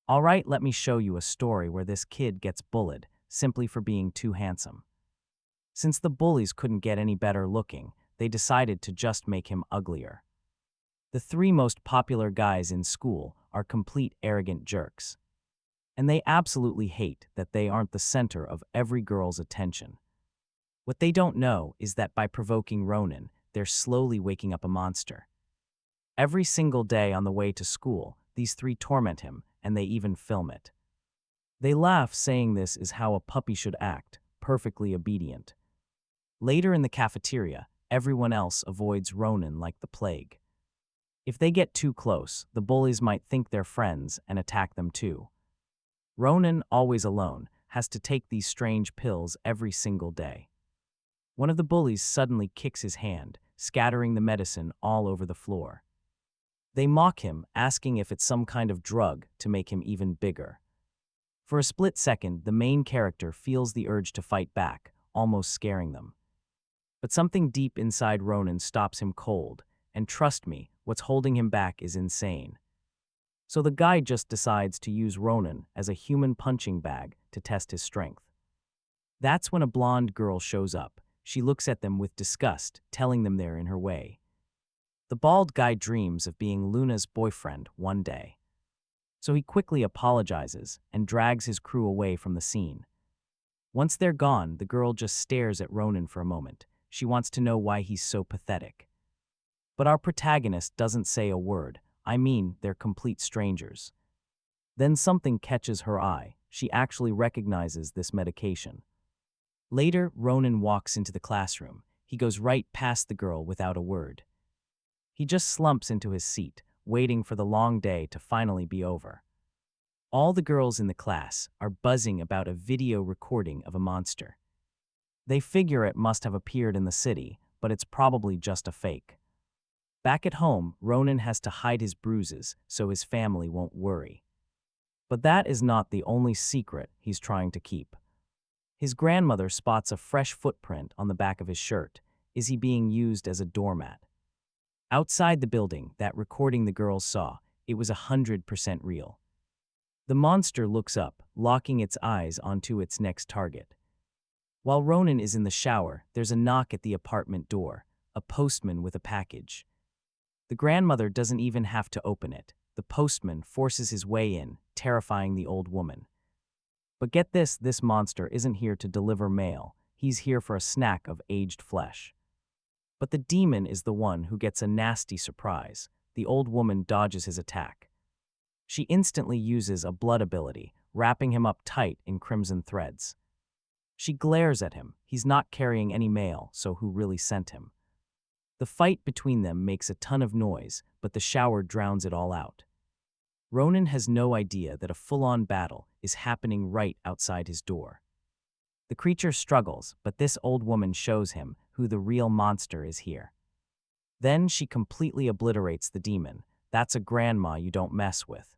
Alright, let me show you a story where this kid gets bullied simply for being too handsome. Since the bullies couldn't get any better looking, they decided to just make him uglier. The three most popular guys in school are complete arrogant jerks. And they absolutely hate that they aren't the center of every girl's attention. What they don't know is that by provoking Ronin, they're slowly waking up a monster. Every single day on the way to school, these three torment him, and they even film it. They laugh, saying this is how a puppy should act, perfectly obedient. Later in the cafeteria, everyone else avoids Ronin like the plague. If they get too close, the bullies might think they're friends and attack them too. Ronin, always alone, has to take these strange pills every single day. One of the bullies suddenly kicks his hand, scattering the medicine all over the floor. They mock him, asking if it's some kind of drug to make him even bigger. For a split second, the main character feels the urge to fight back, almost scaring them. But something deep inside Ronin stops him cold, and trust me, what's holding him back is insane. So the guy just decides to use Ronin as a human punching bag to test his strength. That's when a blonde girl shows up. She looks at them with disgust, telling them they're in her way. The bald guy dreams of being Luna's boyfriend one day. So he quickly apologizes and drags his crew away from the scene. Once they're gone, the girl just stares at Ronin for a moment. She wants to know why he's so pathetic. But our protagonist doesn't say a word. I mean, they're complete strangers. Then something catches her eye. She actually recognizes this medication. Later, Ronin walks into the classroom. He goes right past the girl without a word. He just slumps into his seat, waiting for the long day to finally be over. All the girls in the class are buzzing about a video recording of a monster. They figure it must have appeared in the city, but it's probably just a fake. Back at home, Ronin has to hide his bruises so his family won't worry. But that is not the only secret he's trying to keep. His grandmother spots a fresh footprint on the back of his shirt. Is he being used as a doormat? Outside the building, that recording the girls saw, it was 100% real. The monster looks up, locking its eyes onto its next target. While Ronin is in the shower, there's a knock at the apartment door, a postman with a package. The grandmother doesn't even have to open it. The postman forces his way in, terrifying the old woman. But get this monster isn't here to deliver mail. He's here for a snack of aged flesh. But the demon is the one who gets a nasty surprise. The old woman dodges his attack. She instantly uses a blood ability, wrapping him up tight in crimson threads. She glares at him. He's not carrying any mail, so who really sent him? The fight between them makes a ton of noise, but the shower drowns it all out. Ronin has no idea that a full-on battle is happening right outside his door. The creature struggles, but this old woman shows him who the real monster is here. Then she completely obliterates the demon. That's a grandma you don't mess with.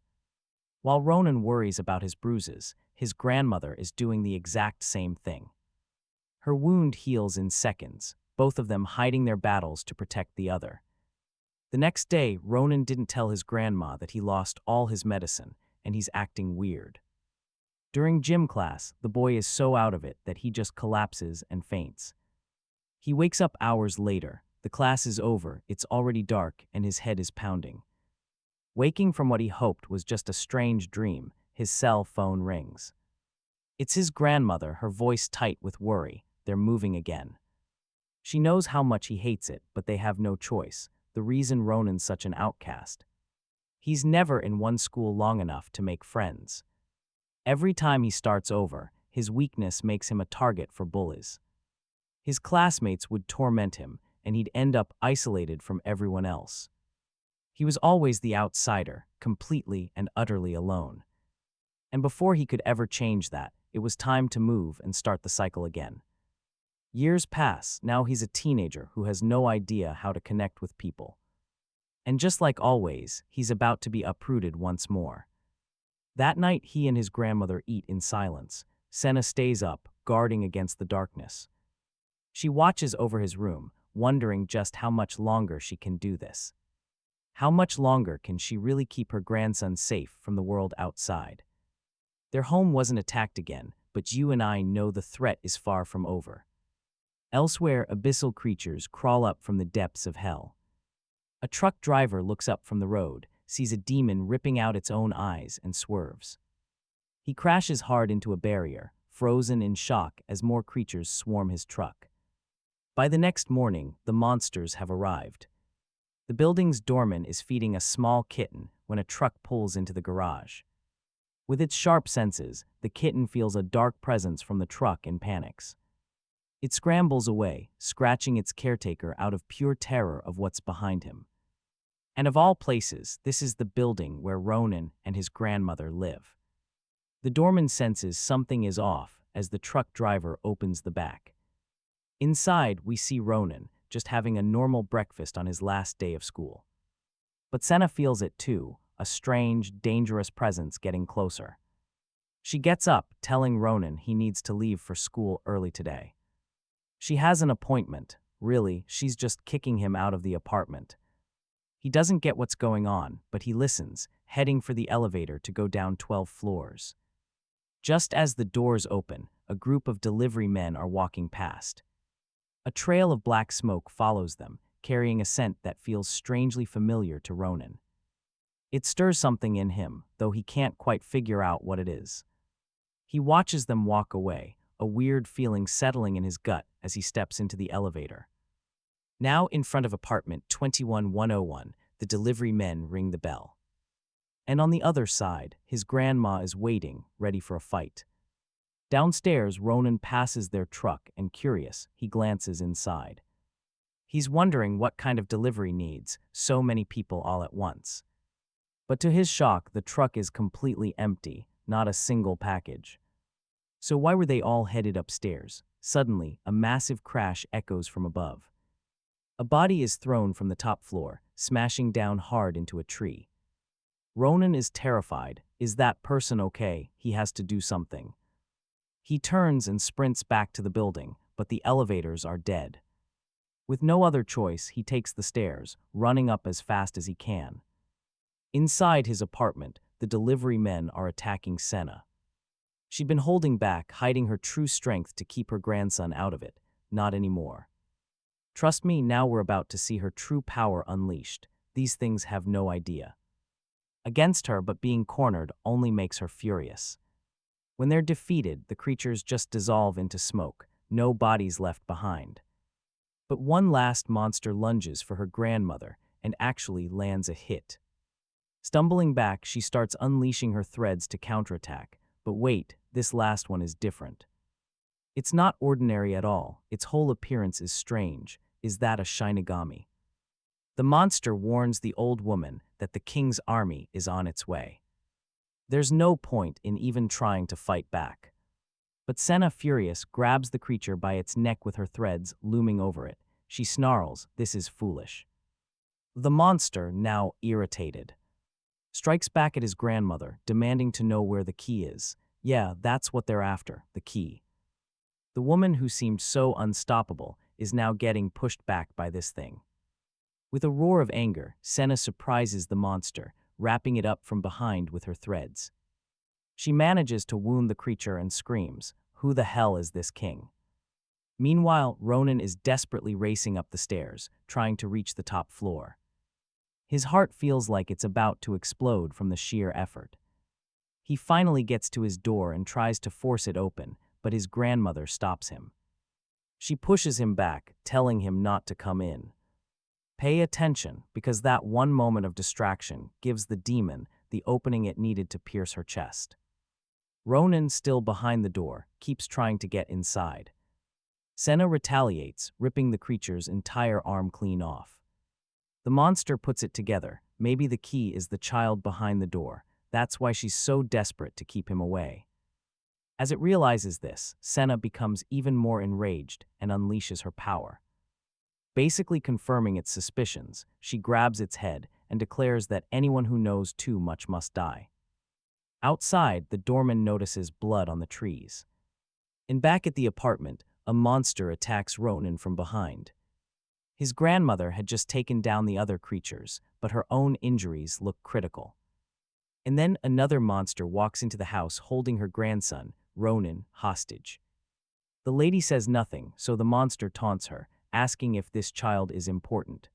While Ronin worries about his bruises, his grandmother is doing the exact same thing. Her wound heals in seconds, both of them hiding their battles to protect the other. The next day, Ronin didn't tell his grandma that he lost all his medicine, and he's acting weird. During gym class, the boy is so out of it that he just collapses and faints. He wakes up hours later. The class is over, it's already dark, and his head is pounding. Waking from what he hoped was just a strange dream, his cell phone rings. It's his grandmother, her voice tight with worry. They're moving again. She knows how much he hates it, but they have no choice. The reason Ronin's such an outcast. He's never in one school long enough to make friends. Every time he starts over, his weakness makes him a target for bullies. His classmates would torment him, and he'd end up isolated from everyone else. He was always the outsider, completely and utterly alone. And before he could ever change that, it was time to move and start the cycle again. Years pass, now he's a teenager who has no idea how to connect with people. And just like always, he's about to be uprooted once more. That night, he and his grandmother eat in silence. Senna stays up, guarding against the darkness. She watches over his room, wondering just how much longer she can do this. How much longer can she really keep her grandson safe from the world outside? Their home wasn't attacked again, but you and I know the threat is far from over. Elsewhere, abyssal creatures crawl up from the depths of hell. A truck driver looks up from the road, sees a demon ripping out its own eyes, and swerves. He crashes hard into a barrier, frozen in shock as more creatures swarm his truck. By the next morning, the monsters have arrived. The building's doorman is feeding a small kitten when a truck pulls into the garage. With its sharp senses, the kitten feels a dark presence from the truck and panics. It scrambles away, scratching its caretaker out of pure terror of what's behind him. And of all places, this is the building where Ronin and his grandmother live. The doorman senses something is off as the truck driver opens the back. Inside, we see Ronin, just having a normal breakfast on his last day of school. But Senna feels it too, a strange, dangerous presence getting closer. She gets up, telling Ronin he needs to leave for school early today. She has an appointment. Really, she's just kicking him out of the apartment. He doesn't get what's going on, but he listens, heading for the elevator to go down 12 floors. Just as the doors open, a group of delivery men are walking past. A trail of black smoke follows them, carrying a scent that feels strangely familiar to Ronin. It stirs something in him, though he can't quite figure out what it is. He watches them walk away, a weird feeling settling in his gut as he steps into the elevator. Now in front of apartment 21101, the delivery men ring the bell. And on the other side, his grandma is waiting, ready for a fight. Downstairs, Ronin passes their truck and, curious, he glances inside. He's wondering what kind of delivery needs so many people all at once. But to his shock, the truck is completely empty, not a single package. So why were they all headed upstairs? Suddenly, a massive crash echoes from above. A body is thrown from the top floor, smashing down hard into a tree. Ronin is terrified. Is that person okay? He has to do something. He turns and sprints back to the building, but the elevators are dead. With no other choice, he takes the stairs, running up as fast as he can. Inside his apartment, the delivery men are attacking Senna. She'd been holding back, hiding her true strength to keep her grandson out of it. Not anymore. Trust me, now we're about to see her true power unleashed. These things have no idea. Against her, but being cornered only makes her furious. When they're defeated, the creatures just dissolve into smoke, no bodies left behind. But one last monster lunges for her grandmother and actually lands a hit. Stumbling back, she starts unleashing her threads to counterattack. But wait, this last one is different. It's not ordinary at all. Its whole appearance is strange. Is that a Shinigami? The monster warns the old woman that the king's army is on its way. There's no point in even trying to fight back. But Senna, furious, grabs the creature by its neck with her threads looming over it. She snarls, "This is foolish." The monster, now irritated, strikes back at his grandmother, demanding to know where the key is. Yeah, that's what they're after, the key. The woman who seemed so unstoppable is now getting pushed back by this thing. With a roar of anger, Senna surprises the monster, wrapping it up from behind with her threads. She manages to wound the creature and screams, "Who the hell is this king?" Meanwhile, Ronin is desperately racing up the stairs, trying to reach the top floor. His heart feels like it's about to explode from the sheer effort. He finally gets to his door and tries to force it open, but his grandmother stops him. She pushes him back, telling him not to come in. Pay attention, because that one moment of distraction gives the demon the opening it needed to pierce her chest. Ronin, still behind the door, keeps trying to get inside. Senna retaliates, ripping the creature's entire arm clean off. The monster puts it together. Maybe the key is the child behind the door. That's why she's so desperate to keep him away. As it realizes this, Senna becomes even more enraged and unleashes her power. Basically confirming its suspicions, she grabs its head and declares that anyone who knows too much must die. Outside, the doorman notices blood on the trees. And back at the apartment, a monster attacks Ronin from behind. His grandmother had just taken down the other creatures, but her own injuries looked critical. And then another monster walks into the house holding her grandson, Ronin, hostage. The lady says nothing, so the monster taunts her, asking if this child is important.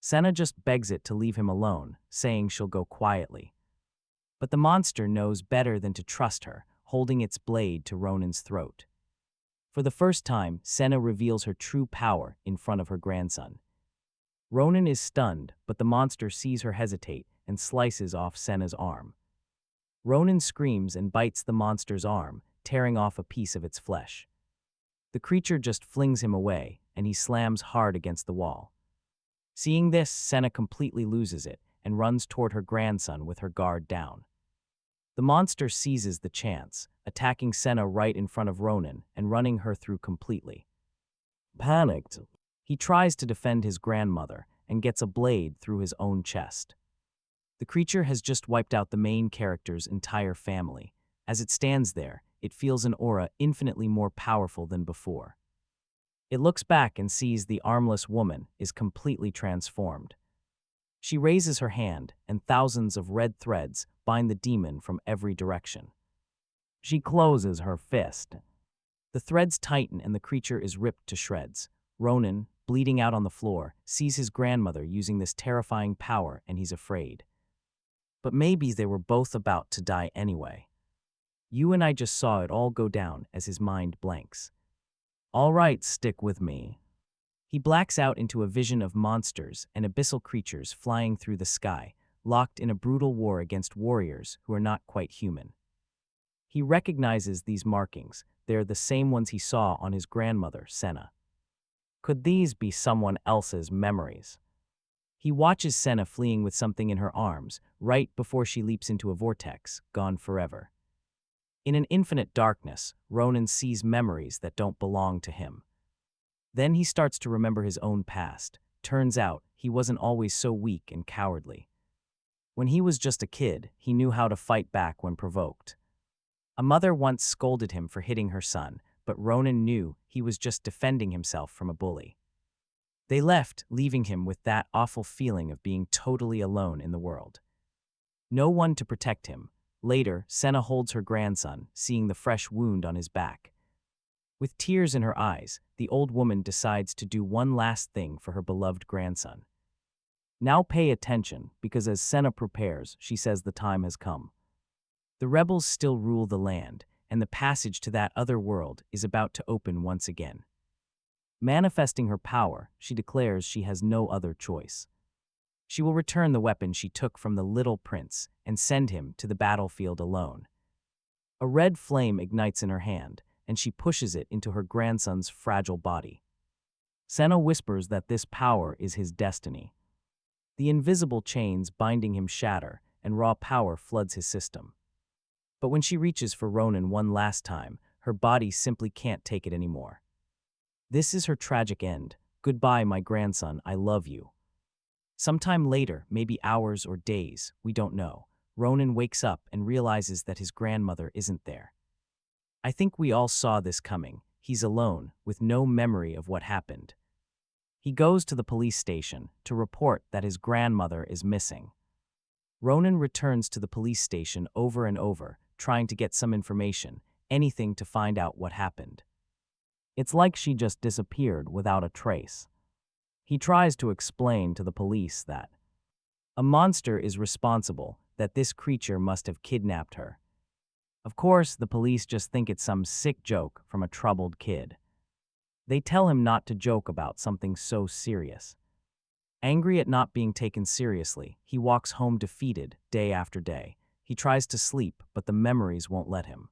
Senna just begs it to leave him alone, saying she'll go quietly. But the monster knows better than to trust her, holding its blade to Ronin's throat. For the first time, Senna reveals her true power in front of her grandson. Ronin is stunned, but the monster sees her hesitate and slices off Senna's arm. Ronin screams and bites the monster's arm, tearing off a piece of its flesh. The creature just flings him away, and he slams hard against the wall. Seeing this, Senna completely loses it and runs toward her grandson with her guard down. The monster seizes the chance, attacking Senna right in front of Ronin and running her through completely. Panicked, he tries to defend his grandmother and gets a blade through his own chest. The creature has just wiped out the main character's entire family. As it stands there, it feels an aura infinitely more powerful than before. It looks back and sees the armless woman is completely transformed. She raises her hand, and thousands of red threads bind the demon from every direction. She closes her fist. The threads tighten and the creature is ripped to shreds. Ronin, bleeding out on the floor, sees his grandmother using this terrifying power and he's afraid. But maybe they were both about to die anyway. You and I just saw it all go down as his mind blanks. All right, stick with me. He blacks out into a vision of monsters and abyssal creatures flying through the sky, locked in a brutal war against warriors who are not quite human. He recognizes these markings. They are the same ones he saw on his grandmother, Senna. Could these be someone else's memories? He watches Senna fleeing with something in her arms, right before she leaps into a vortex, gone forever. In an infinite darkness, Ronin sees memories that don't belong to him. Then he starts to remember his own past. Turns out, he wasn't always so weak and cowardly. When he was just a kid, he knew how to fight back when provoked. A mother once scolded him for hitting her son, but Ronin knew he was just defending himself from a bully. They left, leaving him with that awful feeling of being totally alone in the world. No one to protect him. Later, Senna holds her grandson, seeing the fresh wound on his back. With tears in her eyes, the old woman decides to do one last thing for her beloved grandson. Now pay attention, because as Senna prepares, she says the time has come. The rebels still rule the land, and the passage to that other world is about to open once again. Manifesting her power, she declares she has no other choice. She will return the weapon she took from the little prince and send him to the battlefield alone. A red flame ignites in her hand, and she pushes it into her grandson's fragile body. Senna whispers that this power is his destiny. The invisible chains binding him shatter, and raw power floods his system. But when she reaches for Ronin one last time, her body simply can't take it anymore. This is her tragic end. Goodbye, my grandson, I love you. Sometime later, maybe hours or days, we don't know, Ronin wakes up and realizes that his grandmother isn't there. I think we all saw this coming. He's alone, with no memory of what happened. He goes to the police station to report that his grandmother is missing. Ronin returns to the police station over and over, trying to get some information, anything to find out what happened. It's like she just disappeared without a trace. He tries to explain to the police that a monster is responsible, that this creature must have kidnapped her. Of course, the police just think it's some sick joke from a troubled kid. They tell him not to joke about something so serious. Angry at not being taken seriously, he walks home defeated day after day. He tries to sleep, but the memories won't let him.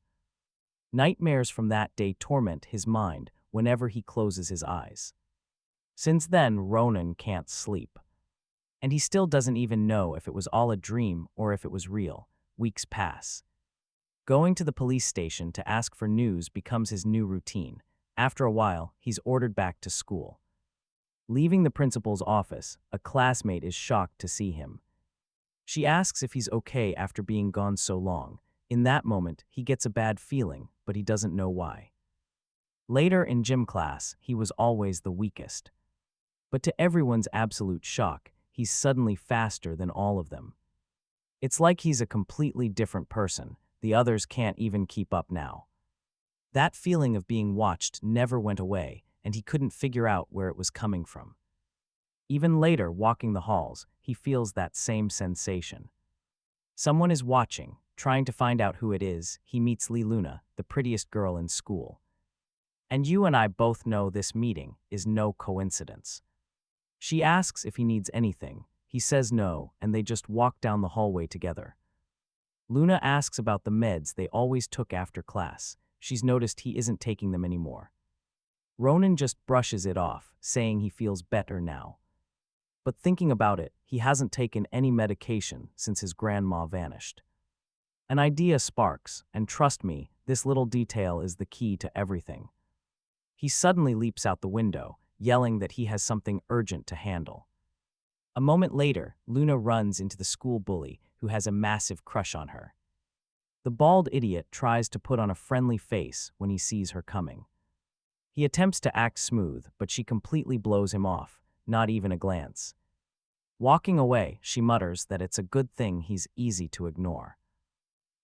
Nightmares from that day torment his mind whenever he closes his eyes. Since then, Ronin can't sleep. And he still doesn't even know if it was all a dream or if it was real. Weeks pass. Going to the police station to ask for news becomes his new routine. After a while, he's ordered back to school. Leaving the principal's office, a classmate is shocked to see him. She asks if he's okay after being gone so long. In that moment, he gets a bad feeling, but he doesn't know why. Later in gym class, he was always the weakest. But to everyone's absolute shock, he's suddenly faster than all of them. It's like he's a completely different person. The others can't even keep up now. That feeling of being watched never went away, and he couldn't figure out where it was coming from. Even later, walking the halls, he feels that same sensation. Someone is watching, trying to find out who it is. He meets Luna, the prettiest girl in school. And you and I both know this meeting is no coincidence. She asks if he needs anything. He says no, and they just walk down the hallway together. Luna asks about the meds they always took after class. She's noticed he isn't taking them anymore. Ronin just brushes it off, saying he feels better now. But thinking about it, he hasn't taken any medication since his grandma vanished. An idea sparks, and trust me, this little detail is the key to everything. He suddenly leaps out the window, yelling that he has something urgent to handle. A moment later, Luna runs into the school bully, who has a massive crush on her. The bald idiot tries to put on a friendly face when he sees her coming. He attempts to act smooth, but she completely blows him off, not even a glance. Walking away, she mutters that it's a good thing he's easy to ignore.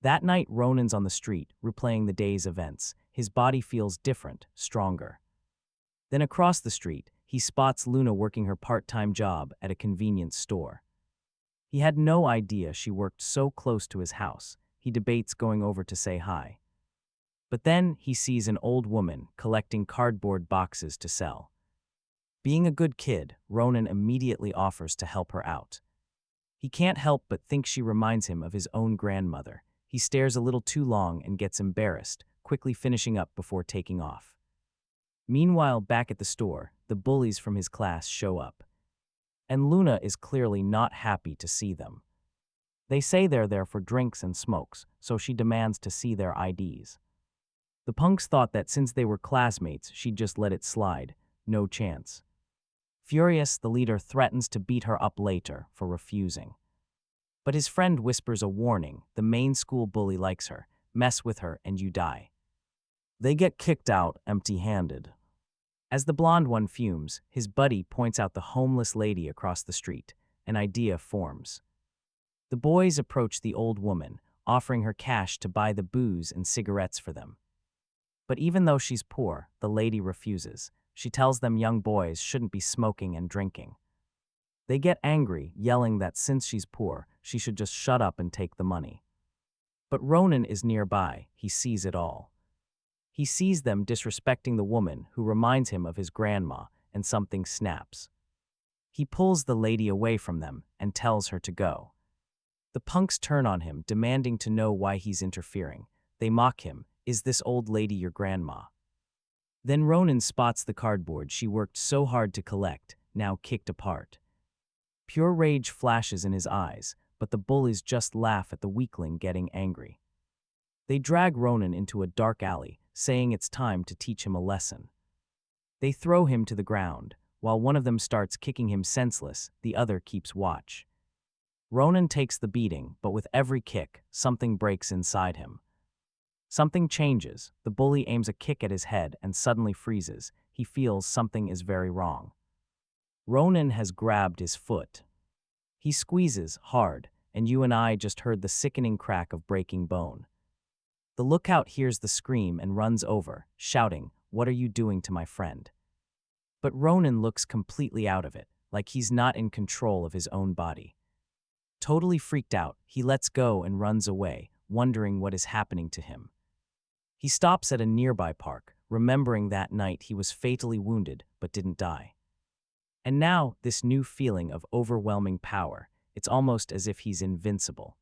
That night, Ronin's on the street, replaying the day's events. His body feels different, stronger. Then across the street, he spots Luna working her part-time job at a convenience store. He had no idea she worked so close to his house. He debates going over to say hi. But then he sees an old woman collecting cardboard boxes to sell. Being a good kid, Ronin immediately offers to help her out. He can't help but think she reminds him of his own grandmother. He stares a little too long and gets embarrassed, quickly finishing up before taking off. Meanwhile, back at the store, the bullies from his class show up. And Luna is clearly not happy to see them. They say they're there for drinks and smokes, so she demands to see their IDs. The punks thought that since they were classmates, she'd just let it slide. No chance. Furious, the leader threatens to beat her up later for refusing. But his friend whispers a warning. The main school bully likes her. Mess with her and you die. They get kicked out empty-handed. As the blonde one fumes, his buddy points out the homeless lady across the street. An idea forms. The boys approach the old woman, offering her cash to buy the booze and cigarettes for them. But even though she's poor, the lady refuses. She tells them young boys shouldn't be smoking and drinking. They get angry, yelling that since she's poor, she should just shut up and take the money. But Ronin is nearby. He sees it all. He sees them disrespecting the woman, who reminds him of his grandma, and something snaps. He pulls the lady away from them and tells her to go. The punks turn on him, demanding to know why he's interfering. They mock him. Is this old lady your grandma? Then Ronin spots the cardboard she worked so hard to collect, now kicked apart. Pure rage flashes in his eyes, but the bullies just laugh at the weakling getting angry. They drag Ronin into a dark alley, saying it's time to teach him a lesson. They throw him to the ground. While one of them starts kicking him senseless, the other keeps watch. Ronin takes the beating, but with every kick, something breaks inside him. Something changes. The bully aims a kick at his head and suddenly freezes. He feels something is very wrong. Ronin has grabbed his foot. He squeezes hard, and you and I just heard the sickening crack of breaking bone. The lookout hears the scream and runs over, shouting, "What are you doing to my friend?" But Ronin looks completely out of it, like he's not in control of his own body. Totally freaked out, he lets go and runs away, wondering what is happening to him. He stops at a nearby park, remembering that night he was fatally wounded but didn't die. And now, this new feeling of overwhelming power, it's almost as if he's invincible.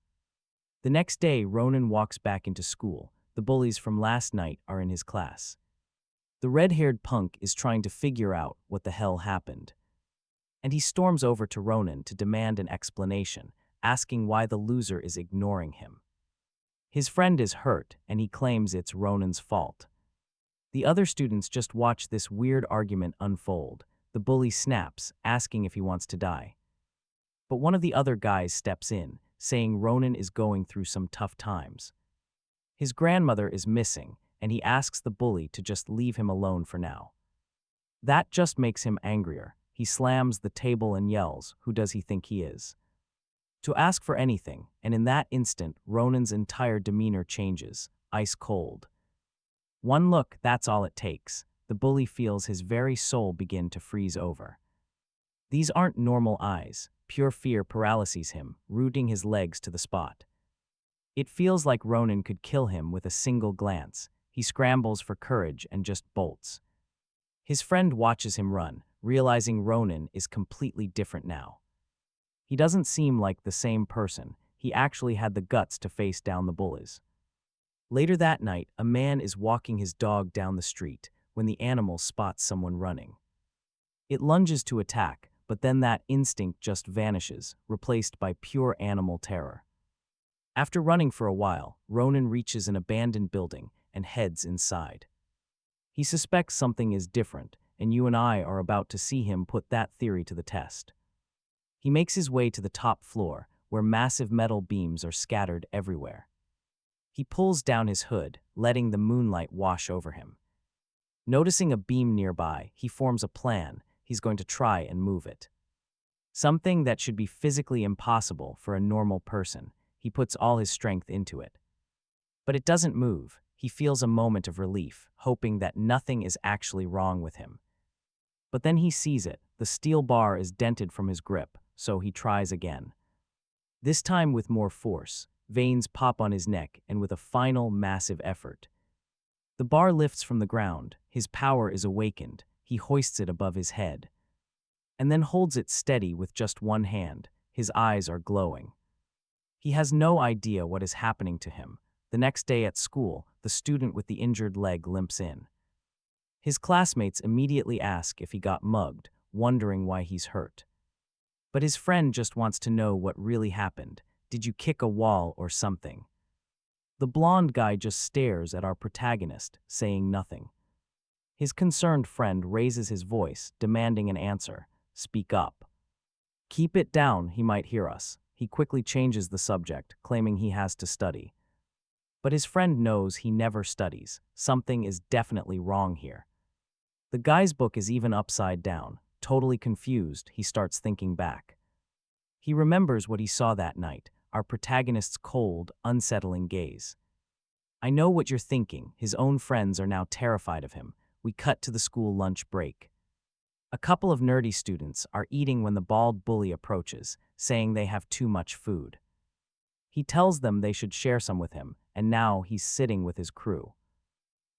The next day, Ronin walks back into school. The bullies from last night are in his class. The red-haired punk is trying to figure out what the hell happened. And he storms over to Ronin to demand an explanation, asking why the loser is ignoring him. His friend is hurt, and he claims it's Ronin's fault. The other students just watch this weird argument unfold. The bully snaps, asking if he wants to die. But one of the other guys steps in, saying Ronin is going through some tough times. His grandmother is missing, and he asks the bully to just leave him alone for now. That just makes him angrier. he slams the table and yells, "Who does he think he is?" To ask for anything, and in that instant, Ronin's entire demeanor changes, ice cold. One look, that's all it takes. The bully feels his very soul begin to freeze over. These aren't normal eyes. Pure fear paralyses him, rooting his legs to the spot. It feels like Ronin could kill him with a single glance. He scrambles for courage and just bolts. His friend watches him run, realizing Ronin is completely different now. He doesn't seem like the same person. He actually had the guts to face down the bullies. Later that night, a man is walking his dog down the street when the animal spots someone running. It lunges to attack, but then that instinct just vanishes, replaced by pure animal terror. After running for a while, Ronin reaches an abandoned building and heads inside. He suspects something is different, and you and I are about to see him put that theory to the test. He makes his way to the top floor, where massive metal beams are scattered everywhere. He pulls down his hood, letting the moonlight wash over him. Noticing a beam nearby, he forms a plan. He's going to try and move it. Something that should be physically impossible for a normal person. He puts all his strength into it. But it doesn't move. He feels a moment of relief, hoping that nothing is actually wrong with him. But then he sees it. The steel bar is dented from his grip, so he tries again. This time with more force. Veins pop on his neck, and with a final massive effort. The bar lifts from the ground. His power is awakened. He hoists it above his head. And then holds it steady with just one hand. His eyes are glowing. He has no idea what is happening to him. The next day at school, the student with the injured leg limps in. His classmates immediately ask if he got mugged, wondering why he's hurt. But his friend just wants to know what really happened. Did you kick a wall or something? The blonde guy just stares at our protagonist, saying nothing. His concerned friend raises his voice, demanding an answer. Speak up. Keep it down, he might hear us. He quickly changes the subject, claiming he has to study. But his friend knows he never studies. Something is definitely wrong here. The guy's book is even upside down. Totally confused, he starts thinking back. He remembers what he saw that night. Our protagonist's cold, unsettling gaze. I know what you're thinking. His own friends are now terrified of him. We cut to the school lunch break. A couple of nerdy students are eating when the bald bully approaches, saying they have too much food. He tells them they should share some with him, and now he's sitting with his crew.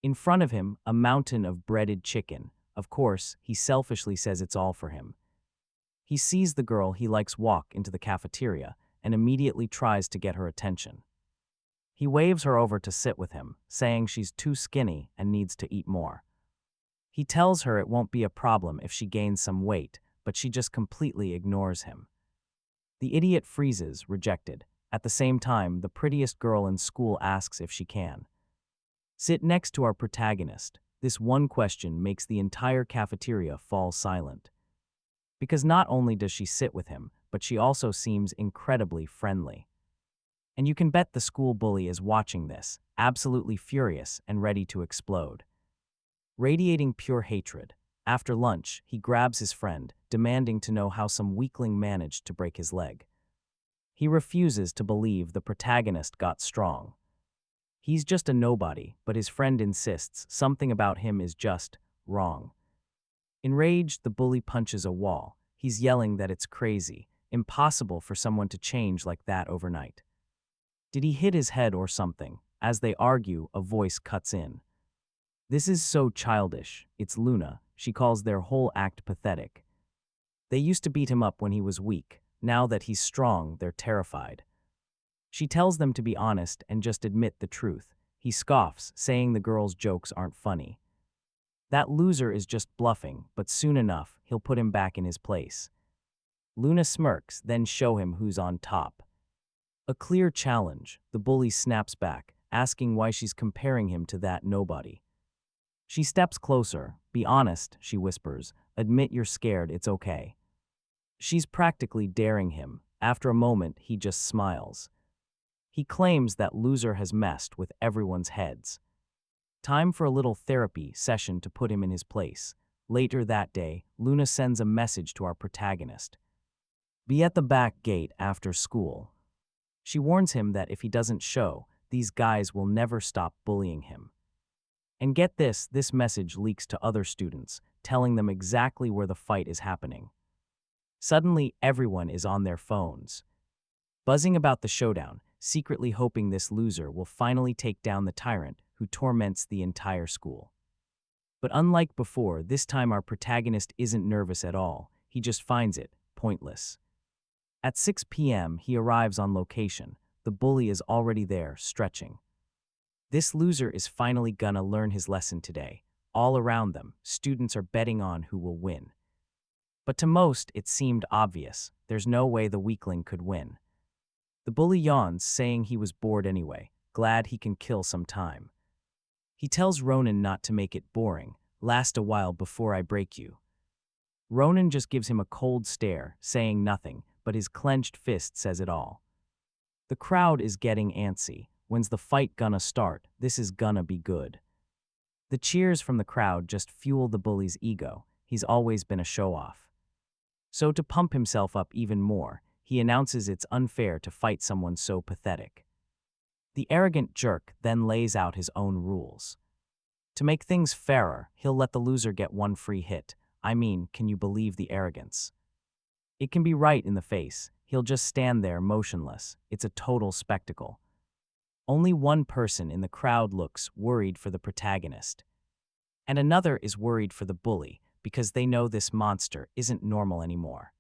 In front of him, a mountain of breaded chicken. Of course, he selfishly says it's all for him. He sees the girl he likes walk into the cafeteria, and immediately tries to get her attention. He waves her over to sit with him, saying she's too skinny and needs to eat more. He tells her it won't be a problem if she gains some weight, but she just completely ignores him. The idiot freezes, rejected. At the same time, the prettiest girl in school asks if she can sit next to our protagonist. This one question makes the entire cafeteria fall silent. Because not only does she sit with him, but she also seems incredibly friendly. And you can bet the school bully is watching this, absolutely furious and ready to explode. Radiating pure hatred, after lunch, he grabs his friend, demanding to know how some weakling managed to break his leg. He refuses to believe the protagonist got strong. He's just a nobody, but his friend insists something about him is just wrong. Enraged, the bully punches a wall. He's yelling that it's crazy, impossible for someone to change like that overnight. Did he hit his head or something? As they argue, a voice cuts in. This is so childish. It's Luna. She calls their whole act pathetic. They used to beat him up when he was weak. Now that he's strong, they're terrified. She tells them to be honest and just admit the truth. He scoffs, saying the girl's jokes aren't funny. That loser is just bluffing, but soon enough, he'll put him back in his place. Luna smirks, then show him who's on top. A clear challenge. The bully snaps back, asking why she's comparing him to that nobody. She steps closer. Be honest, she whispers. Admit you're scared, it's okay. She's practically daring him. After a moment, he just smiles. He claims that loser has messed with everyone's heads. Time for a little therapy session to put him in his place. Later that day, Luna sends a message to our protagonist. Be at the back gate after school. She warns him that if he doesn't show, these guys will never stop bullying him. And get this message leaks to other students, telling them exactly where the fight is happening. Suddenly, everyone is on their phones, buzzing about the showdown, secretly hoping this loser will finally take down the tyrant who torments the entire school. But unlike before, this time our protagonist isn't nervous at all. He just finds it pointless. At 6 p.m., he arrives on location. The bully is already there, stretching. This loser is finally gonna learn his lesson today. All around them, students are betting on who will win. But to most, it seemed obvious. There's no way the weakling could win. The bully yawns, saying he was bored anyway, glad he can kill some time. He tells Ronin not to make it boring. Last a while before I break you. Ronin just gives him a cold stare, saying nothing, but his clenched fist says it all. The crowd is getting antsy. When's the fight gonna start? This is gonna be good. The cheers from the crowd just fuel the bully's ego. He's always been a show-off. So to pump himself up even more, he announces it's unfair to fight someone so pathetic. The arrogant jerk then lays out his own rules. To make things fairer, he'll let the loser get one free hit. I mean, can you believe the arrogance? It can be right in the face. He'll just stand there motionless. It's a total spectacle. Only one person in the crowd looks worried for the protagonist. And another is worried for the bully, because they know this monster isn't normal anymore.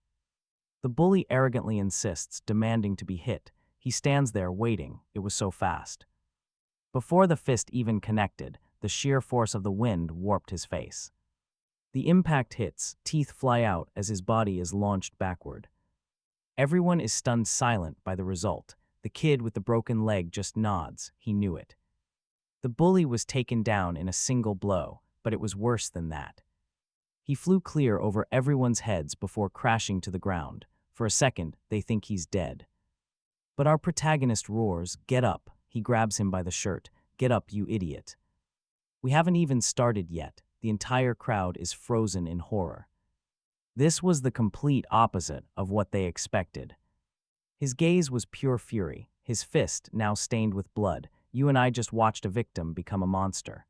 The bully arrogantly insists, demanding to be hit. He stands there waiting. It was so fast. Before the fist even connected, the sheer force of the wind warped his face. The impact hits, teeth fly out as his body is launched backward. Everyone is stunned silent by the result. The kid with the broken leg just nods. He knew it. The bully was taken down in a single blow, but it was worse than that. He flew clear over everyone's heads before crashing to the ground. For a second, they think he's dead. But our protagonist roars, "Get up!" He grabs him by the shirt. "Get up, you idiot." We haven't even started yet. The entire crowd is frozen in horror. This was the complete opposite of what they expected. His gaze was pure fury, his fist now stained with blood. You and I just watched a victim become a monster.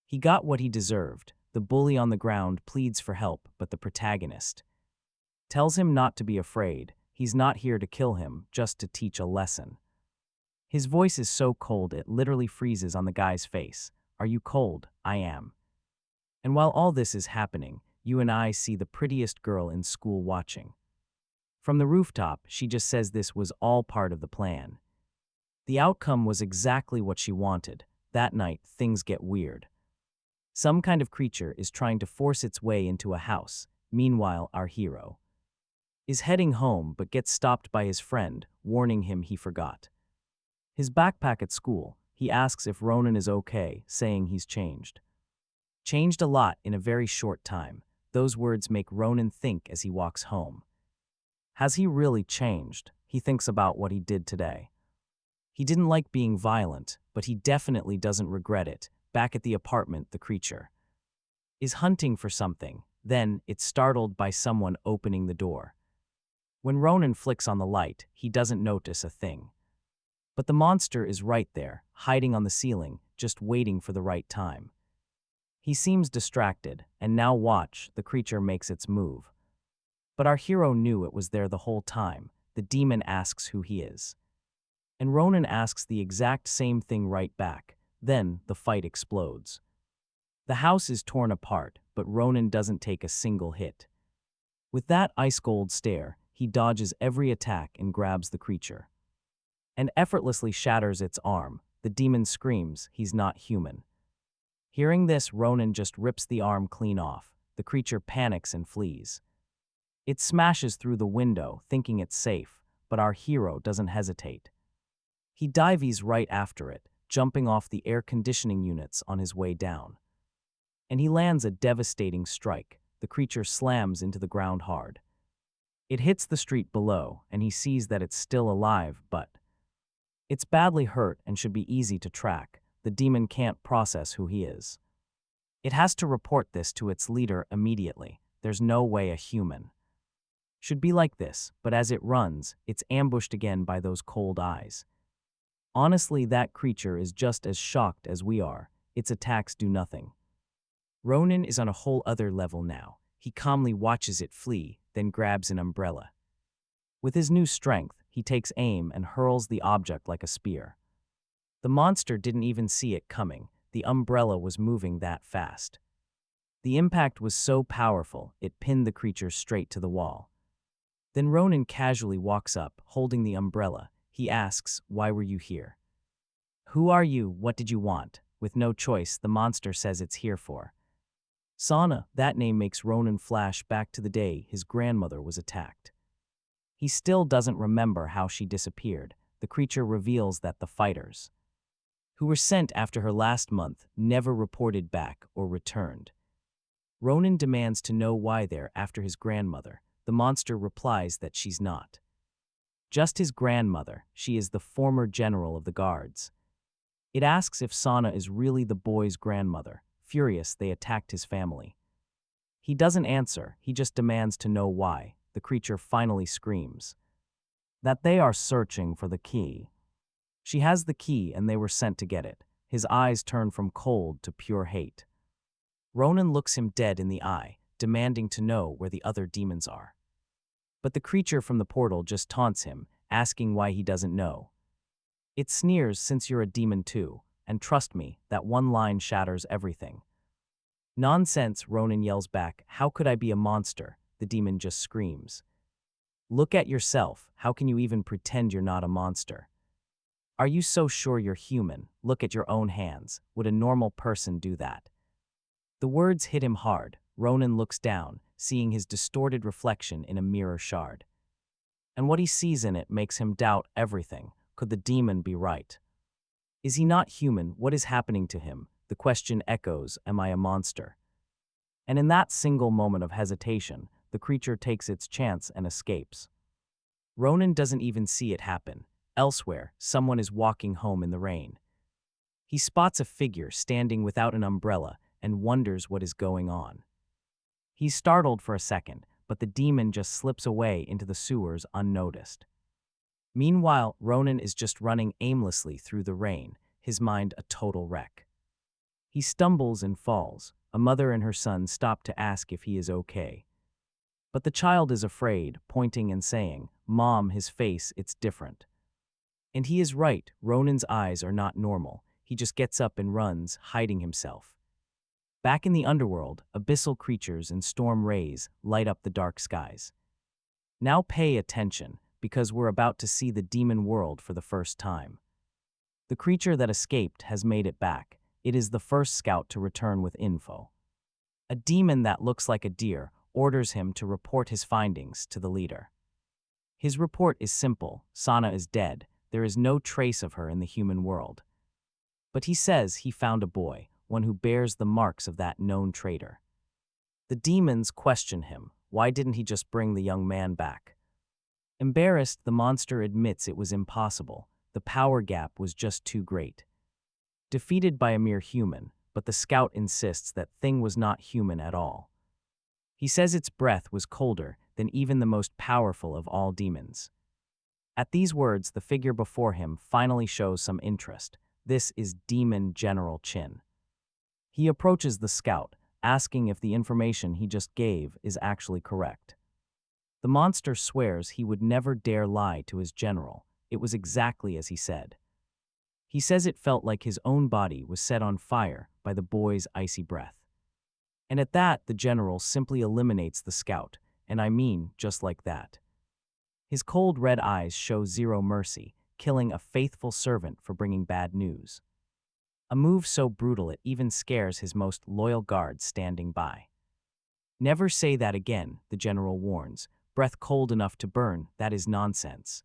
He got what he deserved. The bully on the ground pleads for help, but the protagonist tells him not to be afraid. He's not here to kill him, just to teach a lesson. His voice is so cold it literally freezes on the guy's face. Are you cold? I am. And while all this is happening, you and I see the prettiest girl in school watching. From the rooftop, she just says this was all part of the plan. The outcome was exactly what she wanted. That night, things get weird. Some kind of creature is trying to force its way into a house. Meanwhile, our hero is heading home but gets stopped by his friend, warning him he forgot his backpack at school. He asks if Ronin is okay, saying he's changed. Changed a lot in a very short time. Those words make Ronin think as he walks home. Has he really changed? He thinks about what he did today. He didn't like being violent, but he definitely doesn't regret it. Back at the apartment, the creature is hunting for something. Then it's startled by someone opening the door. When Ronin flicks on the light, he doesn't notice a thing. But the monster is right there, hiding on the ceiling, just waiting for the right time. He seems distracted, and now watch, the creature makes its move. But our hero knew it was there the whole time. The demon asks who he is. And Ronin asks the exact same thing right back. Then the fight explodes. The house is torn apart, but Ronin doesn't take a single hit. With that ice-cold stare, he dodges every attack and grabs the creature. And effortlessly shatters its arm. The demon screams, he's not human. Hearing this, Ronin just rips the arm clean off. The creature panics and flees. It smashes through the window, thinking it's safe, but our hero doesn't hesitate. He dives right after it, jumping off the air conditioning units on his way down. And he lands a devastating strike. The creature slams into the ground hard. It hits the street below, and he sees that it's still alive, but it's badly hurt and should be easy to track. The demon can't process who he is. It has to report this to its leader immediately. There's no way a human should be like this, but as it runs, it's ambushed again by those cold eyes. Honestly, that creature is just as shocked as we are. Its attacks do nothing. Ronin is on a whole other level now. He calmly watches it flee, then grabs an umbrella. With his new strength, he takes aim and hurls the object like a spear. The monster didn't even see it coming. The umbrella was moving that fast. The impact was so powerful, it pinned the creature straight to the wall. Then Ronin casually walks up, holding the umbrella. He asks, "Why were you here?" "Who are you? What did you want?" With no choice, the monster says it's here for Sana. That name makes Ronin flash back to the day his grandmother was attacked. He still doesn't remember how she disappeared. The creature reveals that the fighters, who were sent after her last month, never reported back or returned. Ronin demands to know why they're after his grandmother. The monster replies that she's not just his grandmother, she is the former general of the guards. It asks if Sana is really the boy's grandmother. Furious, they attacked his family. He doesn't answer, he just demands to know why. The creature finally screams that they are searching for the key. She has the key and they were sent to get it. His eyes turn from cold to pure hate. Ronin looks him dead in the eye, demanding to know where the other demons are. But the creature from the portal just taunts him, asking why he doesn't know. It sneers, "Since you're a demon too, and trust me, that one line shatters everything." "Nonsense," Ronin yells back. "How could I be a monster?" The demon just screams. "Look at yourself. How can you even pretend you're not a monster? Are you so sure you're human? Look at your own hands. Would a normal person do that?" The words hit him hard. Ronin looks down, seeing his distorted reflection in a mirror shard. And what he sees in it makes him doubt everything. Could the demon be right? Is he not human? What is happening to him? The question echoes, "Am I a monster?" And in that single moment of hesitation, the creature takes its chance and escapes. Ronin doesn't even see it happen. Elsewhere, someone is walking home in the rain. He spots a figure standing without an umbrella and wonders what is going on. He's startled for a second, but the demon just slips away into the sewers unnoticed. Meanwhile, Ronin is just running aimlessly through the rain, his mind a total wreck. He stumbles and falls. A mother and her son stop to ask if he is okay. But the child is afraid, pointing and saying, "Mom, his face, it's different." And he is right, Ronin's eyes are not normal. He just gets up and runs, hiding himself. Back in the underworld, abyssal creatures and storm rays light up the dark skies. Now pay attention, because we're about to see the demon world for the first time. The creature that escaped has made it back. It is the first scout to return with info. A demon that looks like a deer orders him to report his findings to the leader. His report is simple: Sana is dead. There is no trace of her in the human world. But he says he found a boy, one who bears the marks of that known traitor. The demons question him. Why didn't he just bring the young man back? Embarrassed, the monster admits it was impossible. The power gap was just too great. Defeated by a mere human, but the scout insists that thing was not human at all. He says its breath was colder than even the most powerful of all demons. At these words, the figure before him finally shows some interest. This is Demon General Chin. He approaches the scout, asking if the information he just gave is actually correct. The monster swears he would never dare lie to his general. It was exactly as he said. He says it felt like his own body was set on fire by the boy's icy breath. And at that, the general simply eliminates the scout, and I mean just like that. His cold red eyes show zero mercy, killing a faithful servant for bringing bad news. A move so brutal it even scares his most loyal guards standing by. "Never say that again," the general warns. "Breath cold enough to burn, that is nonsense."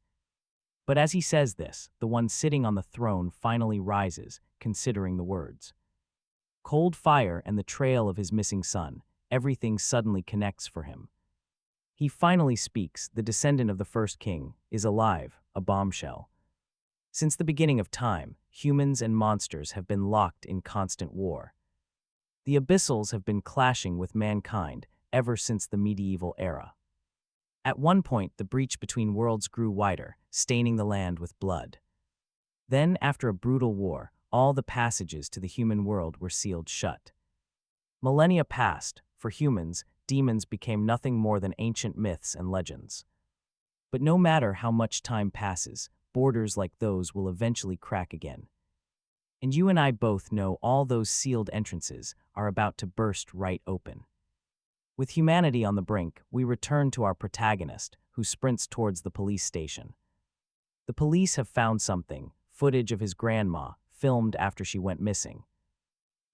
But as he says this, the one sitting on the throne finally rises, considering the words. Cold fire and the trail of his missing son, everything suddenly connects for him. He finally speaks. The descendant of the first king is alive, a bombshell. Since the beginning of time, humans and monsters have been locked in constant war. The abyssals have been clashing with mankind ever since the medieval era. At one point, the breach between worlds grew wider, staining the land with blood. Then, after a brutal war, all the passages to the human world were sealed shut. Millennia passed. For humans, demons became nothing more than ancient myths and legends. But no matter how much time passes, borders like those will eventually crack again. And you and I both know all those sealed entrances are about to burst right open. With humanity on the brink, we return to our protagonist, who sprints towards the police station. The police have found something, footage of his grandma, filmed after she went missing.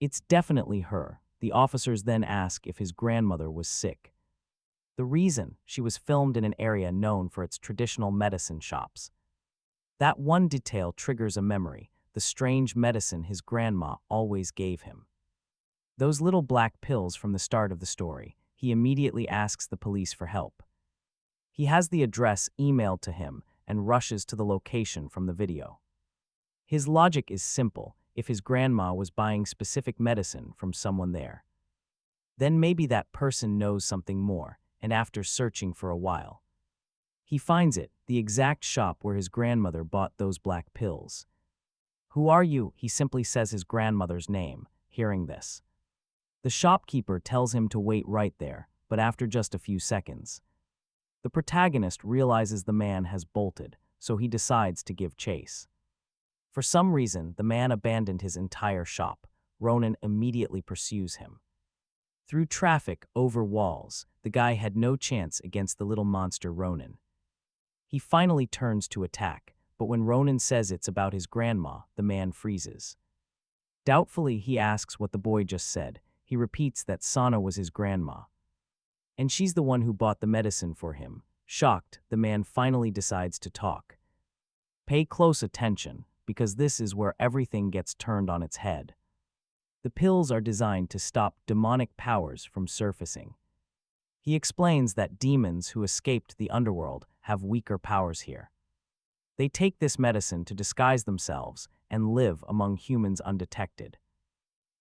It's definitely her. The officers then ask if his grandmother was sick. The reason: she was filmed in an area known for its traditional medicine shops. That one detail triggers a memory, the strange medicine his grandma always gave him. Those little black pills from the start of the story. He immediately asks the police for help. He has the address emailed to him and rushes to the location from the video. His logic is simple: if his grandma was buying specific medicine from someone there, then maybe that person knows something more, and after searching for a while, he finds it, the exact shop where his grandmother bought those black pills. "Who are you?" He simply says his grandmother's name. Hearing this, the shopkeeper tells him to wait right there, but after just a few seconds, the protagonist realizes the man has bolted, so he decides to give chase. For some reason, the man abandoned his entire shop. Ronin immediately pursues him. Through traffic, over walls, the guy had no chance against the little monster Ronin. He finally turns to attack, but when Ronin says it's about his grandma, the man freezes. Doubtfully, he asks what the boy just said. He repeats that Sana was his grandma, and she's the one who bought the medicine for him. Shocked, the man finally decides to talk. Pay close attention, because this is where everything gets turned on its head. The pills are designed to stop demonic powers from surfacing. He explains that demons who escaped the underworld have weaker powers here. They take this medicine to disguise themselves and live among humans undetected.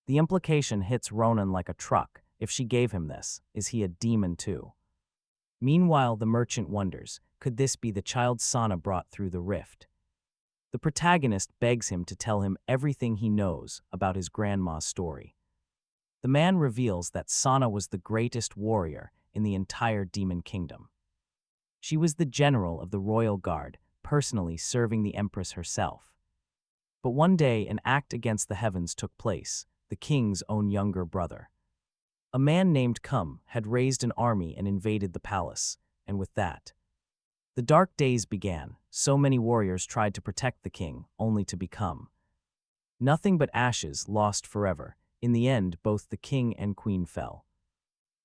The implication hits Ronin like a truck. If she gave him this, is he a demon too? Meanwhile, the merchant wonders, could this be the child Sana brought through the rift? The protagonist begs him to tell him everything he knows about his grandma's story. The man reveals that Sana was the greatest warrior in the entire demon kingdom. She was the general of the royal guard, personally serving the empress herself. But one day, an act against the heavens took place. The king's own younger brother, a man named Kum, had raised an army and invaded the palace, and with that, the dark days began. So many warriors tried to protect the king, only to become nothing but ashes, lost forever. In the end, both the king and queen fell.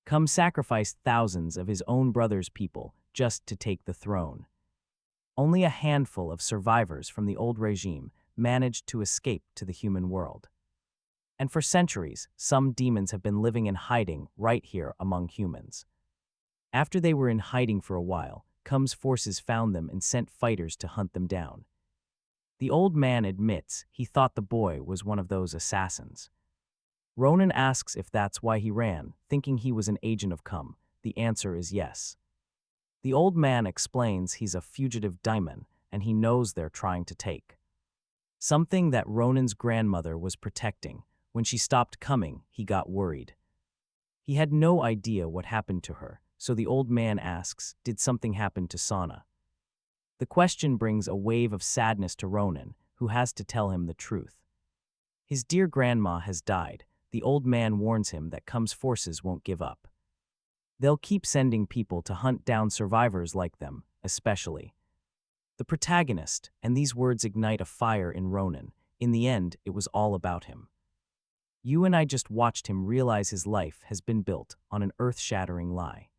Kum sacrificed thousands of his own brother's people just to take the throne. Only a handful of survivors from the old regime managed to escape to the human world. And for centuries, some demons have been living in hiding right here among humans. After they were in hiding for a while, Kum's forces found them and sent fighters to hunt them down. The old man admits he thought the boy was one of those assassins. Ronin asks if that's why he ran, thinking he was an agent of Kum. The answer is yes. The old man explains he's a fugitive daimon, and he knows they're trying to take something that Ronin's grandmother was protecting. When she stopped coming, he got worried. He had no idea what happened to her, so the old man asks, did something happen to Sana? The question brings a wave of sadness to Ronin, who has to tell him the truth. His dear grandma has died. The old man warns him that Kum's forces won't give up. They'll keep sending people to hunt down survivors like them, especially the protagonist, and these words ignite a fire in Ronin. In the end, it was all about him. You and I just watched him realize his life has been built on an earth-shattering lie.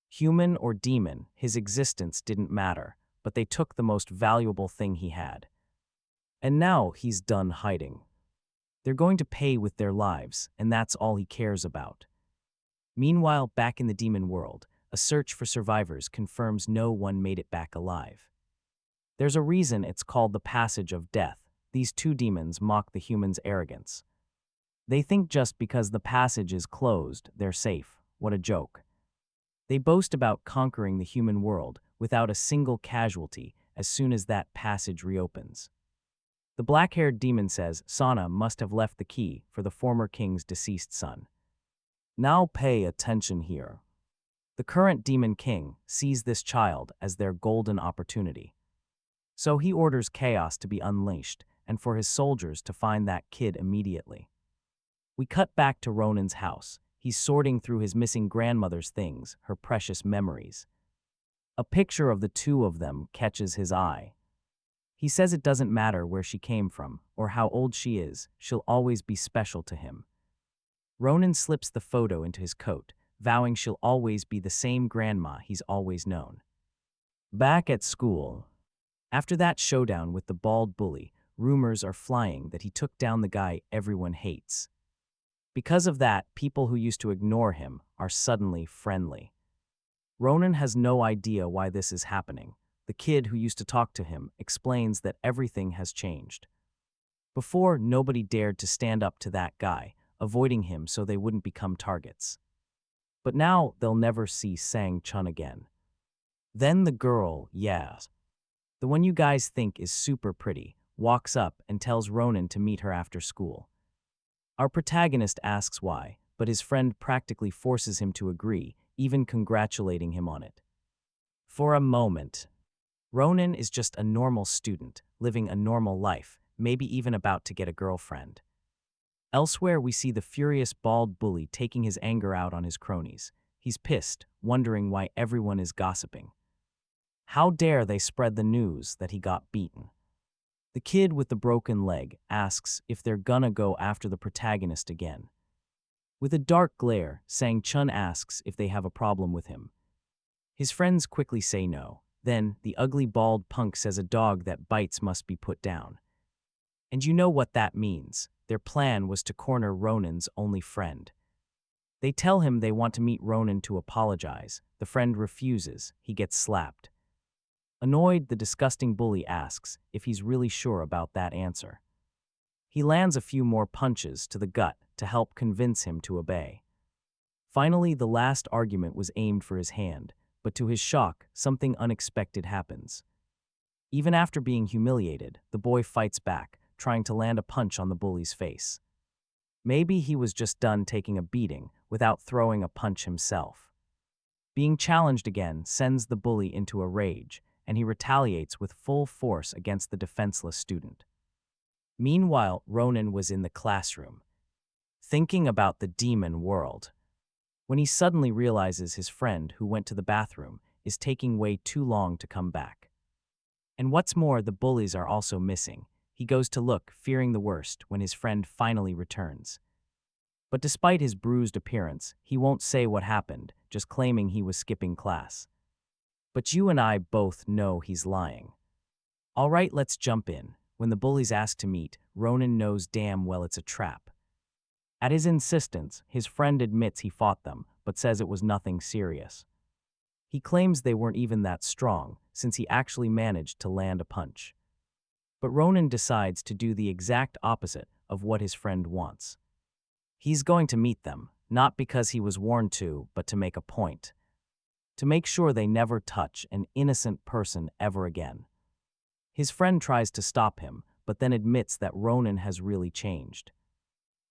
Human or demon, his existence didn't matter, but they took the most valuable thing he had. And now he's done hiding. They're going to pay with their lives, and that's all he cares about. Meanwhile, back in the demon world, a search for survivors confirms no one made it back alive. There's a reason it's called the Passage of Death. These two demons mock the humans' arrogance. They think just because the passage is closed, they're safe. What a joke. They boast about conquering the human world without a single casualty as soon as that passage reopens. The black-haired demon says Sana must have left the key for the former king's deceased son. Now pay attention here. The current demon king sees this child as their golden opportunity. So he orders chaos to be unleashed and for his soldiers to find that kid immediately. We cut back to Ronin's house. He's sorting through his missing grandmother's things, her precious memories. A picture of the two of them catches his eye. He says it doesn't matter where she came from or how old she is, she'll always be special to him. Ronin slips the photo into his coat, vowing she'll always be the same grandma he's always known. Back at school. After that showdown with the bald bully, rumors are flying that he took down the guy everyone hates. Because of that, people who used to ignore him are suddenly friendly. Ronin has no idea why this is happening. The kid who used to talk to him explains that everything has changed. Before, nobody dared to stand up to that guy, avoiding him so they wouldn't become targets. But now they'll never see Sang-chun again. Then the girl, yes, the one you guys think is super pretty, walks up and tells Ronin to meet her after school. Our protagonist asks why, but his friend practically forces him to agree, even congratulating him on it. For a moment, Ronin is just a normal student, living a normal life, maybe even about to get a girlfriend. Elsewhere, we see the furious bald bully taking his anger out on his cronies. He's pissed, wondering why everyone is gossiping. How dare they spread the news that he got beaten? The kid with the broken leg asks if they're gonna go after the protagonist again. With a dark glare, Sang-chun asks if they have a problem with him. His friends quickly say no. Then, the ugly bald punk says a dog that bites must be put down. And you know what that means. Their plan was to corner Ronin's only friend. They tell him they want to meet Ronin to apologize. The friend refuses. He gets slapped. Annoyed, the disgusting bully asks if he's really sure about that answer. He lands a few more punches to the gut to help convince him to obey. Finally, the last argument was aimed for his hand, but to his shock, something unexpected happens. Even after being humiliated, the boy fights back, trying to land a punch on the bully's face. Maybe he was just done taking a beating without throwing a punch himself. Being challenged again sends the bully into a rage, and he retaliates with full force against the defenseless student. Meanwhile, Ronin was in the classroom, thinking about the demon world, when he suddenly realizes his friend who went to the bathroom is taking way too long to come back. And what's more, the bullies are also missing. He goes to look, fearing the worst, when his friend finally returns. But despite his bruised appearance, he won't say what happened, just claiming he was skipping class. But you and I both know he's lying. All right, let's jump in. When the bullies ask to meet, Ronin knows damn well it's a trap. At his insistence, his friend admits he fought them, but says it was nothing serious. He claims they weren't even that strong, since he actually managed to land a punch. But Ronin decides to do the exact opposite of what his friend wants. He's going to meet them, not because he was warned to, but to make a point. To make sure they never touch an innocent person ever again. His friend tries to stop him, but then admits that Ronin has really changed.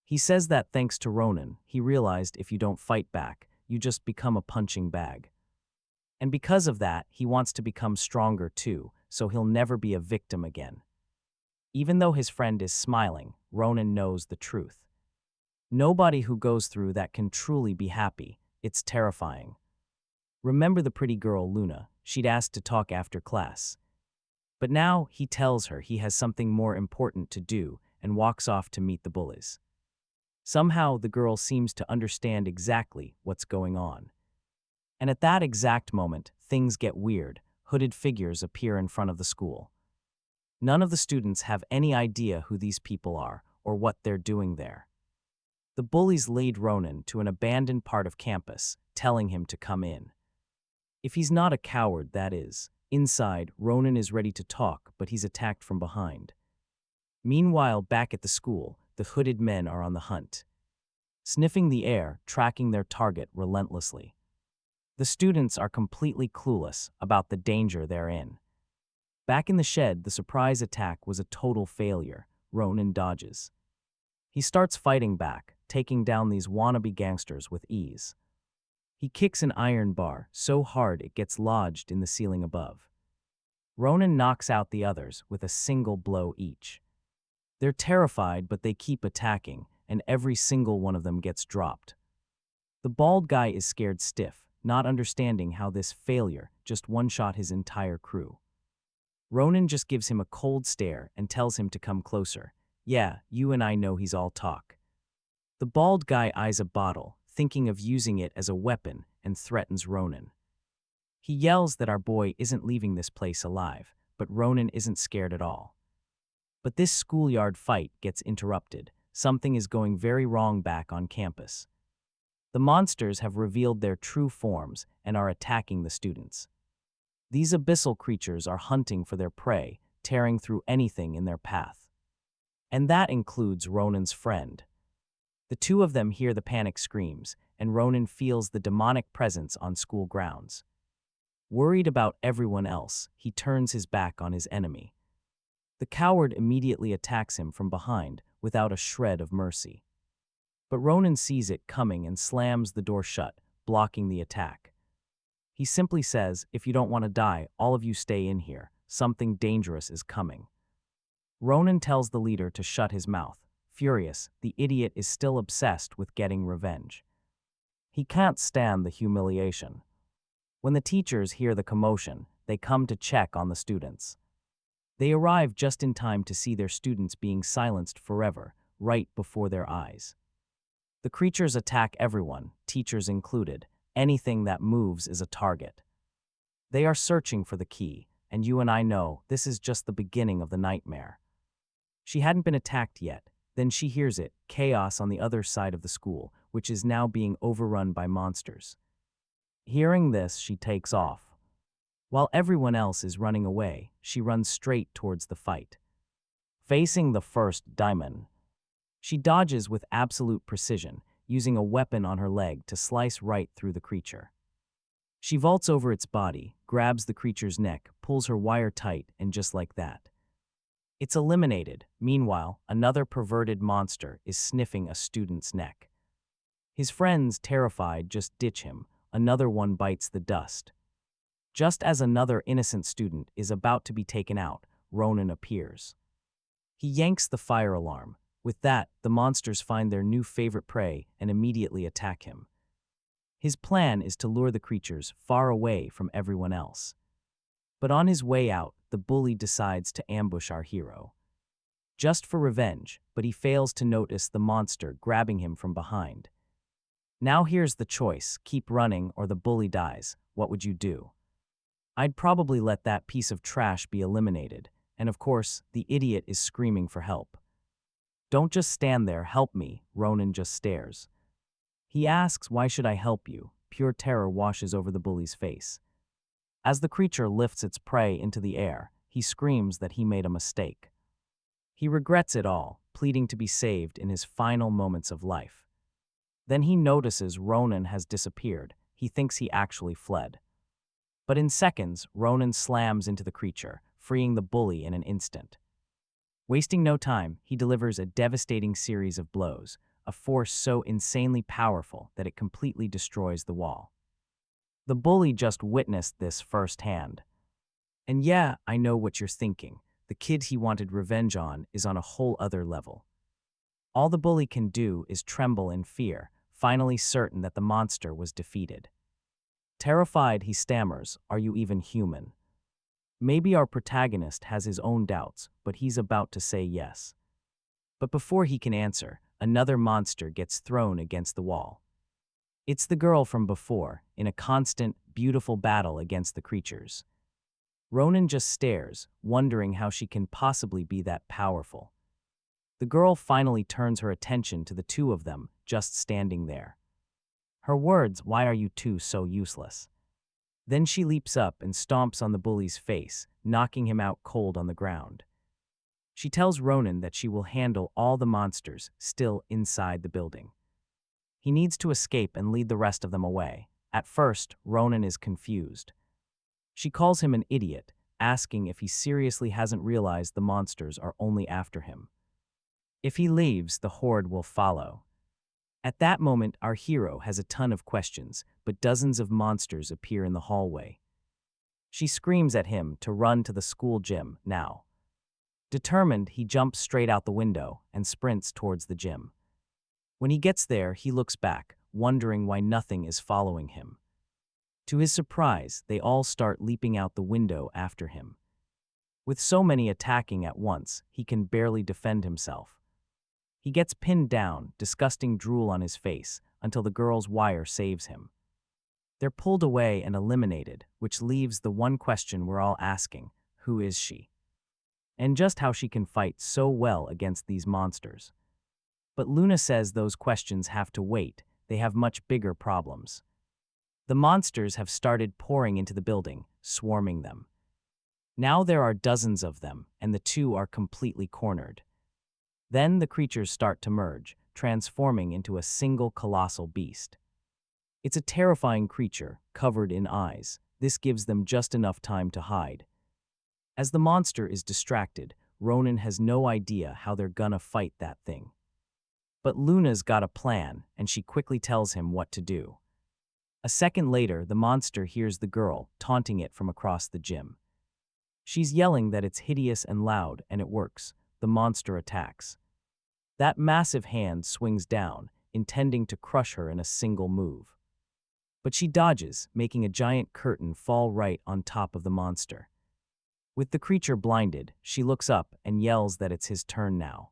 He says that thanks to Ronin, he realized if you don't fight back, you just become a punching bag. And because of that, he wants to become stronger too, so he'll never be a victim again. Even though his friend is smiling, Ronin knows the truth. Nobody who goes through that can truly be happy. It's terrifying. Remember the pretty girl Luna? She'd asked to talk after class. But now he tells her he has something more important to do and walks off to meet the bullies. Somehow, the girl seems to understand exactly what's going on. And at that exact moment, things get weird. Hooded figures appear in front of the school. None of the students have any idea who these people are or what they're doing there. The bullies lead Ronin to an abandoned part of campus, telling him to come in. If he's not a coward, that is. Inside, Ronin is ready to talk, but he's attacked from behind. Meanwhile, back at the school, the hooded men are on the hunt, sniffing the air, tracking their target relentlessly. The students are completely clueless about the danger they're in. Back in the shed, the surprise attack was a total failure. Ronin dodges. He starts fighting back, taking down these wannabe gangsters with ease. He kicks an iron bar so hard it gets lodged in the ceiling above. Ronin knocks out the others with a single blow each. They're terrified, but they keep attacking, and every single one of them gets dropped. The bald guy is scared stiff, not understanding how this failure just one-shot his entire crew. Ronin just gives him a cold stare and tells him to come closer. Yeah, you and I know he's all talk. The bald guy eyes a bottle, thinking of using it as a weapon, and threatens Ronin. He yells that our boy isn't leaving this place alive, but Ronin isn't scared at all. But this schoolyard fight gets interrupted. Something is going very wrong back on campus. The monsters have revealed their true forms and are attacking the students. These abyssal creatures are hunting for their prey, tearing through anything in their path. And that includes Ronin's friend. The two of them hear the panic screams, and Ronin feels the demonic presence on school grounds. Worried about everyone else, he turns his back on his enemy. The coward immediately attacks him from behind without a shred of mercy. But Ronin sees it coming and slams the door shut, blocking the attack. He simply says, "If you don't want to die, all of you stay in here. Something dangerous is coming." Ronin tells the leader to shut his mouth. Furious, the idiot is still obsessed with getting revenge. He can't stand the humiliation. When the teachers hear the commotion, they come to check on the students. They arrive just in time to see their students being silenced forever, right before their eyes. The creatures attack everyone, teachers included. Anything that moves is a target. They are searching for the key, and you and I know this is just the beginning of the nightmare. She hadn't been attacked yet. Then she hears it, chaos on the other side of the school, which is now being overrun by monsters. Hearing this, she takes off. While everyone else is running away, she runs straight towards the fight. Facing the first demon, she dodges with absolute precision, using a weapon on her leg to slice right through the creature. She vaults over its body, grabs the creature's neck, pulls her wire tight, and just like that, it's eliminated. Meanwhile, another perverted monster is sniffing a student's neck. His friends, terrified, just ditch him. Another one bites the dust. Just as another innocent student is about to be taken out, Ronin appears. He yanks the fire alarm. With that, the monsters find their new favorite prey and immediately attack him. His plan is to lure the creatures far away from everyone else. But on his way out, the bully decides to ambush our hero. Just for revenge, but he fails to notice the monster grabbing him from behind. Now here's the choice: keep running or the bully dies. What would you do? I'd probably let that piece of trash be eliminated, and of course, the idiot is screaming for help. Don't just stand there, help me. Ronin just stares. He asks, why should I help you? Pure terror washes over the bully's face. As the creature lifts its prey into the air, he screams that he made a mistake. He regrets it all, pleading to be saved in his final moments of life. Then he notices Ronin has disappeared. He thinks he actually fled. But in seconds, Ronin slams into the creature, freeing the bully in an instant. Wasting no time, he delivers a devastating series of blows, a force so insanely powerful that it completely destroys the wall. The bully just witnessed this firsthand. And yeah, I know what you're thinking. The kid he wanted revenge on is on a whole other level. All the bully can do is tremble in fear, finally certain that the monster was defeated. Terrified, he stammers, "Are you even human?" Maybe our protagonist has his own doubts, but he's about to say yes. But before he can answer, another monster gets thrown against the wall. It's the girl from before, in a constant, beautiful battle against the creatures. Ronin just stares, wondering how she can possibly be that powerful. The girl finally turns her attention to the two of them, just standing there. Her words, "Why are you two so useless?" Then she leaps up and stomps on the bully's face, knocking him out cold on the ground. She tells Ronin that she will handle all the monsters still inside the building. He needs to escape and lead the rest of them away. At first, Ronin is confused. She calls him an idiot, asking if he seriously hasn't realized the monsters are only after him. If he leaves, the horde will follow. At that moment, our hero has a ton of questions, but dozens of monsters appear in the hallway. She screams at him to run to the school gym now. Determined, he jumps straight out the window and sprints towards the gym. When he gets there, he looks back, wondering why nothing is following him. To his surprise, they all start leaping out the window after him. With so many attacking at once, he can barely defend himself. He gets pinned down, disgusting drool on his face, until the girl's wire saves him. They're pulled away and eliminated, which leaves the one question we're all asking: who is she? And just how she can fight so well against these monsters. But Luna says those questions have to wait. They have much bigger problems. The monsters have started pouring into the building, swarming them. Now there are dozens of them, and the two are completely cornered. Then the creatures start to merge, transforming into a single colossal beast. It's a terrifying creature, covered in eyes. This gives them just enough time to hide. As the monster is distracted, Ronin has no idea how they're gonna fight that thing. But Luna's got a plan, and she quickly tells him what to do. A second later, the monster hears the girl, taunting it from across the gym. She's yelling that it's hideous and loud, and it works. The monster attacks. That massive hand swings down, intending to crush her in a single move. But she dodges, making a giant curtain fall right on top of the monster. With the creature blinded, she looks up and yells that it's his turn now.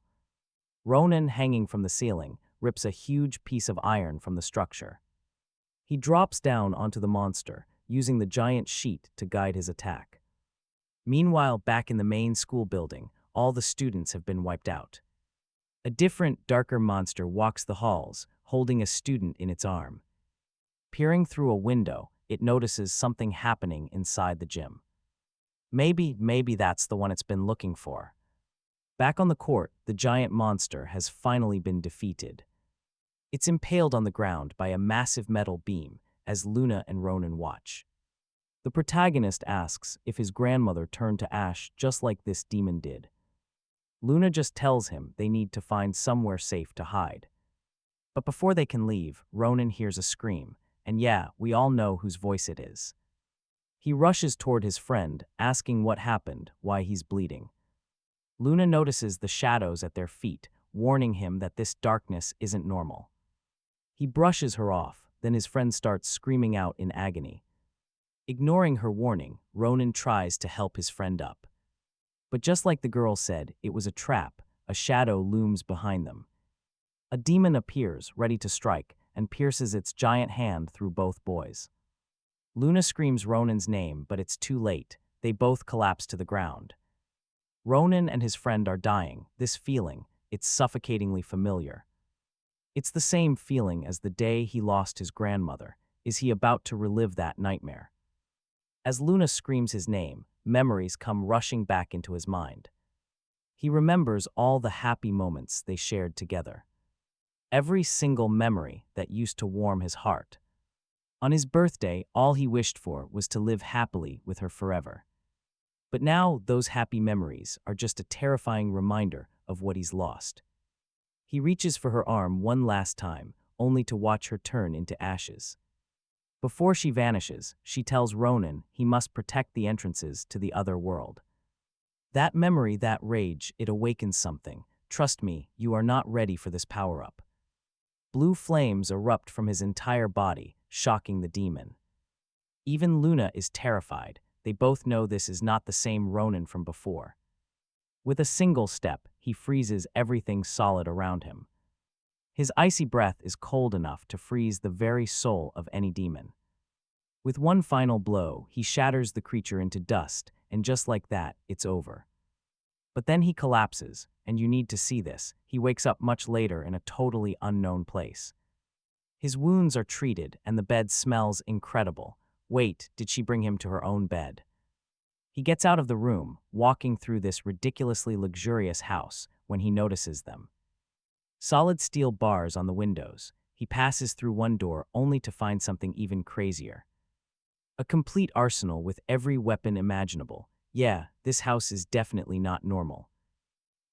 Ronin, hanging from the ceiling, rips a huge piece of iron from the structure. He drops down onto the monster, using the giant sheet to guide his attack. Meanwhile, back in the main school building, all the students have been wiped out. A different, darker monster walks the halls, holding a student in its arm. Peering through a window, it notices something happening inside the gym. Maybe that's the one it's been looking for. Back on the court, the giant monster has finally been defeated. It's impaled on the ground by a massive metal beam as Luna and Ronin watch. The protagonist asks if his grandmother turned to ash just like this demon did. Luna just tells him they need to find somewhere safe to hide. But before they can leave, Ronin hears a scream, and yeah, we all know whose voice it is. He rushes toward his friend, asking what happened, why he's bleeding. Luna notices the shadows at their feet, warning him that this darkness isn't normal. He brushes her off, then his friend starts screaming out in agony. Ignoring her warning, Ronin tries to help his friend up. But just like the girl said, it was a trap. A shadow looms behind them. A demon appears, ready to strike, and pierces its giant hand through both boys. Luna screams Ronin's name, but it's too late. They both collapse to the ground. Ronin and his friend are dying. This feeling, it's suffocatingly familiar. It's the same feeling as the day he lost his grandmother. Is he about to relive that nightmare? As Luna screams his name, memories come rushing back into his mind. He remembers all the happy moments they shared together. Every single memory that used to warm his heart. On his birthday, all he wished for was to live happily with her forever. But now, those happy memories are just a terrifying reminder of what he's lost. He reaches for her arm one last time, only to watch her turn into ashes. Before she vanishes, she tells Ronin he must protect the entrances to the other world. That memory, that rage, it awakens something. Trust me, you are not ready for this power-up. Blue flames erupt from his entire body, shocking the demon. Even Luna is terrified. They both know this is not the same Ronin from before. With a single step, he freezes everything solid around him. His icy breath is cold enough to freeze the very soul of any demon. With one final blow, he shatters the creature into dust, and just like that, it's over. But then he collapses, and you need to see this. He wakes up much later in a totally unknown place. His wounds are treated, and the bed smells incredible. Wait, did she bring him to her own bed? He gets out of the room, walking through this ridiculously luxurious house, when he notices them. Solid steel bars on the windows. He passes through one door only to find something even crazier. A complete arsenal with every weapon imaginable. Yeah, this house is definitely not normal.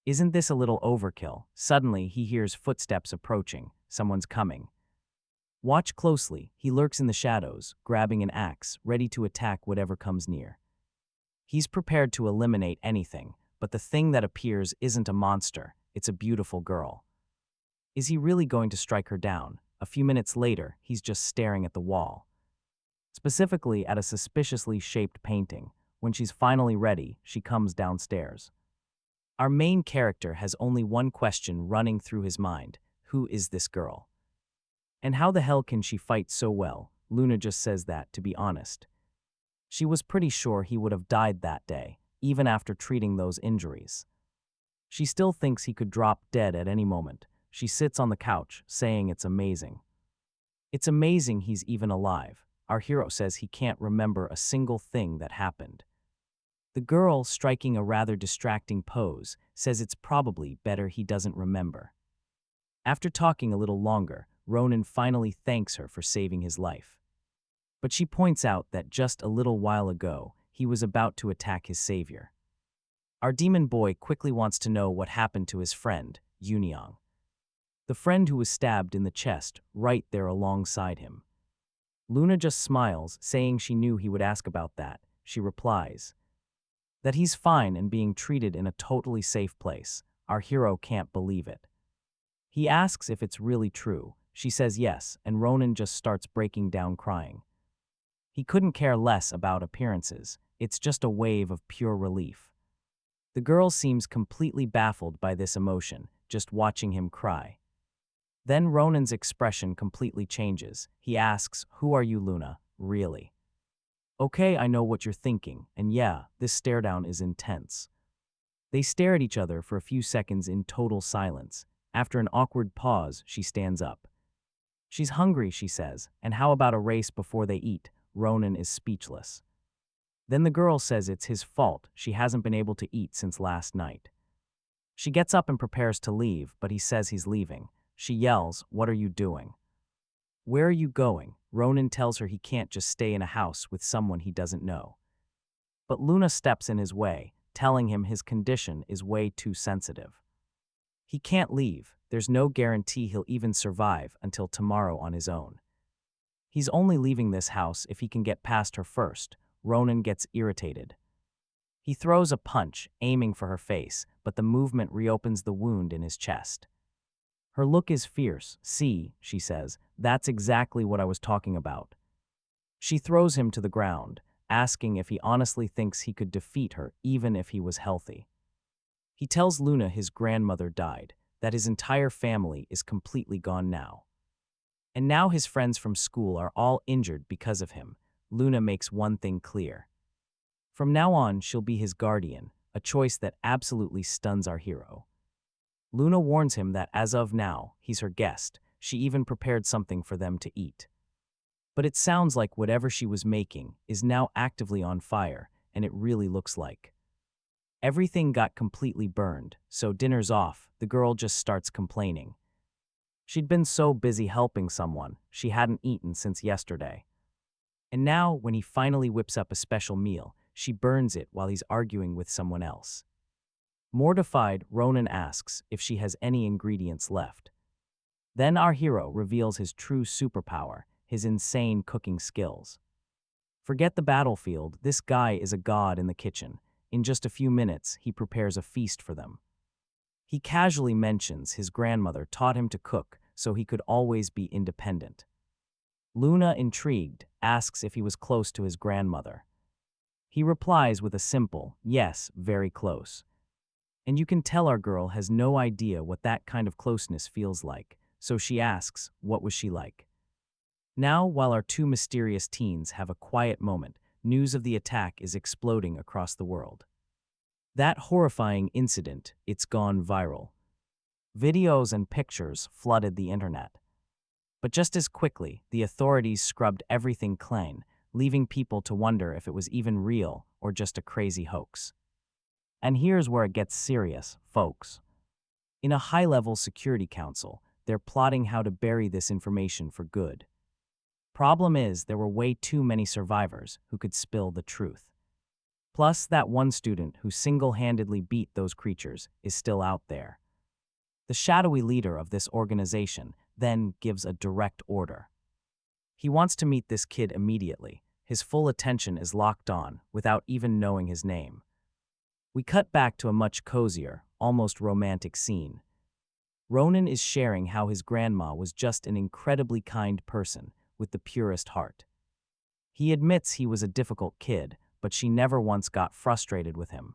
Isn't this a little overkill? Suddenly, he hears footsteps approaching. Someone's coming. Watch closely. He lurks in the shadows, grabbing an axe, ready to attack whatever comes near. He's prepared to eliminate anything, but the thing that appears isn't a monster, it's a beautiful girl. Is he really going to strike her down? A few minutes later, he's just staring at the wall. Specifically at a suspiciously shaped painting. When she's finally ready, she comes downstairs. Our main character has only one question running through his mind. Who is this girl? And how the hell can she fight so well? Luna just says that, to be honest. She was pretty sure he would have died that day, even after treating those injuries. She still thinks he could drop dead at any moment. She sits on the couch, saying it's amazing. It's amazing he's even alive. Our hero says he can't remember a single thing that happened. The girl, striking a rather distracting pose, says it's probably better he doesn't remember. After talking a little longer, Ronin finally thanks her for saving his life. But she points out that just a little while ago, he was about to attack his savior. Our demon boy quickly wants to know what happened to his friend, Yunyang. The friend who was stabbed in the chest, right there alongside him. Luna just smiles, saying she knew he would ask about that. She replies that he's fine and being treated in a totally safe place. Our hero can't believe it. He asks if it's really true. She says yes, and Ronin just starts breaking down crying. He couldn't care less about appearances. It's just a wave of pure relief. The girl seems completely baffled by this emotion, just watching him cry. Then Ronin's expression completely changes. He asks, "Who are you, Luna? Really?" Okay, I know what you're thinking, and yeah, this stare-down is intense. They stare at each other for a few seconds in total silence. After an awkward pause, she stands up. She's hungry, she says, and how about a race before they eat? Ronin is speechless. Then the girl says it's his fault, she hasn't been able to eat since last night. She gets up and prepares to leave, but he says he's leaving. She yells, "What are you doing? Where are you going?" Ronin tells her he can't just stay in a house with someone he doesn't know. But Luna steps in his way, telling him his condition is way too sensitive. He can't leave. There's no guarantee he'll even survive until tomorrow on his own. He's only leaving this house if he can get past her first. Ronin gets irritated. He throws a punch, aiming for her face, but the movement reopens the wound in his chest. Her look is fierce. "See," she says, "that's exactly what I was talking about." She throws him to the ground, asking if he honestly thinks he could defeat her even if he was healthy. He tells Luna his grandmother died, that his entire family is completely gone now. And now his friends from school are all injured because of him. Luna makes one thing clear. From now on, she'll be his guardian, a choice that absolutely stuns our hero. Luna warns him that as of now, he's her guest. She even prepared something for them to eat. But it sounds like whatever she was making is now actively on fire, and it really looks like. Everything got completely burned, so dinner's off. The girl just starts complaining. She'd been so busy helping someone, she hadn't eaten since yesterday. And now, when he finally whips up a special meal, she burns it while he's arguing with someone else. Mortified, Ronin asks if she has any ingredients left. Then our hero reveals his true superpower, his insane cooking skills. Forget the battlefield, this guy is a god in the kitchen. In just a few minutes, he prepares a feast for them. He casually mentions his grandmother taught him to cook so he could always be independent. Luna, intrigued, asks if he was close to his grandmother. He replies with a simple, "Yes, very close." And you can tell our girl has no idea what that kind of closeness feels like, so she asks, what was she like? Now, while our two mysterious teens have a quiet moment, news of the attack is exploding across the world. That horrifying incident, it's gone viral. Videos and pictures flooded the internet. But just as quickly, the authorities scrubbed everything clean, leaving people to wonder if it was even real or just a crazy hoax. And here's where it gets serious, folks. In a high-level security council, they're plotting how to bury this information for good. Problem is, there were way too many survivors who could spill the truth. Plus, that one student who single-handedly beat those creatures is still out there. The shadowy leader of this organization then gives a direct order. He wants to meet this kid immediately. His full attention is locked on, without even knowing his name. We cut back to a much cozier, almost romantic scene. Ronin is sharing how his grandma was just an incredibly kind person with the purest heart. He admits he was a difficult kid, but she never once got frustrated with him.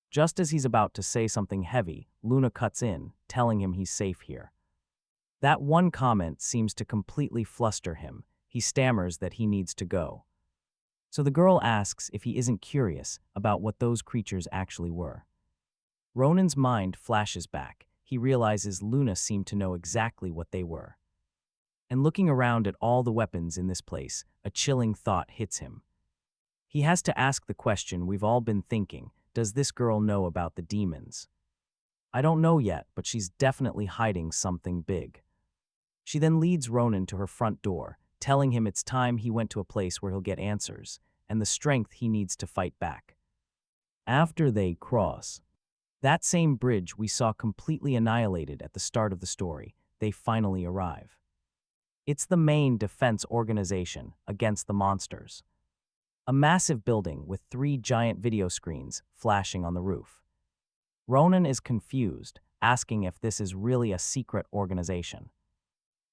Just as he's about to say something heavy, Luna cuts in, telling him he's safe here. That one comment seems to completely fluster him. He stammers that he needs to go. So the girl asks if he isn't curious about what those creatures actually were. Ronin's mind flashes back. He realizes Luna seemed to know exactly what they were. And looking around at all the weapons in this place, a chilling thought hits him. He has to ask the question we've all been thinking: does this girl know about the demons? I don't know yet, but she's definitely hiding something big. She then leads Ronin to her front door, telling him it's time he went to a place where he'll get answers, and the strength he needs to fight back. After they cross that same bridge we saw completely annihilated at the start of the story, they finally arrive. It's the main defense organization against the monsters. A massive building with 3 giant video screens flashing on the roof. Ronin is confused, asking if this is really a secret organization.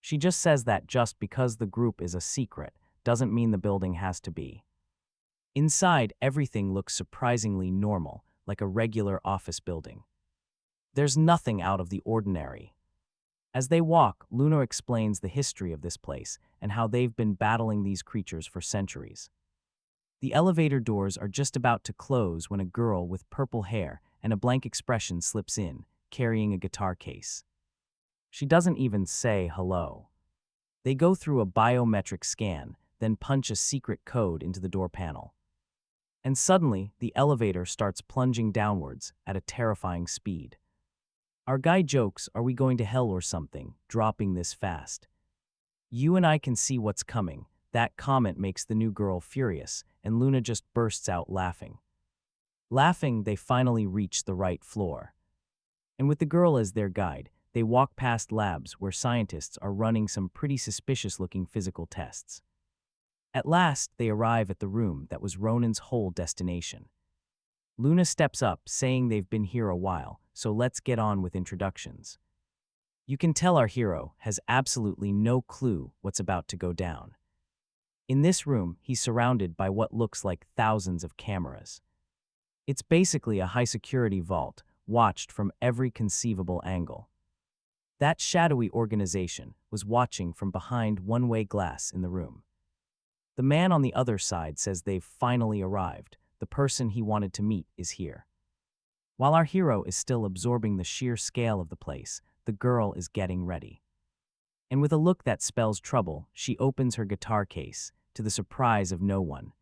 She just says that just because the group is a secret doesn't mean the building has to be. Inside, everything looks surprisingly normal, like a regular office building. There's nothing out of the ordinary. As they walk, Luna explains the history of this place and how they've been battling these creatures for centuries. The elevator doors are just about to close when a girl with purple hair and a blank expression slips in, carrying a guitar case. She doesn't even say hello. They go through a biometric scan, then punch a secret code into the door panel. And suddenly, the elevator starts plunging downwards at a terrifying speed. Our guy jokes, "Are we going to hell or something, dropping this fast?" You and I can see what's coming. That comment makes the new girl furious, and Luna just bursts out laughing. Laughing, they finally reach the right floor. And with the girl as their guide, they walk past labs where scientists are running some pretty suspicious-looking physical tests. At last, they arrive at the room that was Ronin's whole destination. Luna steps up, saying they've been here a while, so let's get on with introductions. You can tell our hero has absolutely no clue what's about to go down. In this room, he's surrounded by what looks like thousands of cameras. It's basically a high-security vault, watched from every conceivable angle. That shadowy organization was watching from behind one-way glass in the room. The man on the other side says they've finally arrived. The person he wanted to meet is here. While our hero is still absorbing the sheer scale of the place, the girl is getting ready. And with a look that spells trouble, she opens her guitar case, to the surprise of no one.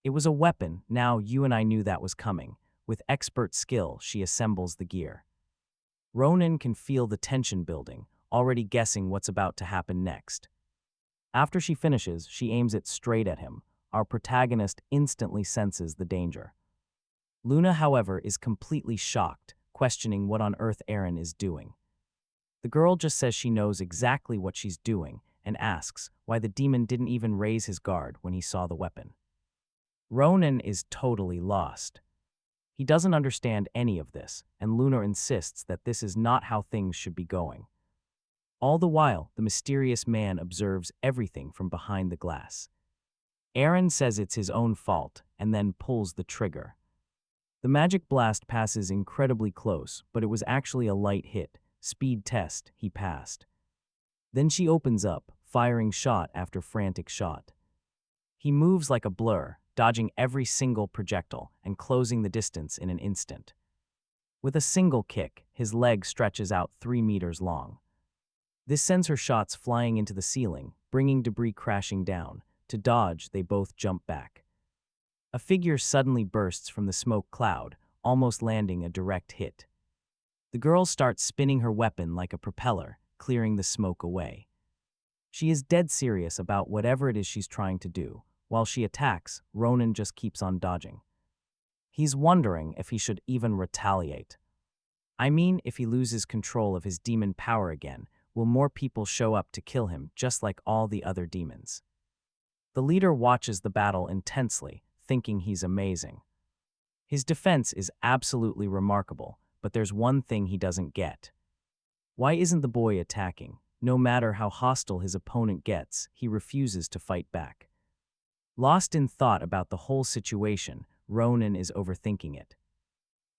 It was a weapon. Now you and I knew that was coming. With expert skill, she assembles the gear. Ronin can feel the tension building, already guessing what's about to happen next. After she finishes, she aims it straight at him. Our protagonist instantly senses the danger. Luna, however, is completely shocked, questioning what on earth Aaron is doing. The girl just says she knows exactly what she's doing and asks why the demon didn't even raise his guard when he saw the weapon. Ronin is totally lost. He doesn't understand any of this, and Luna insists that this is not how things should be going. All the while, the mysterious man observes everything from behind the glass. Aaron says it's his own fault and then pulls the trigger. The magic blast passes incredibly close, but it was actually a light hit. Speed test, he passed. Then she opens up, firing shot after frantic shot. He moves like a blur, dodging every single projectile and closing the distance in an instant. With a single kick, his leg stretches out 3 meters long. This sends her shots flying into the ceiling, bringing debris crashing down. To dodge, they both jump back. A figure suddenly bursts from the smoke cloud, almost landing a direct hit. The girl starts spinning her weapon like a propeller, clearing the smoke away. She is dead serious about whatever it is she's trying to do. While she attacks, Ronin just keeps on dodging. He's wondering if he should even retaliate. I mean, if he loses control of his demon power again, will more people show up to kill him just like all the other demons? The leader watches the battle intensely, thinking he's amazing. His defense is absolutely remarkable, but there's one thing he doesn't get. Why isn't the boy attacking? No matter how hostile his opponent gets, he refuses to fight back. Lost in thought about the whole situation, Ronin is overthinking it.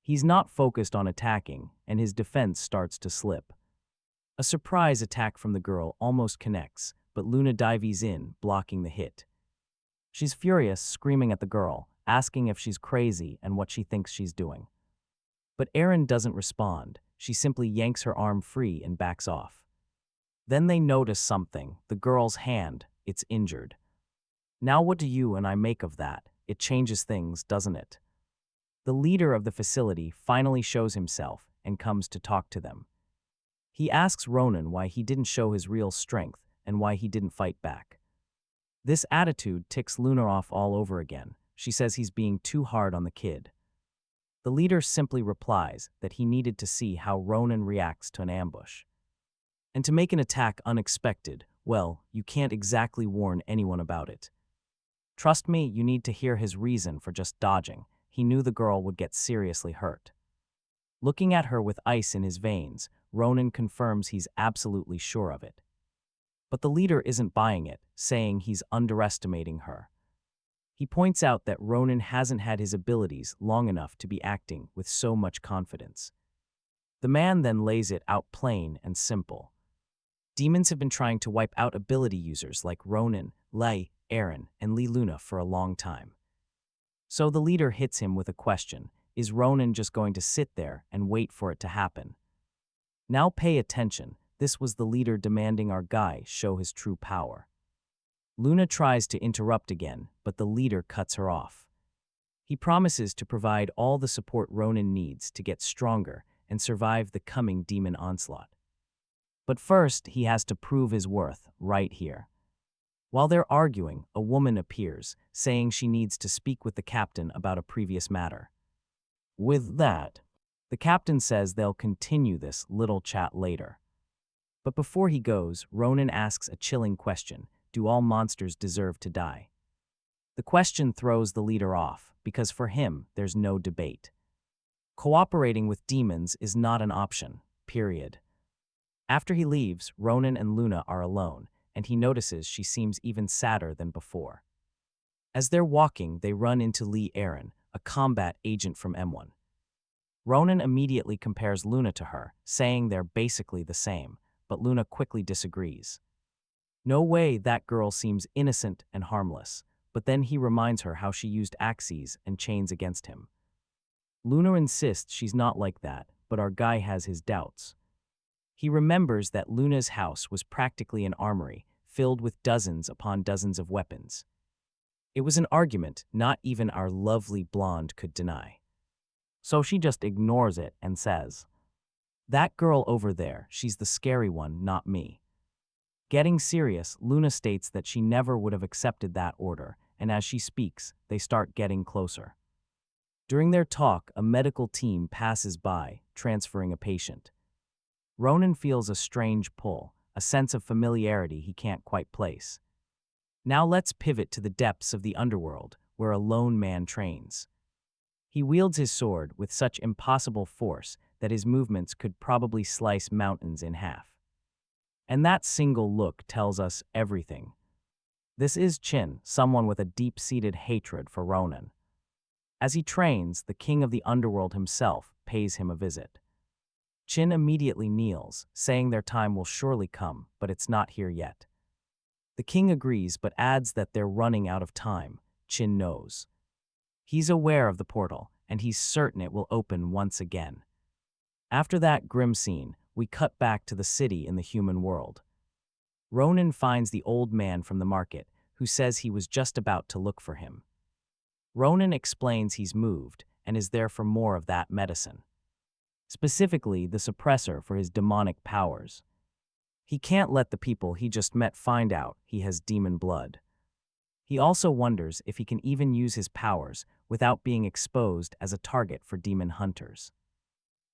He's not focused on attacking, and his defense starts to slip. A surprise attack from the girl almost connects, but Luna dives in, blocking the hit. She's furious, screaming at the girl, asking if she's crazy and what she thinks she's doing. But Eren doesn't respond. She simply yanks her arm free and backs off. Then they notice something, the girl's hand. It's injured. Now what do you and I make of that? It changes things, doesn't it? The leader of the facility finally shows himself and comes to talk to them. He asks Ronin why he didn't show his real strength and why he didn't fight back. This attitude ticks Luna off all over again. She says he's being too hard on the kid. The leader simply replies that he needed to see how Ronin reacts to an ambush. And to make an attack unexpected, well, you can't exactly warn anyone about it. Trust me, you need to hear his reason for just dodging. He knew the girl would get seriously hurt. Looking at her with ice in his veins, Ronin confirms he's absolutely sure of it. But the leader isn't buying it, saying he's underestimating her. He points out that Ronin hasn't had his abilities long enough to be acting with so much confidence. The man then lays it out plain and simple. Demons have been trying to wipe out ability users like Ronin, Lei, Eren, and Lee Luna for a long time. So the leader hits him with a question. Is Ronin just going to sit there and wait for it to happen? Now pay attention. This was the leader demanding our guy show his true power. Luna tries to interrupt again, but the leader cuts her off. He promises to provide all the support Ronin needs to get stronger and survive the coming demon onslaught. But first, he has to prove his worth right here. While they're arguing, a woman appears, saying she needs to speak with the captain about a previous matter. With that, the captain says they'll continue this little chat later. But before he goes, Ronin asks a chilling question. Do all monsters deserve to die? The question throws the leader off, because for him, there's no debate. Cooperating with demons is not an option, period. After he leaves, Ronin and Luna are alone, and he notices she seems even sadder than before. As they're walking, they run into Lee Eren, a combat agent from M1. Ronin immediately compares Luna to her, saying they're basically the same, but Luna quickly disagrees. No way, that girl seems innocent and harmless, but then he reminds her how she used axes and chains against him. Luna insists she's not like that, but our guy has his doubts. He remembers that Luna's house was practically an armory, filled with dozens upon dozens of weapons. It was an argument not even our lovely blonde could deny. So she just ignores it and says, "That girl over there, she's the scary one, not me." Getting serious, Luna states that she never would have accepted that order, and as she speaks, they start getting closer. During their talk, a medical team passes by, transferring a patient. Ronin feels a strange pull, a sense of familiarity he can't quite place. Now let's pivot to the depths of the underworld, where a lone man trains. He wields his sword with such impossible force that his movements could probably slice mountains in half. And that single look tells us everything. This is Chin, someone with a deep-seated hatred for Ronin. As he trains, the king of the underworld himself pays him a visit. Chin immediately kneels, saying their time will surely come, but it's not here yet. The king agrees but adds that they're running out of time. Chin knows. He's aware of the portal, and he's certain it will open once again. After that grim scene, we cut back to the city in the human world. Ronin finds the old man from the market, who says he was just about to look for him. Ronin explains he's moved and is there for more of that medicine, specifically the suppressor for his demonic powers. He can't let the people he just met find out he has demon blood. He also wonders if he can even use his powers without being exposed as a target for demon hunters.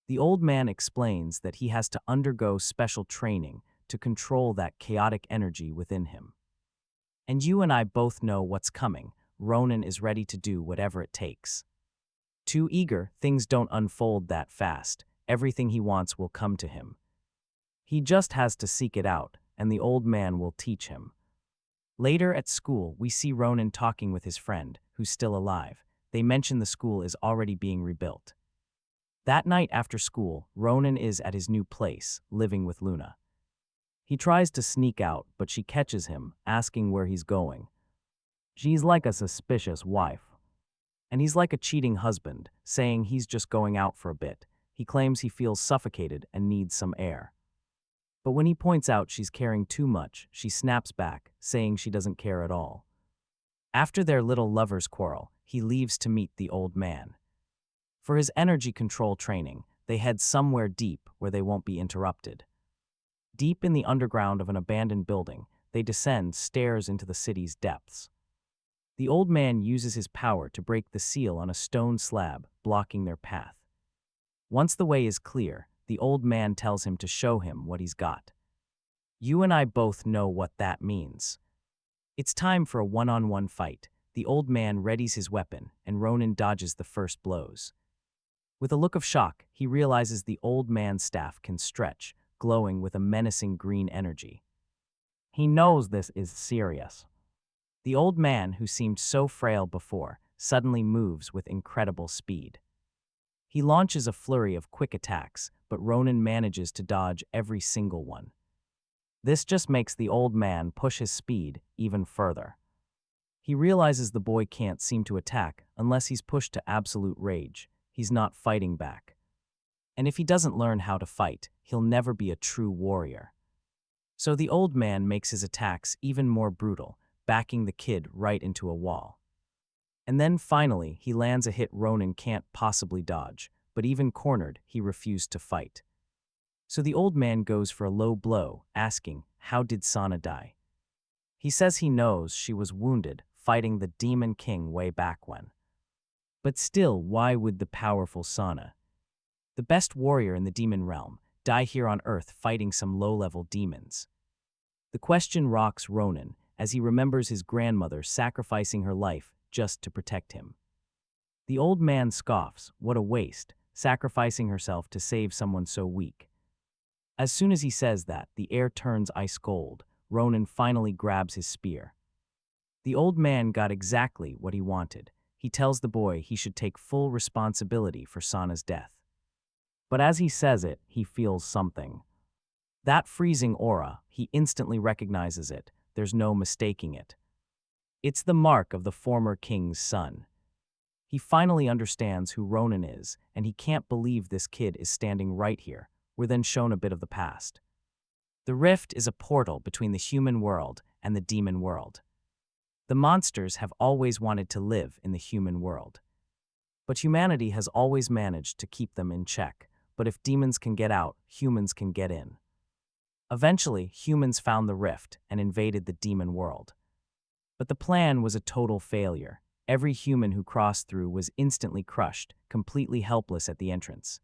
The old man explains that he has to undergo special training to control that chaotic energy within him. And you and I both know what's coming. Ronin is ready to do whatever it takes. Too eager, things don't unfold that fast. Everything he wants will come to him. He just has to seek it out, and the old man will teach him. Later at school, we see Ronin talking with his friend, who's still alive. They mention the school is already being rebuilt. That night after school, Ronin is at his new place, living with Luna. He tries to sneak out, but she catches him, asking where he's going. She's like a suspicious wife. And he's like a cheating husband, saying he's just going out for a bit. He claims he feels suffocated and needs some air. But when he points out she's caring too much, she snaps back, saying she doesn't care at all. After their little lovers' quarrel, he leaves to meet the old man. For his energy control training, they head somewhere deep where they won't be interrupted. Deep in the underground of an abandoned building, they descend stairs into the city's depths. The old man uses his power to break the seal on a stone slab, blocking their path. Once the way is clear, the old man tells him to show him what he's got. You and I both know what that means. It's time for a one-on-one fight. The old man readies his weapon, and Ronin dodges the first blows. With a look of shock, he realizes the old man's staff can stretch, glowing with a menacing green energy. He knows this is serious. The old man, who seemed so frail before, suddenly moves with incredible speed. He launches a flurry of quick attacks, but Ronin manages to dodge every single one. This just makes the old man push his speed even further. He realizes the boy can't seem to attack unless he's pushed to absolute rage. He's not fighting back. And if he doesn't learn how to fight, he'll never be a true warrior. So the old man makes his attacks even more brutal, backing the kid right into a wall. And then finally, he lands a hit Ronin can't possibly dodge, but even cornered, he refused to fight. So the old man goes for a low blow, asking, "How did Sana die?" He says he knows she was wounded, fighting the Demon King way back when. But still, why would the powerful Sana, the best warrior in the demon realm, die here on Earth fighting some low-level demons? The question rocks Ronin as he remembers his grandmother sacrificing her life just to protect him. The old man scoffs, what a waste, sacrificing herself to save someone so weak. As soon as he says that, the air turns ice cold. Ronin finally grabs his spear. The old man got exactly what he wanted. He tells the boy he should take full responsibility for Sana's death. But as he says it, he feels something. That freezing aura, he instantly recognizes it. There's no mistaking it. It's the mark of the former king's son. He finally understands who Ronin is, and he can't believe this kid is standing right here. We're then shown a bit of the past. The rift is a portal between the human world and the demon world. The monsters have always wanted to live in the human world. But humanity has always managed to keep them in check. But if demons can get out, humans can get in. Eventually, humans found the rift and invaded the demon world. But the plan was a total failure. Every human who crossed through was instantly crushed, completely helpless at the entrance.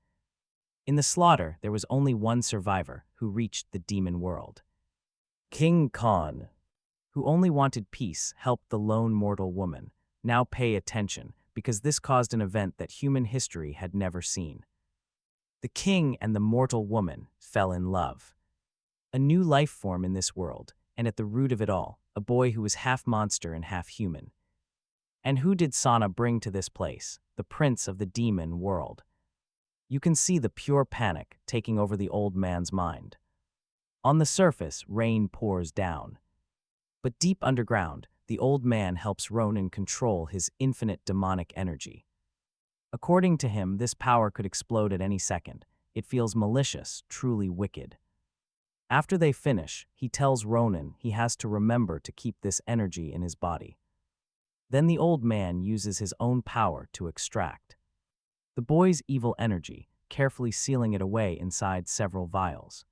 In the slaughter, there was only one survivor who reached the demon world. King Khan, who only wanted peace, helped the lone mortal woman. Now pay attention, because this caused an event that human history had never seen. The king and the mortal woman fell in love. A new life form in this world, and at the root of it all, a boy who was half monster and half human. And who did Sana bring to this place? The prince of the demon world. You can see the pure panic taking over the old man's mind. On the surface, rain pours down. But deep underground, the old man helps Ronin control his infinite demonic energy. According to him, this power could explode at any second. It feels malicious, truly wicked. After they finish, he tells Ronin he has to remember to keep this energy in his body. Then the old man uses his own power to extract the boy's evil energy, carefully sealing it away inside several vials.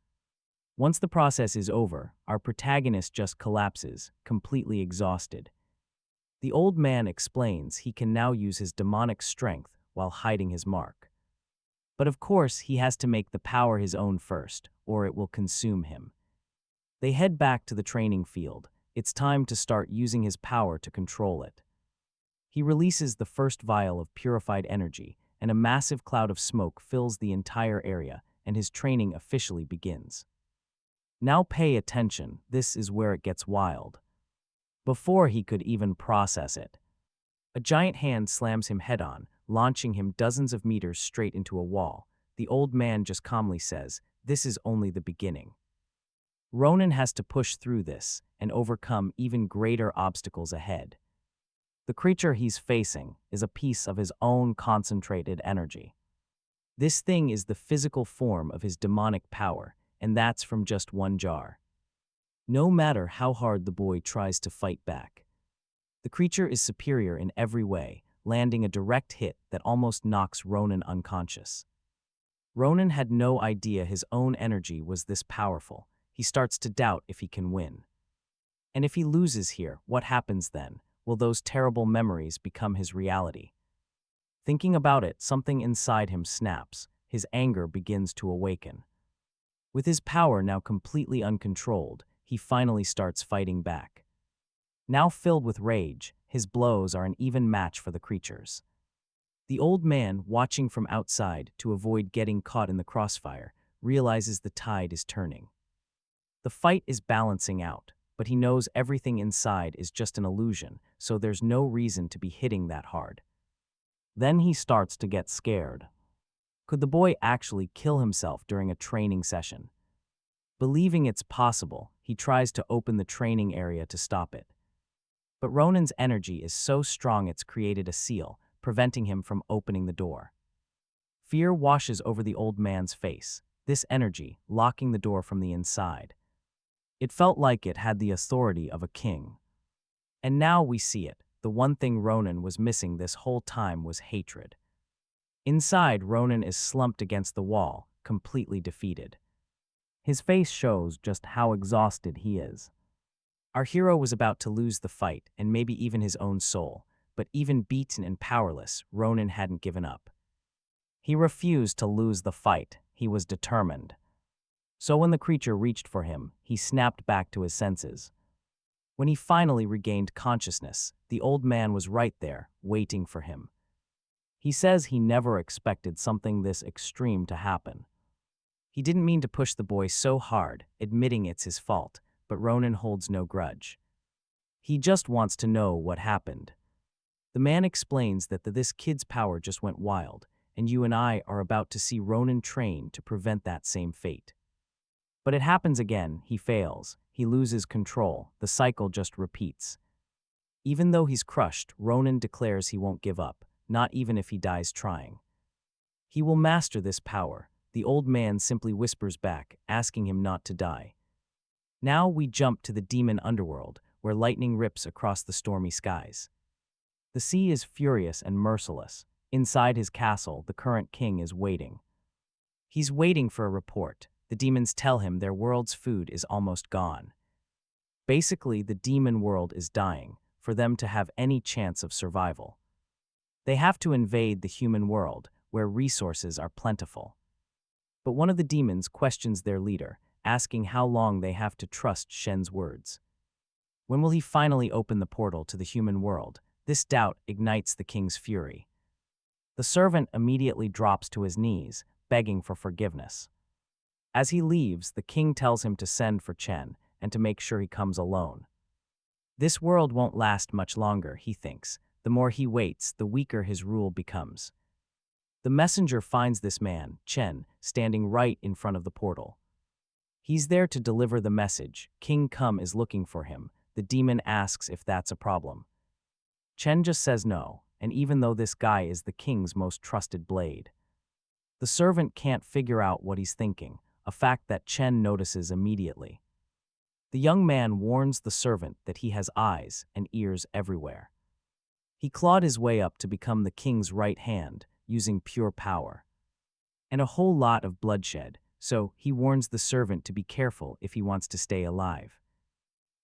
Once the process is over, our protagonist just collapses, completely exhausted. The old man explains he can now use his demonic strength while hiding his mark. But of course, he has to make the power his own first, or it will consume him. They head back to the training field. It's time to start using his power to control it. He releases the first vial of purified energy, and a massive cloud of smoke fills the entire area, and his training officially begins. Now pay attention, this is where it gets wild. Before he could even process it, a giant hand slams him head-on, launching him dozens of meters straight into a wall. The old man just calmly says, "This is only the beginning." Ronin has to push through this and overcome even greater obstacles ahead. The creature he's facing is a piece of his own concentrated energy. This thing is the physical form of his demonic power, and that's from just one jar. No matter how hard the boy tries to fight back, the creature is superior in every way, landing a direct hit that almost knocks Ronin unconscious. Ronin had no idea his own energy was this powerful. He starts to doubt if he can win. And if he loses here, what happens then? Will those terrible memories become his reality? Thinking about it, something inside him snaps. His anger begins to awaken. With his power now completely uncontrolled, he finally starts fighting back. Now filled with rage, his blows are an even match for the creature's. The old man, watching from outside to avoid getting caught in the crossfire, realizes the tide is turning. The fight is balancing out, but he knows everything inside is just an illusion, so there's no reason to be hitting that hard. Then he starts to get scared. Could the boy actually kill himself during a training session? Believing it's possible, he tries to open the training area to stop it. But Ronin's energy is so strong it's created a seal, preventing him from opening the door. Fear washes over the old man's face, this energy locking the door from the inside. It felt like it had the authority of a king. And now we see it. The one thing Ronin was missing this whole time was hatred. Inside, Ronin is slumped against the wall, completely defeated. His face shows just how exhausted he is. Our hero was about to lose the fight, and maybe even his own soul, but even beaten and powerless, Ronin hadn't given up. He refused to lose the fight. He was determined. So when the creature reached for him, he snapped back to his senses. When he finally regained consciousness, the old man was right there, waiting for him. He says he never expected something this extreme to happen. He didn't mean to push the boy so hard, admitting it's his fault, but Ronin holds no grudge. He just wants to know what happened. The man explains that this kid's power just went wild, and you and I are about to see Ronin train to prevent that same fate. But it happens again, he fails, he loses control, the cycle just repeats. Even though he's crushed, Ronin declares he won't give up, not even if he dies trying. He will master this power. The old man simply whispers back, asking him not to die. Now we jump to the demon underworld, where lightning rips across the stormy skies. The sea is furious and merciless. Inside his castle, the current king is waiting. He's waiting for a report. The demons tell him their world's food is almost gone. Basically, the demon world is dying, for them to have any chance of survival. They have to invade the human world, where resources are plentiful. But one of the demons questions their leader, asking how long they have to trust Shen's words. When will he finally open the portal to the human world? This doubt ignites the king's fury. The servant immediately drops to his knees, begging for forgiveness. As he leaves, the king tells him to send for Chen and to make sure he comes alone. This world won't last much longer, he thinks. The more he waits, the weaker his rule becomes. The messenger finds this man, Chen, standing right in front of the portal. He's there to deliver the message. King Kum is looking for him. The demon asks if that's a problem. Chen just says no, and even though this guy is the king's most trusted blade, the servant can't figure out what he's thinking, a fact that Chen notices immediately. The young man warns the servant that he has eyes and ears everywhere. He clawed his way up to become the king's right hand, using pure power. And a whole lot of bloodshed, so he warns the servant to be careful if he wants to stay alive.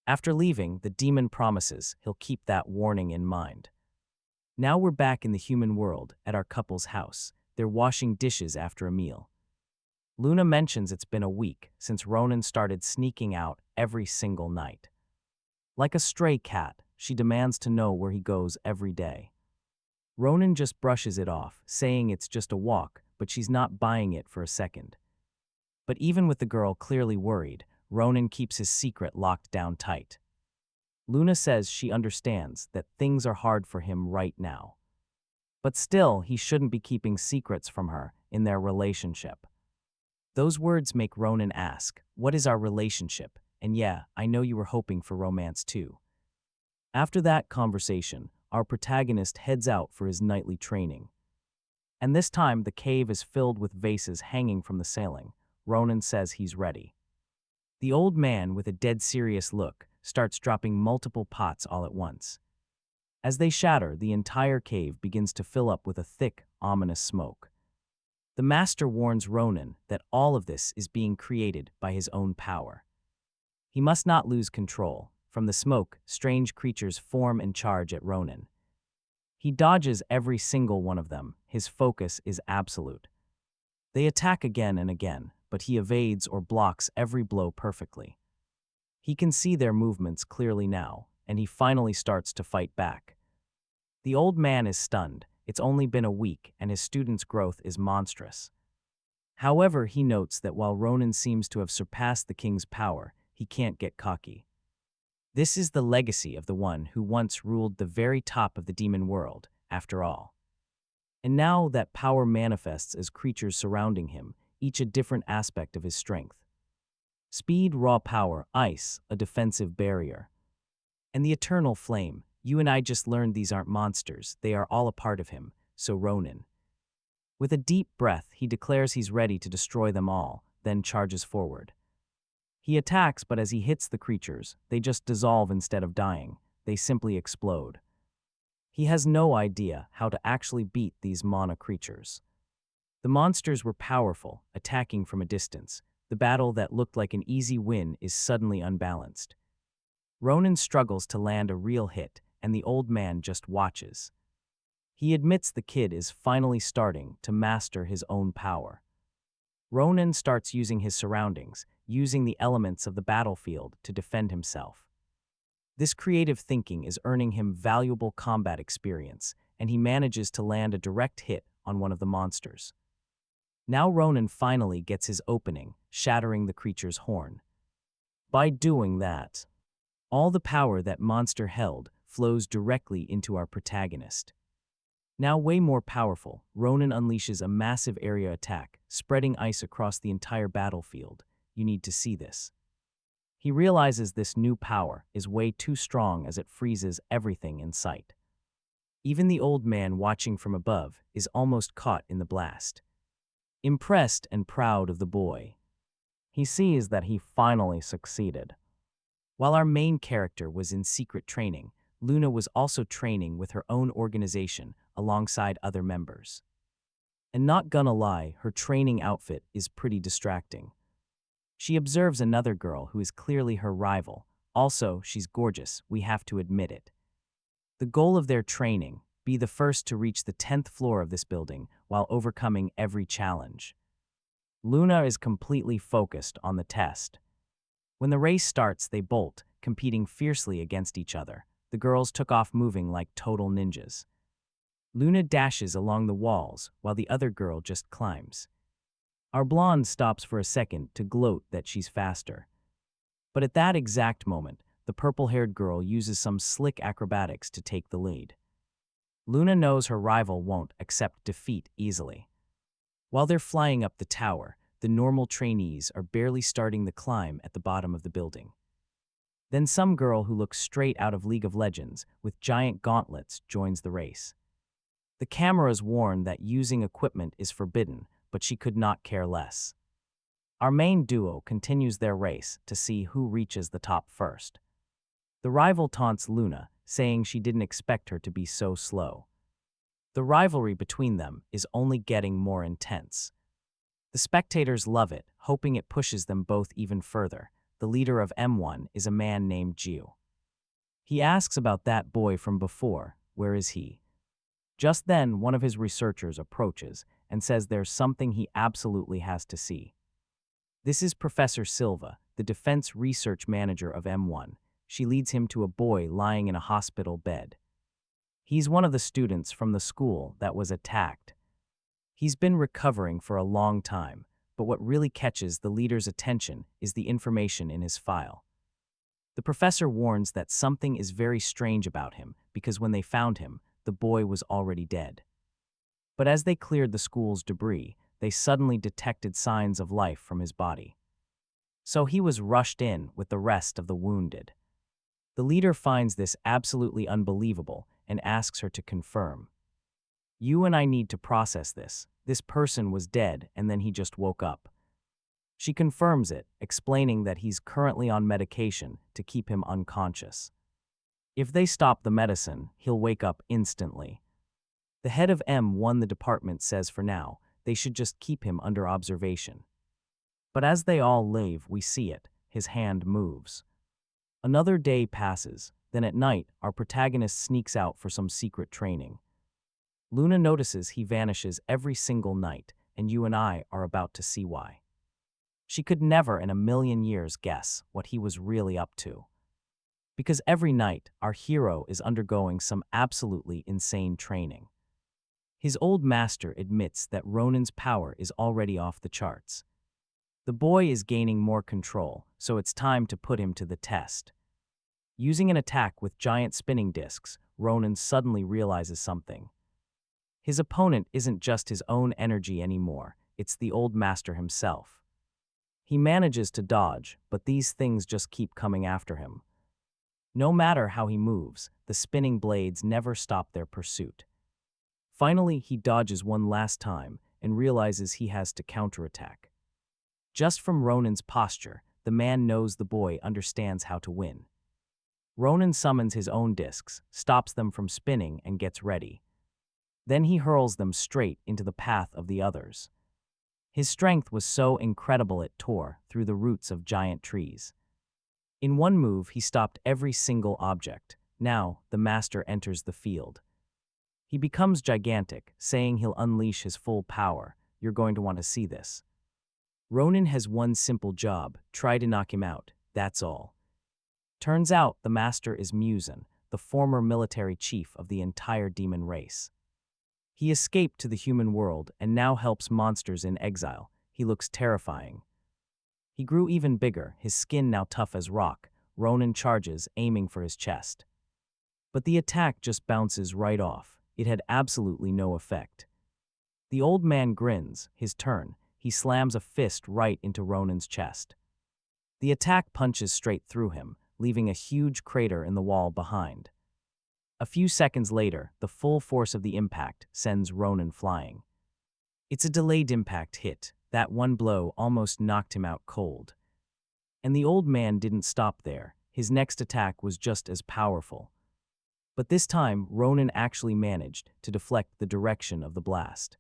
After leaving, the demon promises he'll keep that warning in mind. Now we're back in the human world, at our couple's house. They're washing dishes after a meal. Luna mentions it's been a week since Ronin started sneaking out every single night. Like a stray cat, she demands to know where he goes every day. Ronin just brushes it off, saying it's just a walk, but she's not buying it for a second. But even with the girl clearly worried, Ronin keeps his secret locked down tight. Luna says she understands that things are hard for him right now. But still, he shouldn't be keeping secrets from her in their relationship. Those words make Ronin ask, "What is our relationship? And yeah, I know you were hoping for romance too." After that conversation, our protagonist heads out for his nightly training. And this time, the cave is filled with vases hanging from the ceiling. Ronin says he's ready. The old man, with a dead serious look, starts dropping multiple pots all at once. As they shatter, the entire cave begins to fill up with a thick, ominous smoke. The master warns Ronin that all of this is being created by his own power. He must not lose control. From the smoke, strange creatures form and charge at Ronin. He dodges every single one of them. His focus is absolute. They attack again and again, but he evades or blocks every blow perfectly. He can see their movements clearly now, and he finally starts to fight back. The old man is stunned. It's only been a week, and his student's growth is monstrous. However, he notes that while Ronin seems to have surpassed the king's power, he can't get cocky. This is the legacy of the one who once ruled the very top of the demon world, after all. And now that power manifests as creatures surrounding him, each a different aspect of his strength. Speed, raw power, ice, a defensive barrier. And the eternal flame. You and I just learned these aren't monsters, they are all a part of him, so Ronin. With a deep breath, he declares he's ready to destroy them all, then charges forward. He attacks, but as he hits the creatures, they just dissolve instead of dying. They simply explode. He has no idea how to actually beat these mana creatures. The monsters were powerful, attacking from a distance. The battle that looked like an easy win is suddenly unbalanced. Ronin struggles to land a real hit, and the old man just watches. He admits the kid is finally starting to master his own power. Ronin starts using his surroundings, using the elements of the battlefield to defend himself. This creative thinking is earning him valuable combat experience, and he manages to land a direct hit on one of the monsters. Now Ronin finally gets his opening, shattering the creature's horn. By doing that, all the power that monster held flows directly into our protagonist. Now way more powerful, Ronin unleashes a massive area attack, spreading ice across the entire battlefield. You need to see this. He realizes this new power is way too strong as it freezes everything in sight. Even the old man watching from above is almost caught in the blast. Impressed and proud of the boy, he sees that he finally succeeded. While our main character was in secret training, Luna was also training with her own organization alongside other members. And not gonna lie, her training outfit is pretty distracting. She observes another girl who is clearly her rival. Also, she's gorgeous, we have to admit it. The goal of their training, be the first to reach the 10th floor of this building while overcoming every challenge. Luna is completely focused on the test. When the race starts, they bolt, competing fiercely against each other. The girls took off moving like total ninjas. Luna dashes along the walls while the other girl just climbs. Our blonde stops for a second to gloat that she's faster. But at that exact moment, the purple-haired girl uses some slick acrobatics to take the lead. Luna knows her rival won't accept defeat easily. While they're flying up the tower, the normal trainees are barely starting the climb at the bottom of the building. Then some girl who looks straight out of League of Legends with giant gauntlets joins the race. The cameras warn that using equipment is forbidden, but she could not care less. Our main duo continues their race to see who reaches the top first. The rival taunts Luna, saying she didn't expect her to be so slow. The rivalry between them is only getting more intense. The spectators love it, hoping it pushes them both even further. The leader of M1 is a man named Jiu. He asks about that boy from before. Where is he? Just then, one of his researchers approaches and says there's something he absolutely has to see. This is Professor Silva, the defense research manager of M1. She leads him to a boy lying in a hospital bed. He's one of the students from the school that was attacked. He's been recovering for a long time, but what really catches the leader's attention is the information in his file. The professor warns that something is very strange about him because when they found him, the boy was already dead. But as they cleared the school's debris, they suddenly detected signs of life from his body. So he was rushed in with the rest of the wounded. The leader finds this absolutely unbelievable and asks her to confirm. You and I need to process this. This person was dead and then he just woke up. She confirms it, explaining that he's currently on medication to keep him unconscious. If they stop the medicine, he'll wake up instantly. The head of M1, the department, says for now, they should just keep him under observation. But as they all leave, we see it. His hand moves. Another day passes. Then at night, our protagonist sneaks out for some secret training. Luna notices he vanishes every single night, and you and I are about to see why. She could never in a million years guess what he was really up to. Because every night, our hero is undergoing some absolutely insane training. His old master admits that Ronin's power is already off the charts. The boy is gaining more control, so it's time to put him to the test. Using an attack with giant spinning discs, Ronin suddenly realizes something. His opponent isn't just his own energy anymore, it's the old master himself. He manages to dodge, but these things just keep coming after him. No matter how he moves, the spinning blades never stop their pursuit. Finally, he dodges one last time and realizes he has to counterattack. Just from Ronin's posture, the man knows the boy understands how to win. Ronin summons his own discs, stops them from spinning, and gets ready. Then he hurls them straight into the path of the others. His strength was so incredible it tore through the roots of giant trees. In one move, he stopped every single object. Now, the master enters the field. He becomes gigantic, saying he'll unleash his full power. You're going to want to see this. Ronin has one simple job: try to knock him out, that's all. Turns out the master is Musen, the former military chief of the entire demon race. He escaped to the human world and now helps monsters in exile. He looks terrifying. He grew even bigger, his skin now tough as rock. Ronin charges, aiming for his chest. But the attack just bounces right off. It had absolutely no effect. The old man grins. His turn. He slams a fist right into Ronin's chest. The attack punches straight through him, leaving a huge crater in the wall behind. A few seconds later, the full force of the impact sends Ronin flying. It's a delayed impact hit. That one blow almost knocked him out cold. And the old man didn't stop there. His next attack was just as powerful. But this time, Ronin actually managed to deflect the direction of the blast.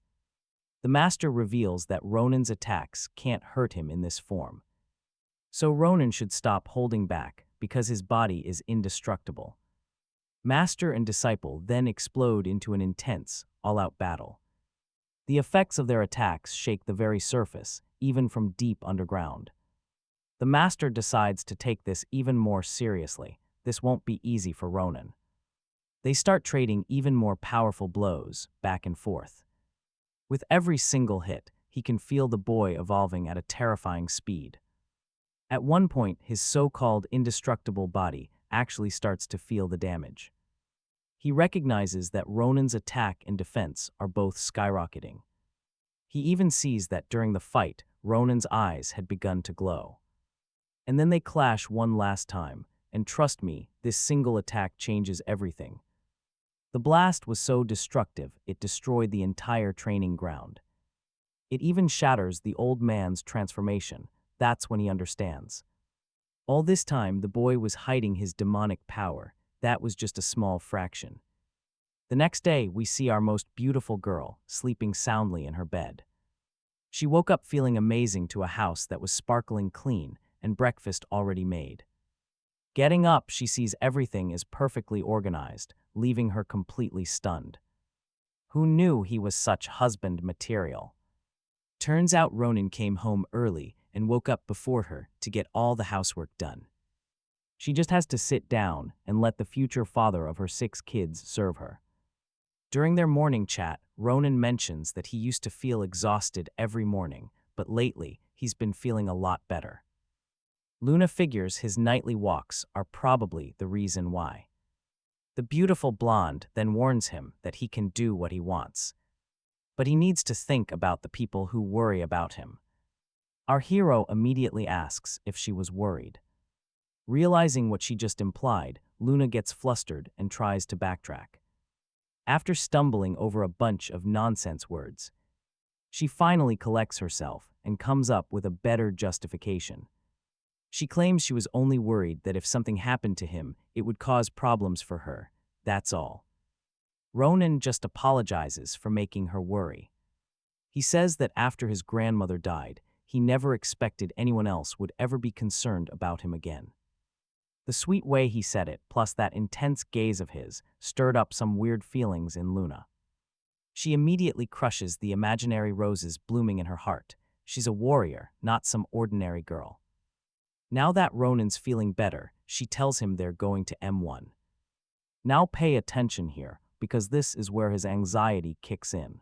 The master reveals that Ronin's attacks can't hurt him in this form. So Ronin should stop holding back, because his body is indestructible. Master and disciple then explode into an intense, all-out battle. The effects of their attacks shake the very surface, even from deep underground. The master decides to take this even more seriously. This won't be easy for Ronin. They start trading even more powerful blows, back and forth. With every single hit, he can feel the boy evolving at a terrifying speed. At one point, his so-called indestructible body actually starts to feel the damage. He recognizes that Ronin's attack and defense are both skyrocketing. He even sees that during the fight, Ronin's eyes had begun to glow. And then they clash one last time, and trust me, this single attack changes everything. The blast was so destructive, it destroyed the entire training ground. It even shatters the old man's transformation. That's when he understands. All this time, the boy was hiding his demonic power. that was just a small fraction. The next day, we see our most beautiful girl sleeping soundly in her bed. She woke up feeling amazing to a house that was sparkling clean and breakfast already made. Getting up, she sees everything is perfectly organized, leaving her completely stunned. Who knew he was such husband material? Turns out Ronin came home early and woke up before her to get all the housework done. She just has to sit down and let the future father of her 6 kids serve her. During their morning chat, Ronin mentions that he used to feel exhausted every morning, but lately, he's been feeling a lot better. Luna figures his nightly walks are probably the reason why. The beautiful blonde then warns him that he can do what he wants. But he needs to think about the people who worry about him. Our hero immediately asks if she was worried. Realizing what she just implied, Luna gets flustered and tries to backtrack. After stumbling over a bunch of nonsense words, she finally collects herself and comes up with a better justification. She claims she was only worried that if something happened to him, it would cause problems for her. That's all. Ronin just apologizes for making her worry. He says that after his grandmother died, he never expected anyone else would ever be concerned about him again. The sweet way he said it, plus that intense gaze of his, stirred up some weird feelings in Luna. She immediately crushes the imaginary roses blooming in her heart. She's a warrior, not some ordinary girl. Now that Ronin's feeling better, she tells him they're going to M1. Now pay attention here, because this is where his anxiety kicks in.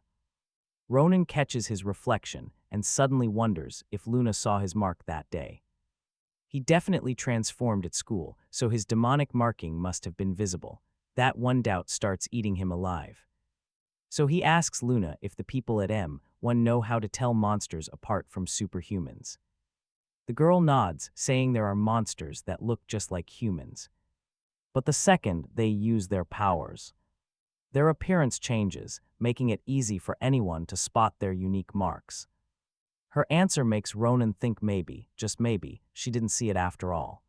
Ronin catches his reflection and suddenly wonders if Luna saw his mark that day. He definitely transformed at school, so his demonic marking must have been visible. That one doubt starts eating him alive. So he asks Luna if the people at M1 know how to tell monsters apart from superhumans. The girl nods, saying there are monsters that look just like humans. But the second they use their powers, their appearance changes, making it easy for anyone to spot their unique marks. Her answer makes Ronin think maybe, just maybe, she didn't see it after all.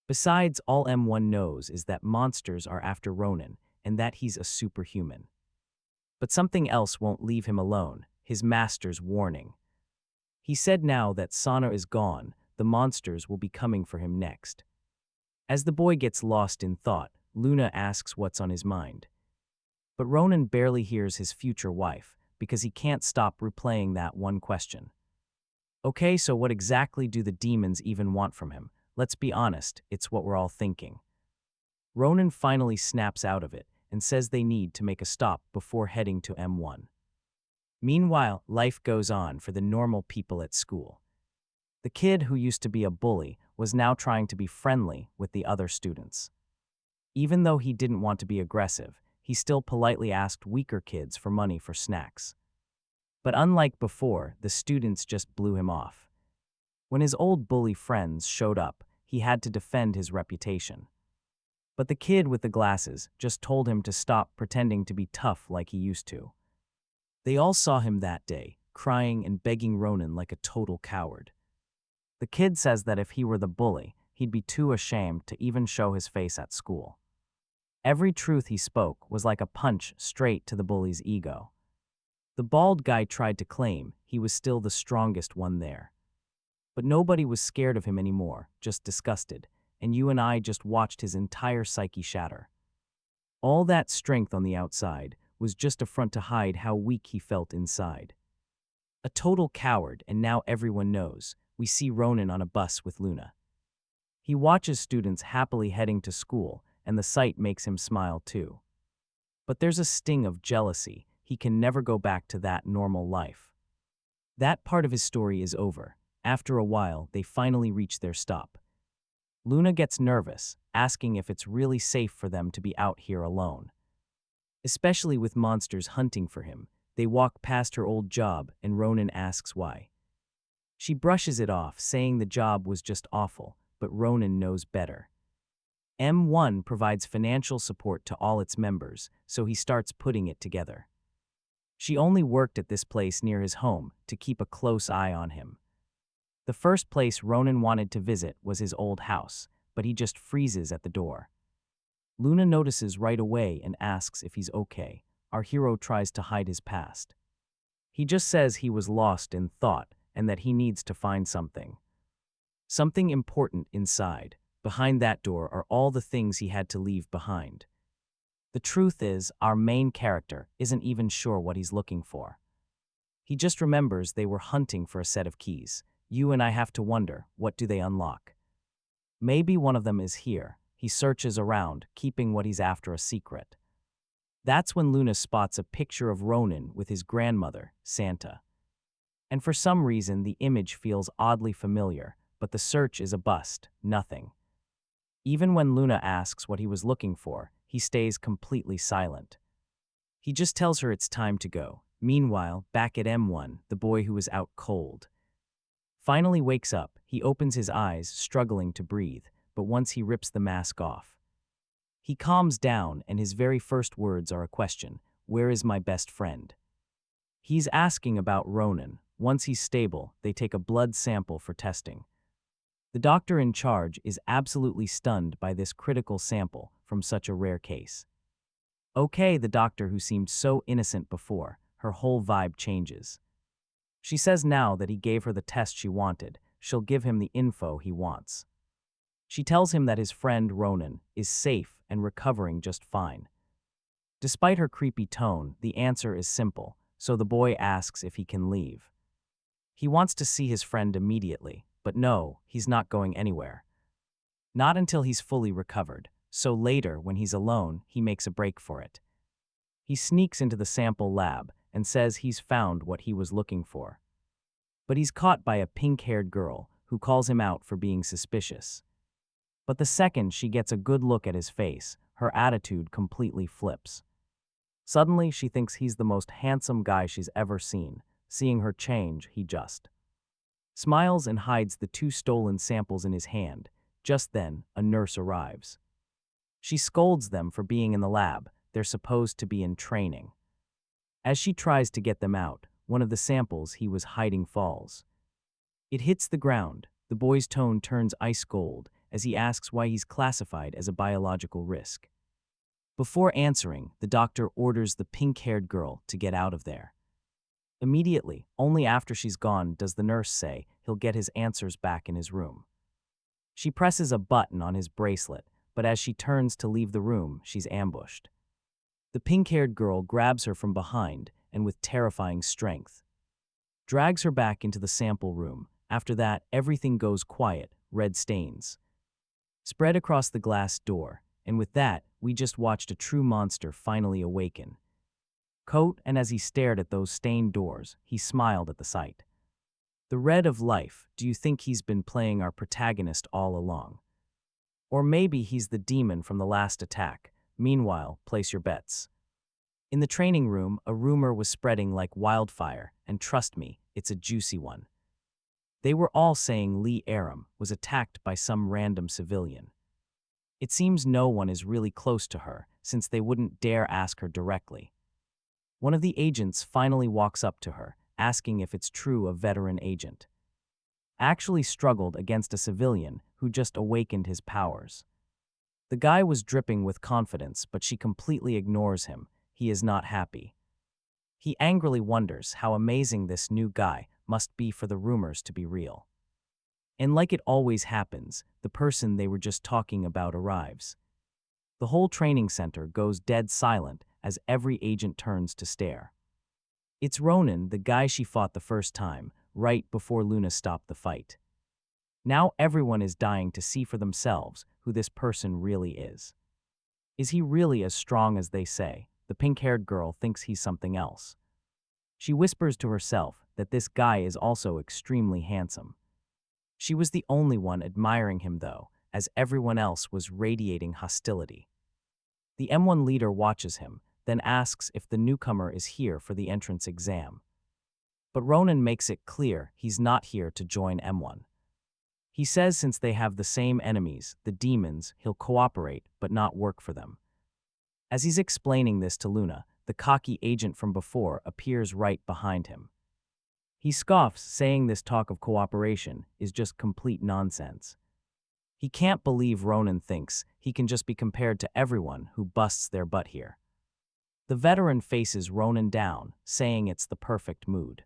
Besides, all M1 knows is that monsters are after Ronin, and that he's a superhuman. But something else won't leave him alone, his master's warning. He said now that Sana is gone, the monsters will be coming for him next. As the boy gets lost in thought, Luna asks what's on his mind. But Ronin barely hears his future wife, because he can't stop replaying that one question. Okay, so what exactly do the demons even want from him? Let's be honest, it's what we're all thinking. Ronin finally snaps out of it and says they need to make a stop before heading to M1. Meanwhile, life goes on for the normal people at school. The kid who used to be a bully was now trying to be friendly with the other students. Even though he didn't want to be aggressive, he still politely asked weaker kids for money for snacks. But unlike before, the students just blew him off. When his old bully friends showed up, he had to defend his reputation. But the kid with the glasses just told him to stop pretending to be tough like he used to. They all saw him that day, crying and begging Ronin like a total coward. The kid says that if he were the bully, he'd be too ashamed to even show his face at school. Every truth he spoke was like a punch straight to the bully's ego. The bald guy tried to claim he was still the strongest one there. But nobody was scared of him anymore, just disgusted, and you and I just watched his entire psyche shatter. All that strength on the outside was just a front to hide how weak he felt inside. A total coward, and now everyone knows. We see Ronin on a bus with Luna. He watches students happily heading to school, and the sight makes him smile too. But there's a sting of jealousy. He can never go back to that normal life. That part of his story is over. After a while, they finally reach their stop. Luna gets nervous, asking if it's really safe for them to be out here alone. Especially with monsters hunting for him, they walk past her old job and Ronin asks why. She brushes it off, saying the job was just awful, but Ronin knows better. M1 provides financial support to all its members, so he starts putting it together. She only worked at this place near his home to keep a close eye on him. The first place Ronin wanted to visit was his old house, but he just freezes at the door. Luna notices right away and asks if he's okay. Our hero tries to hide his past. He just says he was lost in thought and that he needs to find something. Something important inside. Behind that door are all the things he had to leave behind. The truth is, our main character isn't even sure what he's looking for. He just remembers they were hunting for a set of keys. You and I have to wonder, what do they unlock? Maybe one of them is here. He searches around, keeping what he's after a secret. That's when Luna spots a picture of Ronin with his grandmother, Santa. And for some reason, the image feels oddly familiar, but the search is a bust, nothing. Even when Luna asks what he was looking for, he stays completely silent. He just tells her it's time to go. Meanwhile, back at M1, the boy who was out cold finally wakes up. He opens his eyes, struggling to breathe, but once he rips the mask off, he calms down and his very first words are a question: where is my best friend? He's asking about Ronin. Once he's stable, they take a blood sample for testing. The doctor in charge is absolutely stunned by this critical sample from such a rare case. Okay, the doctor who seemed so innocent before, her whole vibe changes. She says now that he gave her the test she wanted, she'll give him the info he wants. She tells him that his friend Ronin is safe and recovering just fine. Despite her creepy tone, the answer is simple, so the boy asks if he can leave. He wants to see his friend immediately, but no, he's not going anywhere. Not until he's fully recovered, so later, when he's alone, he makes a break for it. He sneaks into the sample lab and says he's found what he was looking for. But he's caught by a pink-haired girl who calls him out for being suspicious. But the second she gets a good look at his face, her attitude completely flips. Suddenly, she thinks he's the most handsome guy she's ever seen. Seeing her change, he just smiles and hides the 2 stolen samples in his hand. Just then, a nurse arrives. She scolds them for being in the lab. They're supposed to be in training. As she tries to get them out, one of the samples he was hiding falls. It hits the ground. The boy's tone turns ice cold as he asks why he's classified as a biological risk. Before answering, the doctor orders the pink-haired girl to get out of there. Immediately, only after she's gone, does the nurse say he'll get his answers back in his room. She presses a button on his bracelet, but as she turns to leave the room, she's ambushed. The pink-haired girl grabs her from behind and with terrifying strength drags her back into the sample room. After that, everything goes quiet, red stains spread across the glass door, and with that, we just watched a true monster finally awaken. And as he stared at those stained doors, he smiled at the sight. The red of life. Do you think he's been playing our protagonist all along? Or maybe he's the demon from the last attack. Meanwhile, place your bets. In the training room, a rumor was spreading like wildfire, and trust me, it's a juicy one. They were all saying Lee Aram was attacked by some random civilian. It seems no one is really close to her, since they wouldn't dare ask her directly. One of the agents finally walks up to her, asking if it's true a veteran agent actually struggled against a civilian who just awakened his powers. The guy was dripping with confidence, but she completely ignores him. He is not happy. He angrily wonders how amazing this new guy must be for the rumors to be real. And like it always happens, the person they were just talking about arrives. The whole training center goes dead silent as every agent turns to stare. It's Ronin, the guy she fought the first time, right before Luna stopped the fight. Now everyone is dying to see for themselves who this person really is. Is he really as strong as they say? The pink-haired girl thinks he's something else. She whispers to herself that this guy is also extremely handsome. She was the only one admiring him though, as everyone else was radiating hostility. The M1 leader watches him, then asks if the newcomer is here for the entrance exam. But Ronin makes it clear he's not here to join M1. He says since they have the same enemies, the demons, he'll cooperate but not work for them. As he's explaining this to Luna, the cocky agent from before appears right behind him. He scoffs, saying this talk of cooperation is just complete nonsense. He can't believe Ronin thinks he can just be compared to everyone who busts their butt here. The veteran faces Ronin down, saying it's the perfect mood.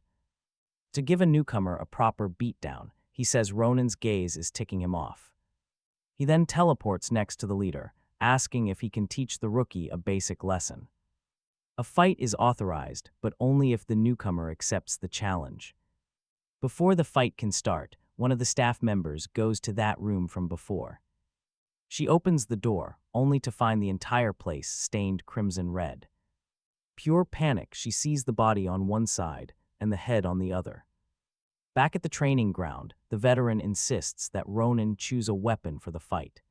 To give a newcomer a proper beatdown, he says Ronin's gaze is ticking him off. He then teleports next to the leader, asking if he can teach the rookie a basic lesson. A fight is authorized, but only if the newcomer accepts the challenge. Before the fight can start, one of the staff members goes to that room from before. She opens the door, only to find the entire place stained crimson red. Pure panic, she sees the body on one side and the head on the other. Back at the training ground, the veteran insists that Ronin choose a weapon for the fight.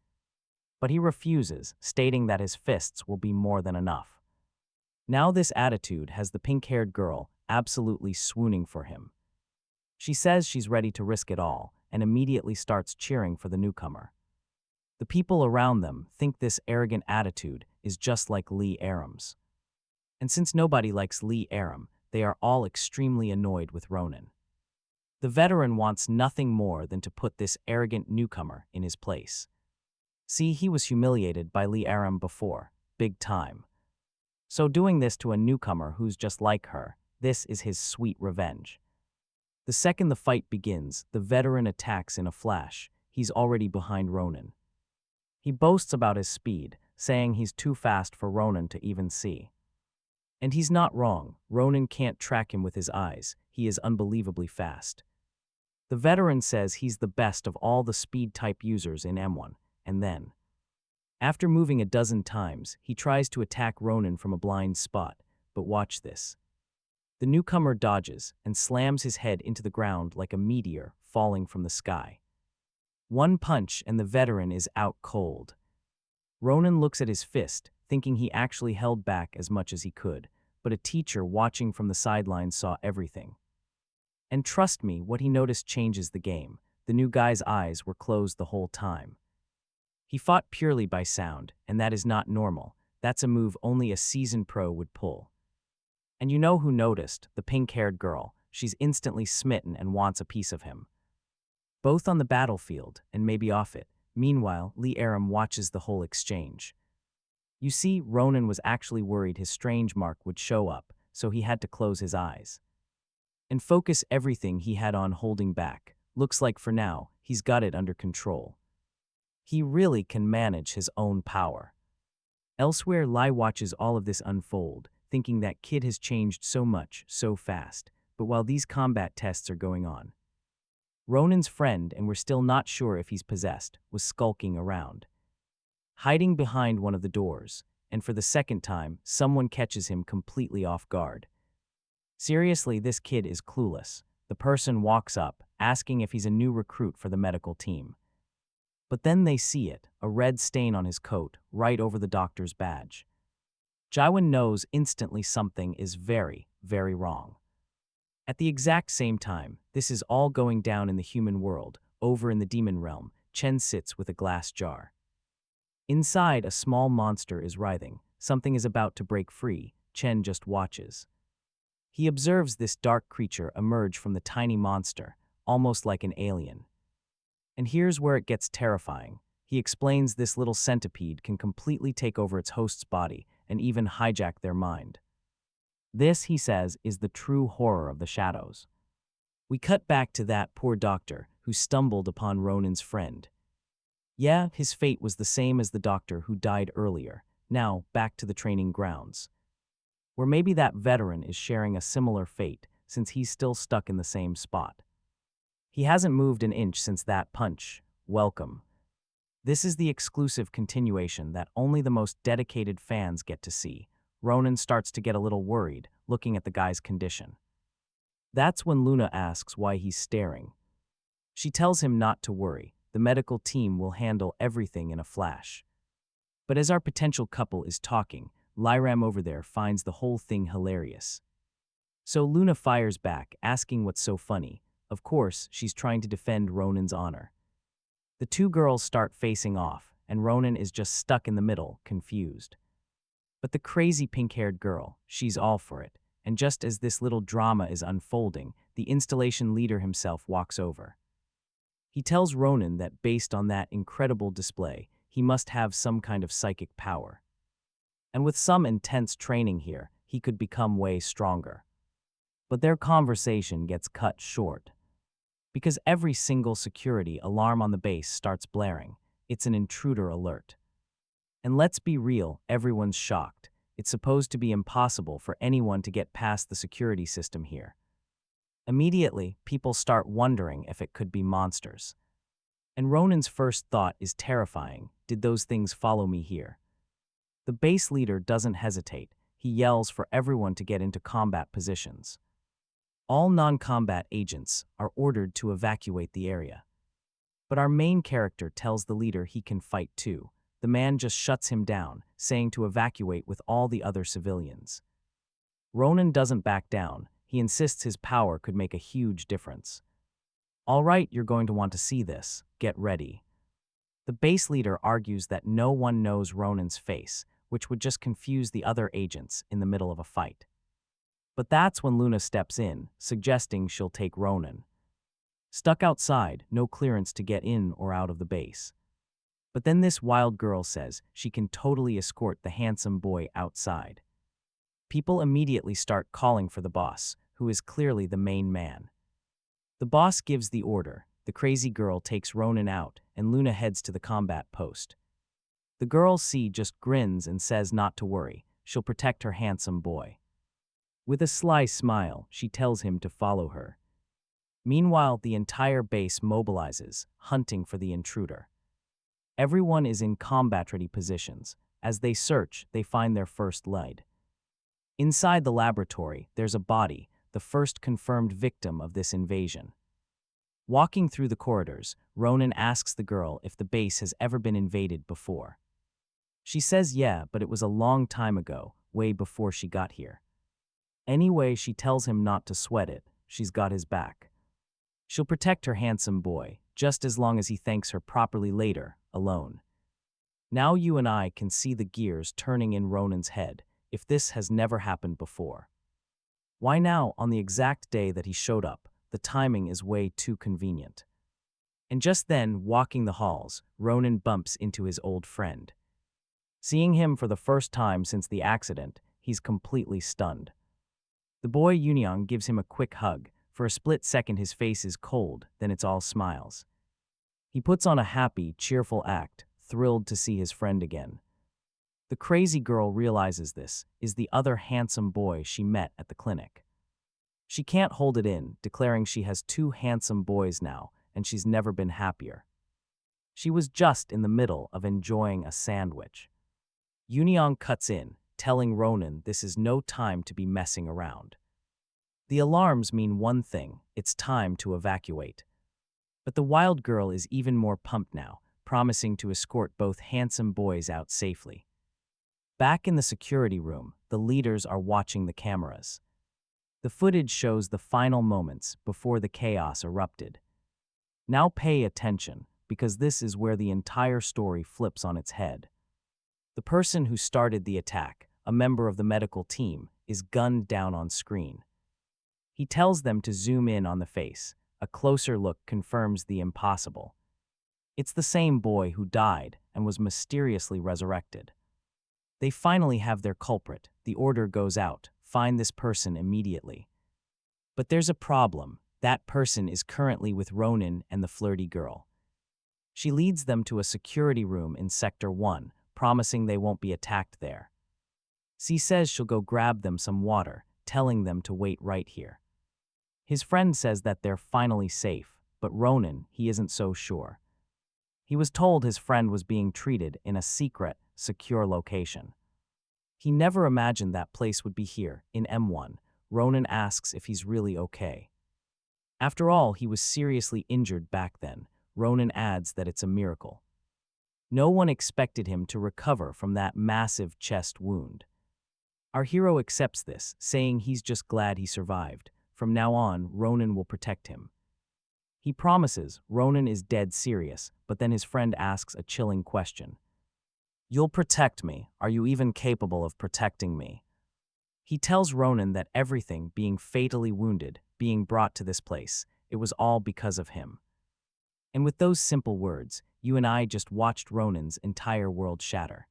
But he refuses, stating that his fists will be more than enough. Now this attitude has the pink-haired girl absolutely swooning for him. She says she's ready to risk it all and immediately starts cheering for the newcomer. The people around them think this arrogant attitude is just like Lee Aram's. And since nobody likes Lee Aram, they are all extremely annoyed with Ronin. The veteran wants nothing more than to put this arrogant newcomer in his place. See, he was humiliated by Lee Aram before, big time. So doing this to a newcomer who's just like her, this is his sweet revenge. The second the fight begins, the veteran attacks in a flash. He's already behind Ronin. He boasts about his speed, saying he's too fast for Ronin to even see. And he's not wrong. Ronin can't track him with his eyes. He is unbelievably fast. The veteran says he's the best of all the speed-type users in M1, and then, after moving a dozen times, he tries to attack Ronin from a blind spot, but watch this. The newcomer dodges and slams his head into the ground like a meteor falling from the sky. One punch and the veteran is out cold. Ronin looks at his fist, thinking he actually held back as much as he could, but a teacher watching from the sidelines saw everything. And trust me, what he noticed changes the game. The new guy's eyes were closed the whole time. He fought purely by sound, and that is not normal. That's a move only a seasoned pro would pull. And you know who noticed? The pink-haired girl. She's instantly smitten and wants a piece of him. Both on the battlefield, and maybe off it. Meanwhile, Lee Aram watches the whole exchange. You see, Ronin was actually worried his strange mark would show up, so he had to close his eyes and focus everything he had on holding back. Looks like for now, he's got it under control. He really can manage his own power. Elsewhere, Lai watches all of this unfold, thinking that kid has changed so much, so fast. But while these combat tests are going on, Ronin's friend, and we're still not sure if he's possessed, was skulking around, hiding behind one of the doors, and for the second time, someone catches him completely off guard. Seriously, this kid is clueless. The person walks up, asking if he's a new recruit for the medical team. But then they see it, a red stain on his coat, right over the doctor's badge. Jaiwan knows instantly something is very, very wrong. At the exact same time, this is all going down in the human world. Over in the demon realm, Chen sits with a glass jar. Inside, a small monster is writhing. Something is about to break free. Chen just watches. He observes this dark creature emerge from the tiny monster, almost like an alien. And here's where it gets terrifying. He explains this little centipede can completely take over its host's body and even hijack their mind. This, he says, is the true horror of the shadows. We cut back to that poor doctor who stumbled upon Ronin's friend. Yeah, his fate was the same as the doctor who died earlier. Now, back to the training grounds, where maybe that veteran is sharing a similar fate since he's still stuck in the same spot. He hasn't moved an inch since that punch. Welcome. This is the exclusive continuation that only the most dedicated fans get to see. Ronin starts to get a little worried, looking at the guy's condition. That's when Luna asks why he's staring. She tells him not to worry. The medical team will handle everything in a flash. But as our potential couple is talking, Lyram over there finds the whole thing hilarious. So Luna fires back, asking what's so funny. Of course, she's trying to defend Ronin's honor. The two girls start facing off, and Ronin is just stuck in the middle, confused. But the crazy pink-haired girl, she's all for it, and just as this little drama is unfolding, the installation leader himself walks over. He tells Ronin that based on that incredible display, he must have some kind of psychic power. And with some intense training here, he could become way stronger. But their conversation gets cut short. Because every single security alarm on the base starts blaring. It's an intruder alert. And let's be real, everyone's shocked. It's supposed to be impossible for anyone to get past the security system here. Immediately, people start wondering if it could be monsters. And Ronin's first thought is terrifying. Did those things follow me here? The base leader doesn't hesitate. He yells for everyone to get into combat positions. All non-combat agents are ordered to evacuate the area. But our main character tells the leader he can fight too. The man just shuts him down, saying to evacuate with all the other civilians. Ronin doesn't back down. He insists his power could make a huge difference. All right, you're going to want to see this. Get ready. The base leader argues that no one knows Ronin's face, which would just confuse the other agents in the middle of a fight. But that's when Luna steps in, suggesting she'll take Ronin. Stuck outside, no clearance to get in or out of the base. But then this wild girl says she can totally escort the handsome boy outside. People immediately start calling for the boss, who is clearly the main man. The boss gives the order, the crazy girl takes Ronin out, and Luna heads to the combat post. The girl C just grins and says not to worry, she'll protect her handsome boy. With a sly smile, she tells him to follow her. Meanwhile, the entire base mobilizes, hunting for the intruder. Everyone is in combat-ready positions. As they search, they find their first lead. Inside the laboratory, there's a body, the first confirmed victim of this invasion. Walking through the corridors, Ronin asks the girl if the base has ever been invaded before. She says yeah, but it was a long time ago, way before she got here. Anyway, she tells him not to sweat it, she's got his back. She'll protect her handsome boy, just as long as he thanks her properly later, alone. Now you and I can see the gears turning in Ronin's head, if this has never happened before. Why now, on the exact day that he showed up? The timing is way too convenient. And just then, walking the halls, Ronin bumps into his old friend. Seeing him for the first time since the accident, he's completely stunned. The boy Yunyang gives him a quick hug. For a split second his face is cold, then it's all smiles. He puts on a happy, cheerful act, thrilled to see his friend again. The crazy girl realizes this is the other handsome boy she met at the clinic. She can't hold it in, declaring she has two handsome boys now, and she's never been happier. She was just in the middle of enjoying a sandwich. Yunyang cuts in, telling Ronin this is no time to be messing around. The alarms mean one thing, it's time to evacuate. But the wild girl is even more pumped now, promising to escort both handsome boys out safely. Back in the security room, the leaders are watching the cameras. The footage shows the final moments before the chaos erupted. Now pay attention, because this is where the entire story flips on its head. The person who started the attack, a member of the medical team, is gunned down on screen. He tells them to zoom in on the face. A closer look confirms the impossible. It's the same boy who died and was mysteriously resurrected. They finally have their culprit. The order goes out, find this person immediately. But there's a problem. That person is currently with Ronin and the flirty girl. She leads them to a security room in Sector 1, promising they won't be attacked there. She says she'll go grab them some water, telling them to wait right here. His friend says that they're finally safe, but Ronin, he isn't so sure. He was told his friend was being treated in a secret, secure location. He never imagined that place would be here, in M1. Ronin asks if he's really okay. After all, he was seriously injured back then. Ronin adds that it's a miracle. No one expected him to recover from that massive chest wound. Our hero accepts this, saying he's just glad he survived. From now on, Ronin will protect him. He promises Ronin is dead serious, but then his friend asks a chilling question. You'll protect me. Are you even capable of protecting me? He tells Ronin that everything, being fatally wounded, being brought to this place, it was all because of him. And with those simple words, you and I just watched Ronin's entire world shatter.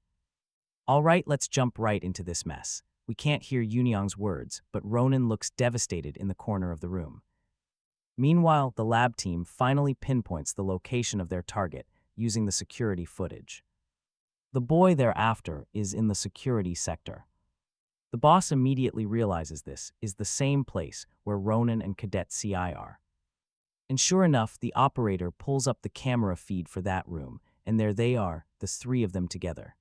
All right, let's jump right into this mess. We can't hear Yunyang's words, but Ronin looks devastated in the corner of the room. Meanwhile, the lab team finally pinpoints the location of their target using the security footage. The boy they're after is in the security sector. The boss immediately realizes this is the same place where Ronin and Cadet CI are. And sure enough, the operator pulls up the camera feed for that room, and there they are, the three of them together.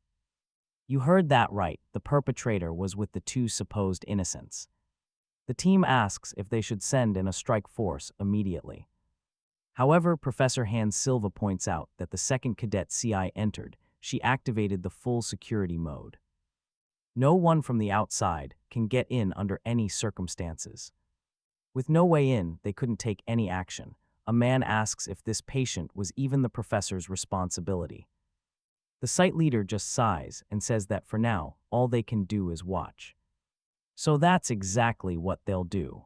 You heard that right, the perpetrator was with the two supposed innocents. The team asks if they should send in a strike force immediately. However, Professor Hans Silva points out that the second Cadet CI entered, she activated the full security mode. No one from the outside can get in under any circumstances. With no way in, they couldn't take any action. A man asks if this patient was even the professor's responsibility. The site leader just sighs and says that for now, all they can do is watch. So that's exactly what they'll do.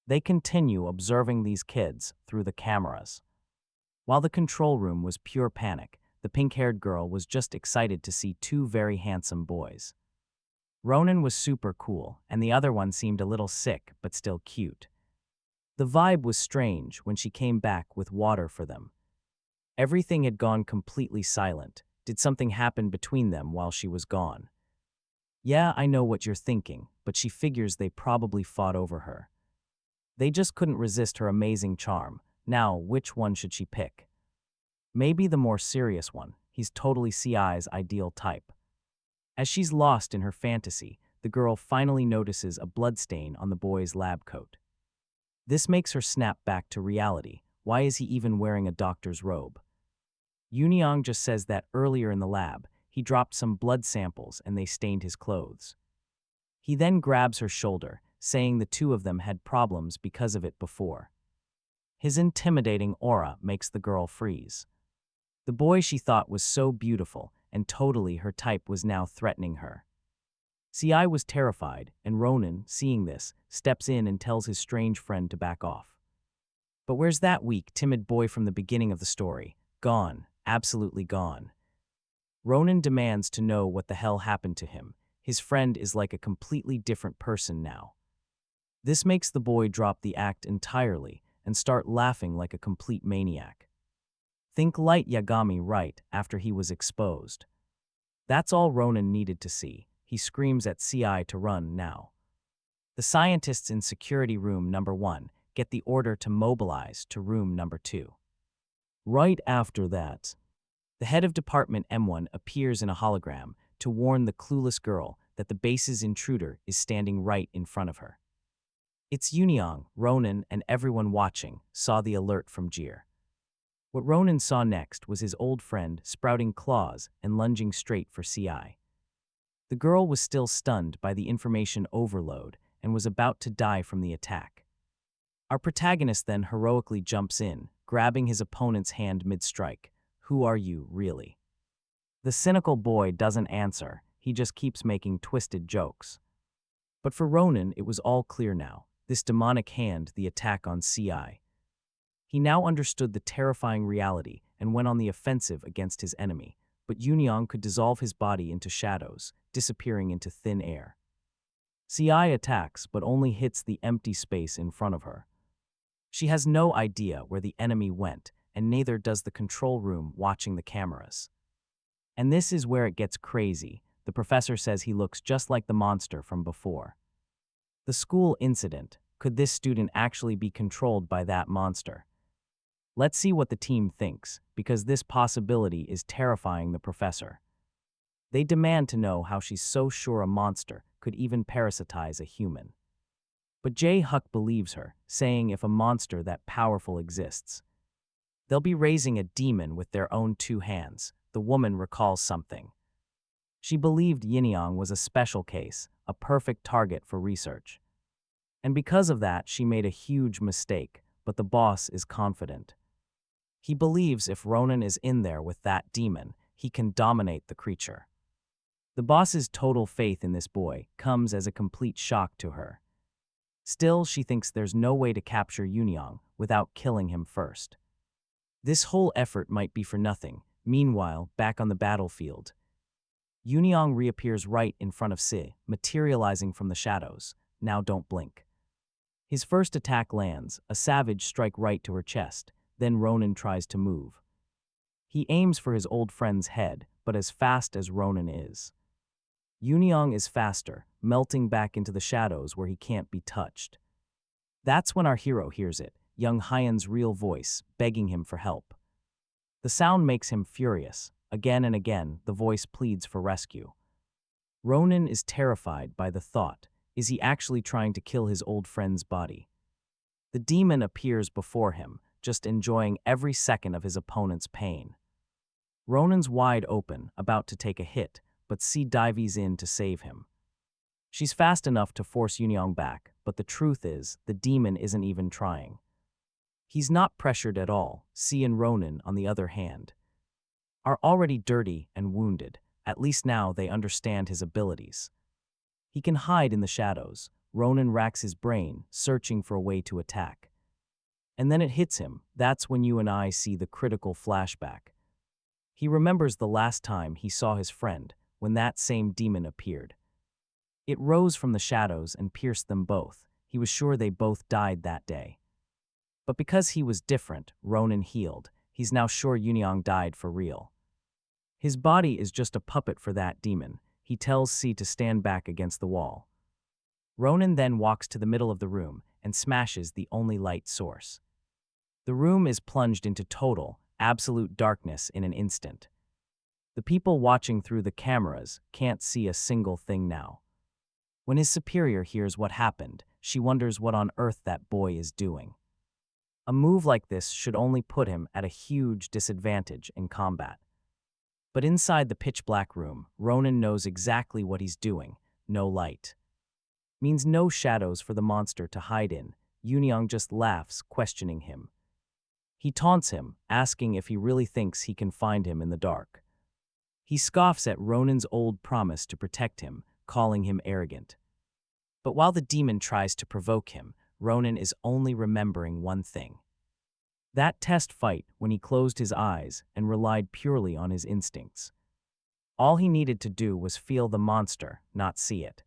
They continue observing these kids through the cameras. While the control room was pure panic, the pink-haired girl was just excited to see two very handsome boys. Ronin was super cool, and the other one seemed a little sick but still cute. The vibe was strange when she came back with water for them. Everything had gone completely silent. Did something happen between them while she was gone? Yeah, I know what you're thinking, but she figures they probably fought over her. They just couldn't resist her amazing charm. Now, which one should she pick? Maybe the more serious one. He's totally CI's ideal type. As she's lost in her fantasy, the girl finally notices a bloodstain on the boy's lab coat. This makes her snap back to reality. Why is he even wearing a doctor's robe? Yunyang just says that earlier in the lab, he dropped some blood samples and they stained his clothes. He then grabs her shoulder, saying the two of them had problems because of it before. His intimidating aura makes the girl freeze. The boy she thought was so beautiful and totally her type was now threatening her. CI was terrified, and Ronin, seeing this, steps in and tells his strange friend to back off. But where's that weak, timid boy from the beginning of the story? Gone, absolutely gone. Ronin demands to know what the hell happened to him. His friend is like a completely different person now. This makes the boy drop the act entirely and start laughing like a complete maniac. Think Light Yagami right after he was exposed. That's all Ronin needed to see. He screams at CI to run now. The scientists in security room number 1 get the order to mobilize to room number 2. Right after that, the head of Department M1 appears in a hologram to warn the clueless girl that the base's intruder is standing right in front of her. It's Yunyang, Ronin, and everyone watching saw the alert from Jir. What Ronin saw next was his old friend sprouting claws and lunging straight for CI. The girl was still stunned by the information overload and was about to die from the attack. Our protagonist then heroically jumps in, grabbing his opponent's hand mid-strike. Who are you, really? The cynical boy doesn't answer, he just keeps making twisted jokes. But for Ronin, it was all clear now, this demonic hand, the attack on CI. He now understood the terrifying reality and went on the offensive against his enemy, but Yunyang could dissolve his body into shadows, disappearing into thin air. CI attacks, but only hits the empty space in front of her. She has no idea where the enemy went, and neither does the control room watching the cameras. And this is where it gets crazy. The professor says he looks just like the monster from before. The school incident. Could this student actually be controlled by that monster? Let's see what the team thinks, because this possibility is terrifying the professor. They demand to know how she's so sure a monster could even parasitize a human. But Jae-Huk believes her, saying if a monster that powerful exists, they'll be raising a demon with their own 2 hands. The woman recalls something. She believed Yin-Yang was a special case, a perfect target for research. And because of that, she made a huge mistake, but the boss is confident. He believes if Ronin is in there with that demon, he can dominate the creature. The boss's total faith in this boy comes as a complete shock to her. Still, she thinks there's no way to capture Yunyang without killing him first. This whole effort might be for nothing. Meanwhile, back on the battlefield, Yunyong reappears right in front of Si, materializing from the shadows. Now don't blink. His first attack lands, a savage strike right to her chest. Then Ronin tries to move. He aims for his old friend's head, but as fast as Ronin is, Yunyong is faster, melting back into the shadows where he can't be touched. That's when our hero hears it, young Hyen's real voice, begging him for help. The sound makes him furious. Again and again, the voice pleads for rescue. Ronin is terrified by the thought. Is he actually trying to kill his old friend's body? The demon appears before him, just enjoying every second of his opponent's pain. Ronin's wide open, about to take a hit, but Si dives in to save him. She's fast enough to force Yunyong back, but the truth is, the demon isn't even trying. He's not pressured at all. Si and Ronin, on the other hand, are already dirty and wounded. At least now they understand his abilities. He can hide in the shadows. Ronin racks his brain, searching for a way to attack. And then it hits him. That's when you and I see the critical flashback. He remembers the last time he saw his friend, when that same demon appeared. It rose from the shadows and pierced them both. He was sure they both died that day. But because he was different, Ronin healed. He's now sure Yunyong died for real. His body is just a puppet for that demon. He tells Si to stand back against the wall. Ronin then walks to the middle of the room and smashes the only light source. The room is plunged into total, absolute darkness in an instant. The people watching through the cameras can't see a single thing now. When his superior hears what happened, she wonders what on earth that boy is doing. A move like this should only put him at a huge disadvantage in combat. But inside the pitch-black room, Ronin knows exactly what he's doing. No light means no shadows for the monster to hide in. Yunyong just laughs, questioning him. He taunts him, asking if he really thinks he can find him in the dark. He scoffs at Ronin's old promise to protect him, calling him arrogant. But while the demon tries to provoke him, Ronin is only remembering one thing. That test fight when he closed his eyes and relied purely on his instincts. All he needed to do was feel the monster, not see it.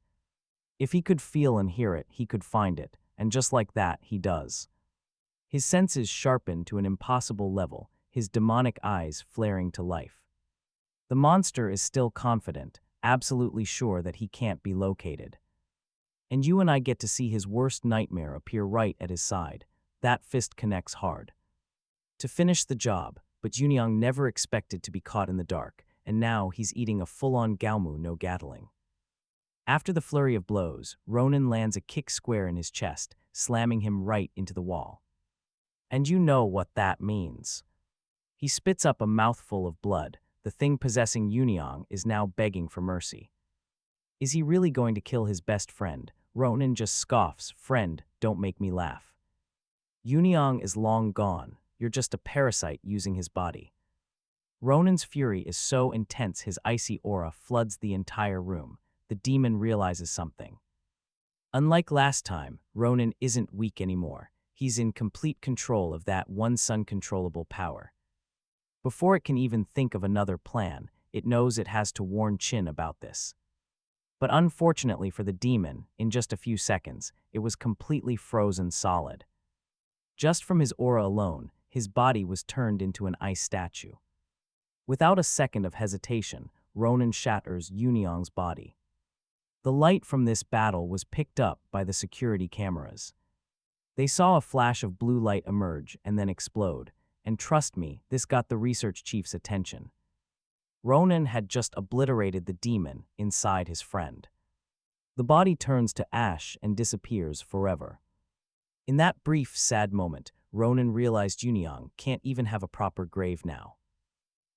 If he could feel and hear it, he could find it, and just like that, he does. His senses sharpen to an impossible level, his demonic eyes flaring to life. The monster is still confident, absolutely sure that he can't be located. And you and I get to see his worst nightmare appear right at his side. That fist connects hard. To finish the job, but Yunyong never expected to be caught in the dark, and now he's eating a full-on Gaomu no Gatling. After the flurry of blows, Ronin lands a kick square in his chest, slamming him right into the wall. And you know what that means. He spits up a mouthful of blood. The thing possessing Yunyong is now begging for mercy. Is he really going to kill his best friend? Ronin just scoffs, "Friend, don't make me laugh. Yunyong is long gone. You're just a parasite using his body." Ronin's fury is so intense his icy aura floods the entire room. The demon realizes something. Unlike last time, Ronin isn't weak anymore. He's in complete control of that one sun-controllable power. Before it can even think of another plan, it knows it has to warn Qin about this. But unfortunately for the demon, in just a few seconds, it was completely frozen solid. Just from his aura alone, his body was turned into an ice statue. Without a second of hesitation, Ronin shatters Yunyong's body. The light from this battle was picked up by the security cameras. They saw a flash of blue light emerge and then explode, and trust me, this got the research chief's attention. Ronin had just obliterated the demon inside his friend. The body turns to ash and disappears forever. In that brief, sad moment, Ronin realized Yunyong can't even have a proper grave now.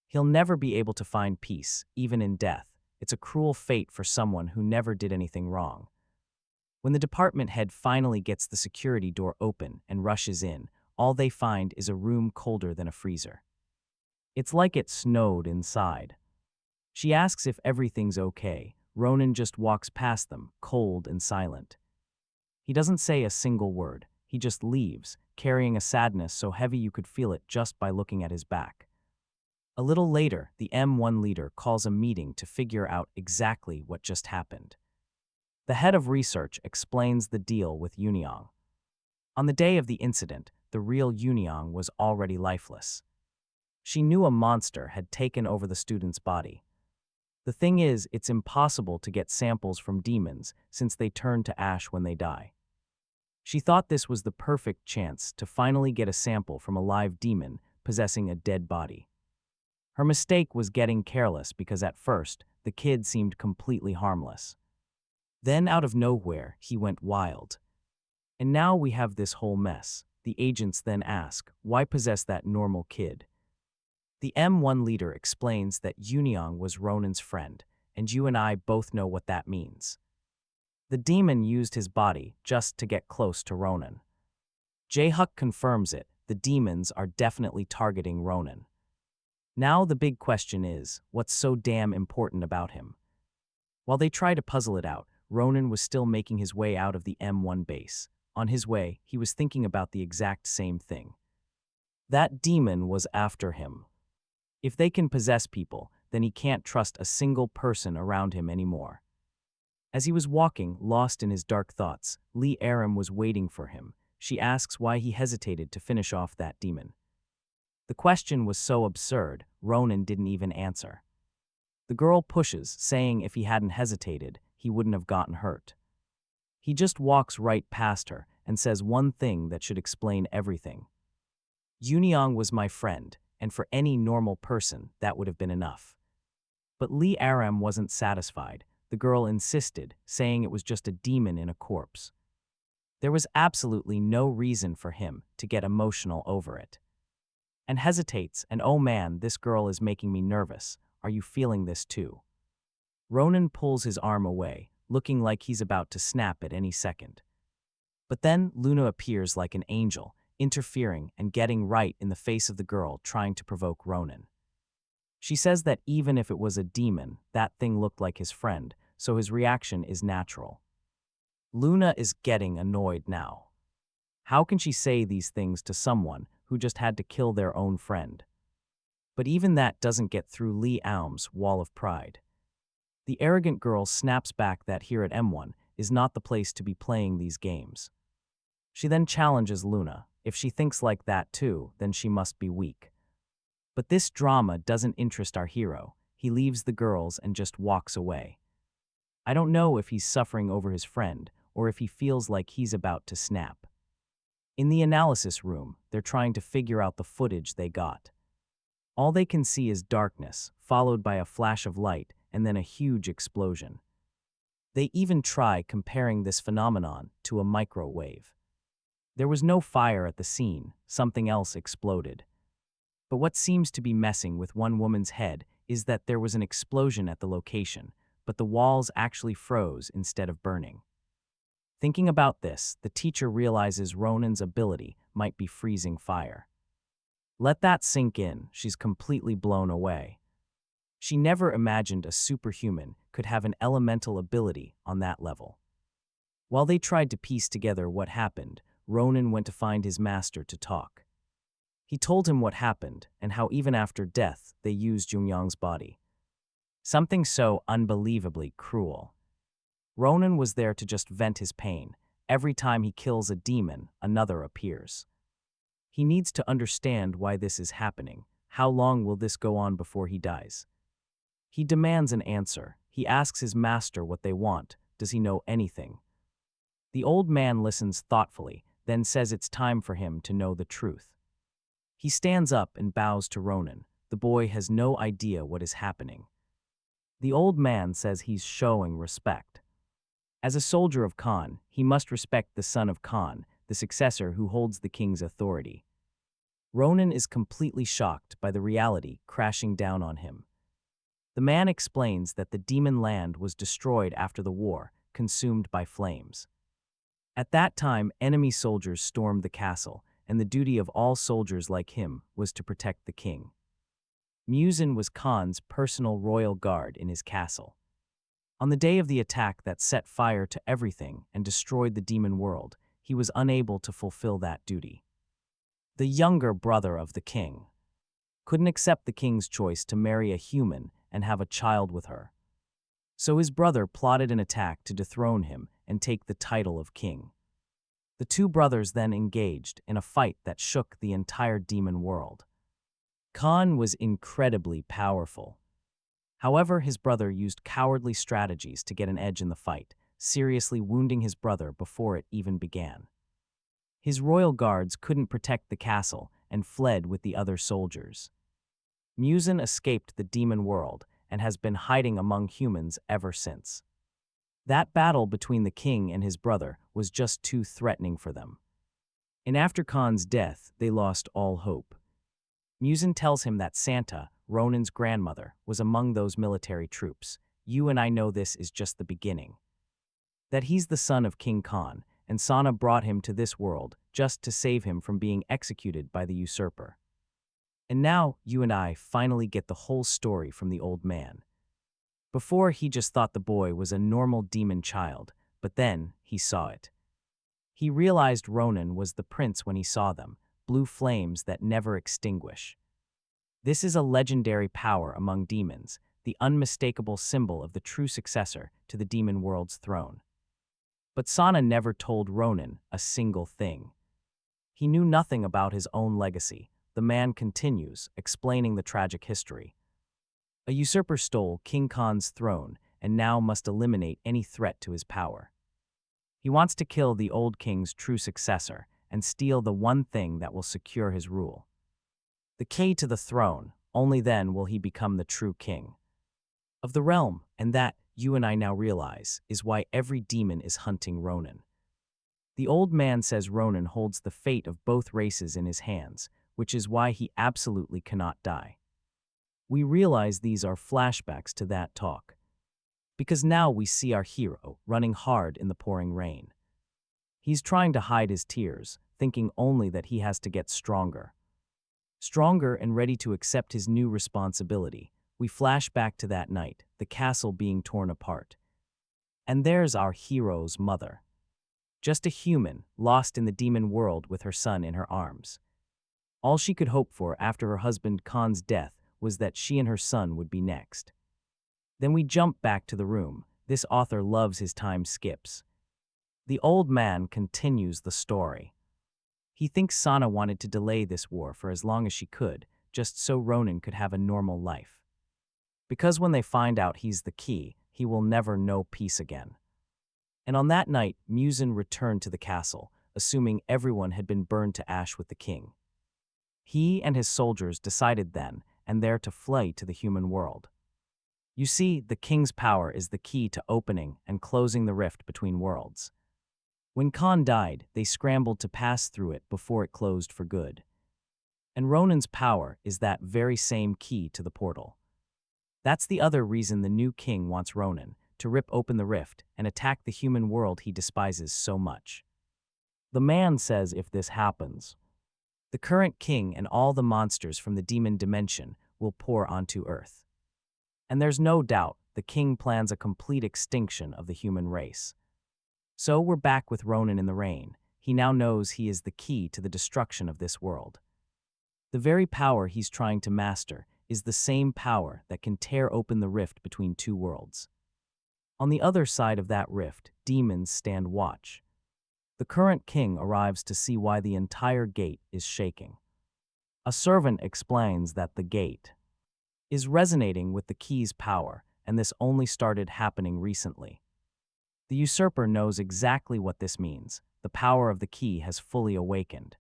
He'll never be able to find peace, even in death. It's a cruel fate for someone who never did anything wrong. When the department head finally gets the security door open and rushes in, all they find is a room colder than a freezer. It's like it snowed inside. She asks if everything's okay. Ronin just walks past them, cold and silent. He doesn't say a single word. He just leaves, carrying a sadness so heavy you could feel it just by looking at his back. A little later, the M1 leader calls a meeting to figure out exactly what just happened. The head of research explains the deal with Yunyang. On the day of the incident, the real Yunyang was already lifeless. She knew a monster had taken over the student's body. The thing is, it's impossible to get samples from demons since they turn to ash when they die. She thought this was the perfect chance to finally get a sample from a live demon possessing a dead body. Her mistake was getting careless because at first, the kid seemed completely harmless. Then out of nowhere, he went wild. And now we have this whole mess. The agents then ask, why possess that normal kid? The M1 leader explains that Yunyang was Ronin's friend, and you and I both know what that means. The demon used his body just to get close to Ronin. Jae-hyuk confirms it, the demons are definitely targeting Ronin. Now the big question is, what's so damn important about him? While they try to puzzle it out, Ronin was still making his way out of the M1 base. On his way, he was thinking about the exact same thing. That demon was after him. If they can possess people, then he can't trust a single person around him anymore. As he was walking, lost in his dark thoughts, Lee Aram was waiting for him. She asks why he hesitated to finish off that demon. The question was so absurd, Ronin didn't even answer. The girl pushes, saying if he hadn't hesitated, he wouldn't have gotten hurt. He just walks right past her and says one thing that should explain everything. Yunyang was my friend, and for any normal person, that would have been enough. But Lee Aram wasn't satisfied. The girl insisted, saying it was just a demon in a corpse. There was absolutely no reason for him to get emotional over it. And hesitates, and oh man, this girl is making me nervous. Are you feeling this too? Ronin pulls his arm away, looking like he's about to snap at any second. But then Luna appears like an angel, interfering and getting right in the face of the girl trying to provoke Ronin. She says that even if it was a demon, that thing looked like his friend, so his reaction is natural. Luna is getting annoyed now. How can she say these things to someone who just had to kill their own friend? But even that doesn't get through Lee Aum's wall of pride. The arrogant girl snaps back that here at M1 is not the place to be playing these games. She then challenges Luna. If she thinks like that too, then she must be weak. But this drama doesn't interest our hero. He leaves the girls and just walks away. I don't know if he's suffering over his friend or if he feels like he's about to snap. In the analysis room, they're trying to figure out the footage they got. All they can see is darkness, followed by a flash of light and then a huge explosion. They even try comparing this phenomenon to a microwave. There was no fire at the scene, something else exploded. But what seems to be messing with one woman's head is that there was an explosion at the location, but the walls actually froze instead of burning. Thinking about this, the teacher realizes Ronin's ability might be freezing fire. Let that sink in, she's completely blown away. She never imagined a superhuman could have an elemental ability on that level. While they tried to piece together what happened, Ronin went to find his master to talk. He told him what happened and how even after death they used Jungyang's body. Something so unbelievably cruel. Ronin was there to just vent his pain. Every time he kills a demon, another appears. He needs to understand why this is happening. How long will this go on before he dies? He demands an answer. He asks his master what they want. Does he know anything? The old man listens thoughtfully, then says it's time for him to know the truth. He stands up and bows to Ronin. The boy has no idea what is happening. The old man says he's showing respect. As a soldier of Khan, he must respect the son of Khan, the successor who holds the king's authority. Ronin is completely shocked by the reality crashing down on him. The man explains that the demon land was destroyed after the war, consumed by flames. At that time, enemy soldiers stormed the castle, and the duty of all soldiers like him was to protect the king. Muzin was Khan's personal royal guard in his castle. On the day of the attack that set fire to everything and destroyed the demon world, he was unable to fulfill that duty. the younger brother of the king, couldn't accept the king's choice to marry a human and have a child with her. So his brother plotted an attack to dethrone him and take the title of king. The two brothers then engaged in a fight that shook the entire demon world. Khan was incredibly powerful. However, his brother used cowardly strategies to get an edge in the fight, seriously wounding his brother before it even began. His royal guards couldn't protect the castle and fled with the other soldiers. Muzan escaped the demon world and has been hiding among humans ever since. That battle between the king and his brother was just too threatening for them. And after Khan's death, they lost all hope. Muzan tells him that Santa, Ronin's grandmother, was among those military troops. You and I know this is just the beginning. That he's the son of King Khan, and Sana brought him to this world just to save him from being executed by the usurper. And now, you and I finally get the whole story from the old man. Before, he just thought the boy was a normal demon child, but then he saw it. He realized Ronin was the prince when he saw them, blue flames that never extinguish. This is a legendary power among demons, the unmistakable symbol of the true successor to the demon world's throne. But Sana never told Ronin a single thing. He knew nothing about his own legacy. The man continues, explaining the tragic history. A usurper stole King Khan's throne and now must eliminate any threat to his power. He wants to kill the old king's true successor and steal the one thing that will secure his rule. The key to the throne, only then will he become the true king of the realm, and that, you and I now realize, is why every demon is hunting Ronin. The old man says Ronin holds the fate of both races in his hands, which is why he absolutely cannot die. We realize these are flashbacks to that talk, because now we see our hero running hard in the pouring rain. He's trying to hide his tears, thinking only that he has to get stronger. Stronger and ready to accept his new responsibility. We flash back to that night, the castle being torn apart. And there's our hero's mother. Just a human, lost in the demon world with her son in her arms. All she could hope for after her husband Khan's death was that she and her son would be next. Then we jump back to the room. This author loves his time skips. The old man continues the story. He thinks Sana wanted to delay this war for as long as she could, just so Ronin could have a normal life. Because when they find out he's the key, he will never know peace again. And on that night, Muzan returned to the castle, assuming everyone had been burned to ash with the king. He and his soldiers decided then and there to flee to the human world. You see, the king's power is the key to opening and closing the rift between worlds. When Khan died, they scrambled to pass through it before it closed for good. And Ronin's power is that very same key to the portal. That's the other reason the new king wants Ronin, to rip open the rift and attack the human world he despises so much. The man says if this happens, the current king and all the monsters from the demon dimension will pour onto Earth. And there's no doubt the king plans a complete extinction of the human race. So we're back with Ronin in the rain. He now knows he is the key to the destruction of this world. The very power he's trying to master is the same power that can tear open the rift between two worlds. On the other side of that rift, demons stand watch. The current king arrives to see why the entire gate is shaking. A servant explains that the gate is resonating with the key's power, and this only started happening recently. The usurper knows exactly what this means. The power of the key has fully awakened.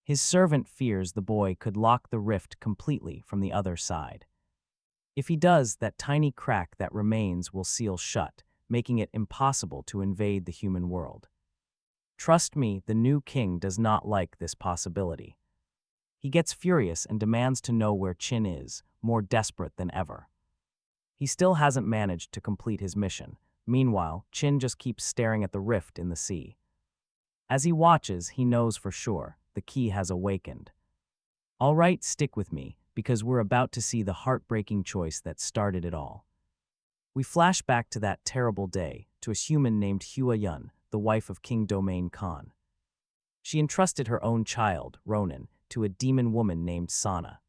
His servant fears the boy could lock the rift completely from the other side. If he does, that tiny crack that remains will seal shut, making it impossible to invade the human world. Trust me, the new king does not like this possibility. He gets furious and demands to know where Qin is, more desperate than ever. He still hasn't managed to complete his mission. Meanwhile, Qin just keeps staring at the rift in the sea. As he watches, he knows for sure the key has awakened. All right, stick with me, because we're about to see the heartbreaking choice that started it all. We flash back to that terrible day, to a human named Hua Yun, the wife of King Domain Khan. She entrusted her own child, Ronin, to a demon woman named Sana.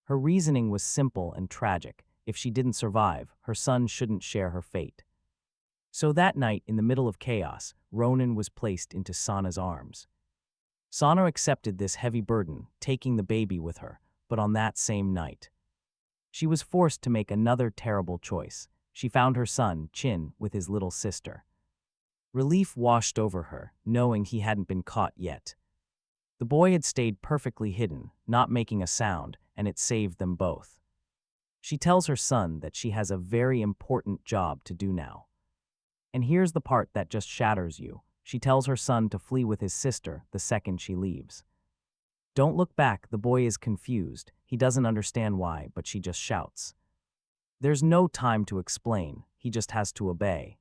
Her reasoning was simple and tragic. If she didn't survive, her son shouldn't share her fate. So that night, in the middle of chaos, Ronin was placed into Sana's arms. Sana accepted this heavy burden, taking the baby with her, but on that same night, she was forced to make another terrible choice. She found her son, Chin, with his little sister. Relief washed over her, knowing he hadn't been caught yet. The boy had stayed perfectly hidden, not making a sound, and it saved them both. She tells her son that she has a very important job to do now. And here's the part that just shatters you. She tells her son to flee with his sister the second she leaves. Don't look back, the boy is confused. He doesn't understand why, but she just shouts. There's no time to explain, he just has to obey.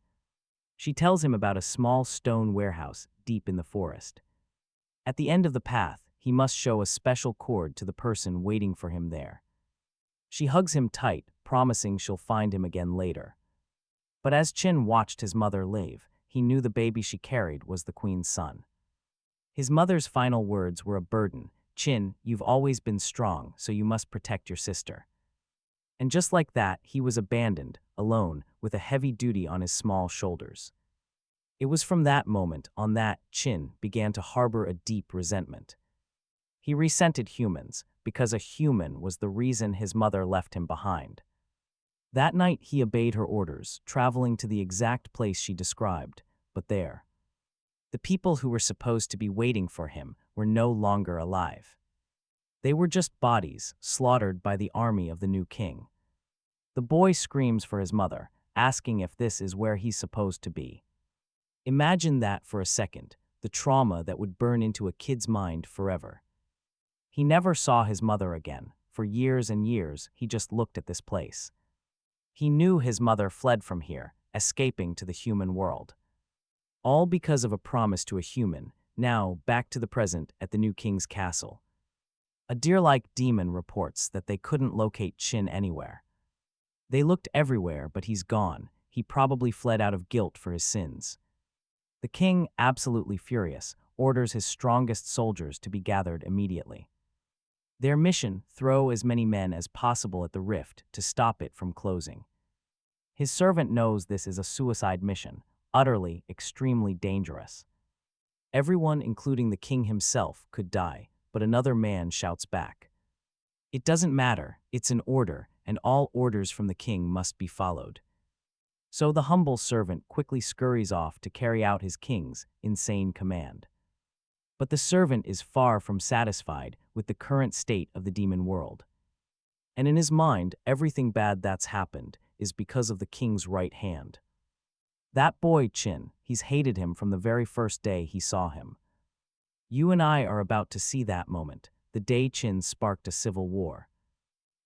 She tells him about a small stone warehouse deep in the forest. At the end of the path, he must show a special cord to the person waiting for him there. She hugs him tight, promising she'll find him again later. But as Chin watched his mother leave, he knew the baby she carried was the queen's son. His mother's final words were a burden. Chin, you've always been strong, so you must protect your sister. And just like that, he was abandoned, alone, with a heavy duty on his small shoulders. It was from that moment on that Chin began to harbor a deep resentment. He resented humans, because a human was the reason his mother left him behind. That night he obeyed her orders, traveling to the exact place she described, but there, the people who were supposed to be waiting for him were no longer alive. They were just bodies, slaughtered by the army of the new king. The boy screams for his mother, asking if this is where he's supposed to be. Imagine that for a second, the trauma that would burn into a kid's mind forever. He never saw his mother again. For years and years, he just looked at this place. He knew his mother fled from here, escaping to the human world. All because of a promise to a human, now back to the present at the new king's castle. A deer-like demon reports that they couldn't locate Chin anywhere. They looked everywhere, but he's gone. He probably fled out of guilt for his sins. The king, absolutely furious, orders his strongest soldiers to be gathered immediately. Their mission, throw as many men as possible at the rift to stop it from closing. His servant knows this is a suicide mission, utterly, extremely dangerous. Everyone, including the king himself, could die, but another man shouts back. It doesn't matter, it's an order, and all orders from the king must be followed. So the humble servant quickly scurries off to carry out his king's insane command. But the servant is far from satisfied with the current state of the demon world. And in his mind, everything bad that's happened is because of the king's right hand. That boy, Chin, he's hated him from the very first day he saw him. You and I are about to see that moment, the day Chin sparked a civil war.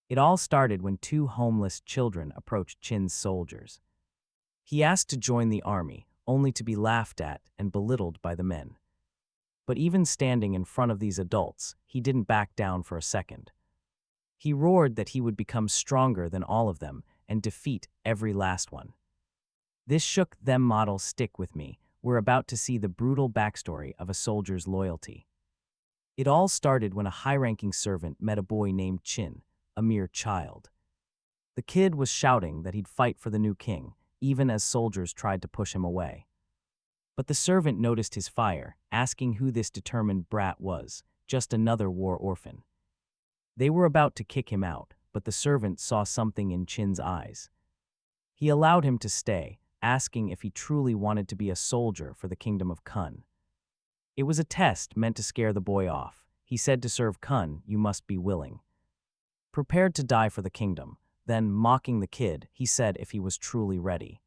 It all started when two homeless children approached Chin's soldiers. He asked to join the army, only to be laughed at and belittled by the men. But even standing in front of these adults, he didn't back down for a second. He roared that he would become stronger than all of them and defeat every last one. This shook them model stick with me. We're about to see the brutal backstory of a soldier's loyalty. It all started when a high-ranking servant met a boy named Chin, a mere child. The kid was shouting that he'd fight for the new king, even as soldiers tried to push him away. But the servant noticed his fire, asking who this determined brat was, just another war orphan. They were about to kick him out, but the servant saw something in Chin's eyes. He allowed him to stay, asking if he truly wanted to be a soldier for the kingdom of Kun. It was a test meant to scare the boy off. He said to serve Kun, you must be willing. Prepared to die for the kingdom. Then, mocking the kid, he said if he was truly ready.